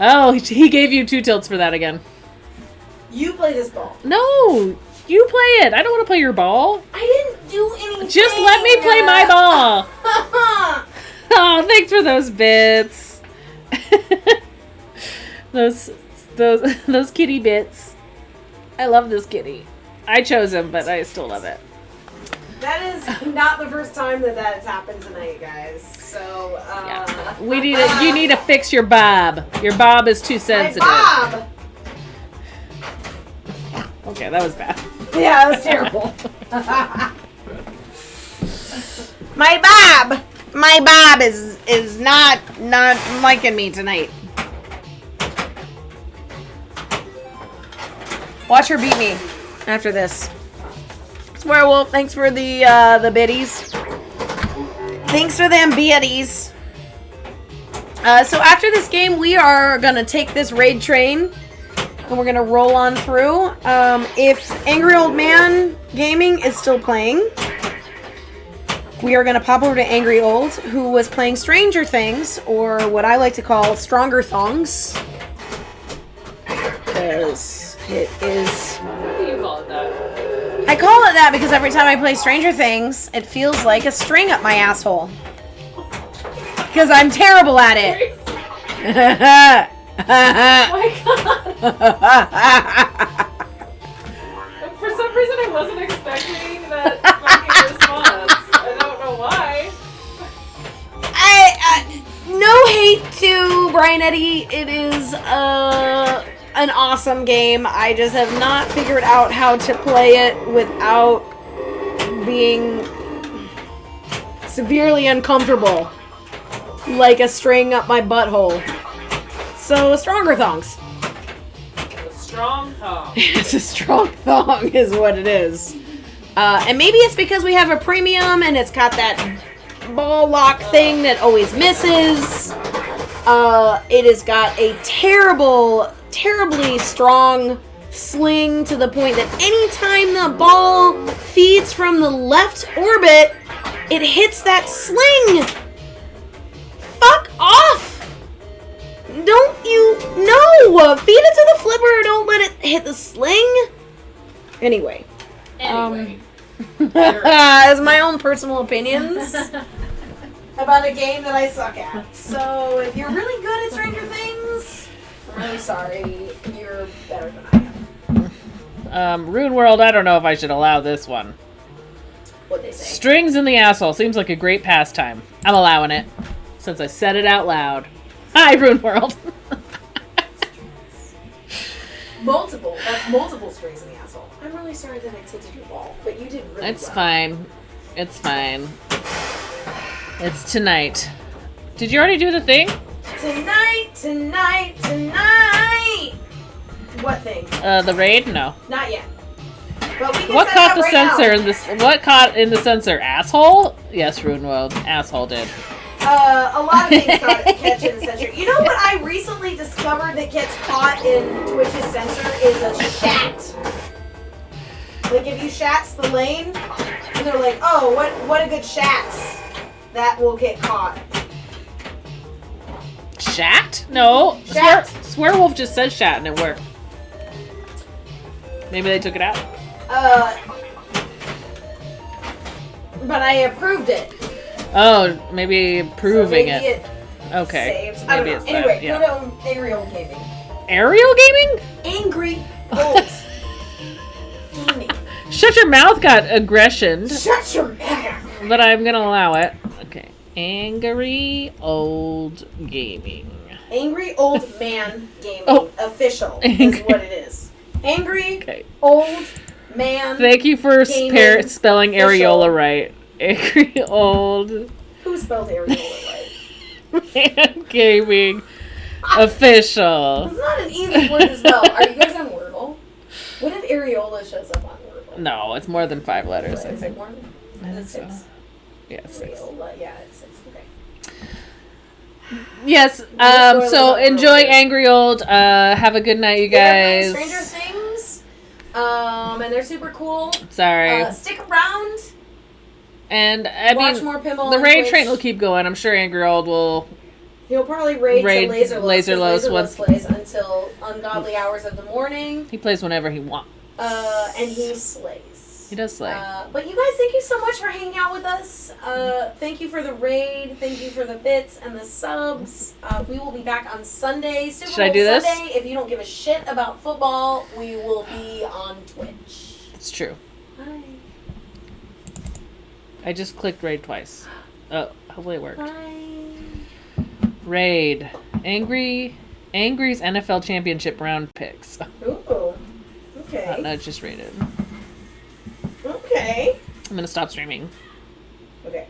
Oh, he gave you 2 tilts for that again. You play this ball. No, you play it. I don't want to play your ball. I didn't do anything. Just let me play my ball. Oh, thanks for those bits. those kitty bits. I love this kitty. I chose him, but I still love it. That is not the first time that has happened tonight, guys. So, Yeah. You need to fix your bob. Your bob is too sensitive. My Bob! Okay, that was bad. Yeah, that was terrible. My Bob is not liking me tonight. Watch her beat me after this. Werewolf, thanks for the biddies. Thanks for them biddies. So after this game, we are gonna take this raid train and we're gonna roll on through. If Angry Old Man Gaming is still playing, we are gonna pop over to Angry Old, who was playing Stranger Things, or what I like to call Stronger Thongs. Because it is... Why do you call it that? I call it that because every time I play Stranger Things, it feels like a string up my asshole. Because I'm terrible at it. Oh my god. For some reason I wasn't expecting that fucking response. I don't know why. No hate to Brian Eddy. It is an awesome game. I just have not figured out how to play it without being severely uncomfortable. Like a string up my butthole. So, Stronger Thongs. A strong thong. It's a strong thong is what it is. And maybe it's because we have a premium and it's got that ball lock thing that always misses. It has got a terribly strong sling to the point that anytime the ball feeds from the left orbit, it hits that sling. Fuck off! Don't you know? Feed it to the flipper. Don't let it hit the sling. Anyway. As my own personal opinions about a game that I suck at. So if you're really good at Stranger Things, I'm really sorry. You're better than I am. Rune World, I don't know if I should allow this one. What'd they say? Strings in the asshole seems like a great pastime. I'm allowing it. Since I said it out loud. Hi, Rune World. That's multiple strings in the asshole. I'm really sorry that I tilted your ball, but you did really It's well. fine. It's fine. It's tonight. Did you already do the thing? Tonight. What thing? The raid? No. Not yet. But we can What set caught that the right sensor now. in this? What caught in the sensor? Asshole? Yes, Rune World. Asshole did. A lot of things catch in the sensor. You know what I recently discovered that gets caught in Twitch's sensor is a shat. Like if you shats the lane, and they're like, oh, what a good shats. That will get caught. Shat? No. Shat. Swearwolf just said shat and it worked. Maybe they took it out. But I approved it. Oh, maybe proving so maybe it. Okay. Saved. I don't Maybe know. it's Anyway, that. Yeah. go to Angry Old Gaming. Aerial gaming? Angry Old Gaming. Shut your mouth got aggression, Shut your mouth. but I'm gonna allow it. Okay. Angry Old Gaming. Angry Old Man Gaming official Angry. is what it is. Angry Okay. Old Man. Thank you for Gaming spelling official. areola right. Angry Old Who spelled areola right? Man Gaming official. It's not an easy word to spell. Are you guys on Wordle? What if areola shows up on Wordle? No, it's more than 5 letters. I Is it think. more? I think It's so. 6. Yeah, 6. Areola, yeah, it's 6. Okay. Yes. spoilers So on enjoy Wordle. Angry Old. Have a good night, you They're guys. playing Stranger Things. And they're super cool. Sorry. Stick around. And I Watch mean, more pinball. the on raid Twitch. train will keep going. I'm sure Angry Old will. He'll probably raid to Laser Los Laserlos once- plays until ungodly hours of the morning. He plays whenever he wants. And he slays. He does slay. But you guys, thank you so much for hanging out with us. Thank you for the raid. Thank you for the bits and the subs. We will be back on Sunday. Super Should I Bowl do this? Sunday. If you don't give a shit about football, we will be on Twitch. It's true. Bye. I just clicked raid twice. Oh, hopefully it worked. Bye. Raid. Angry's NFL Championship round picks. Ooh. Okay. No, it's just rated. Okay. I'm gonna stop streaming. Okay.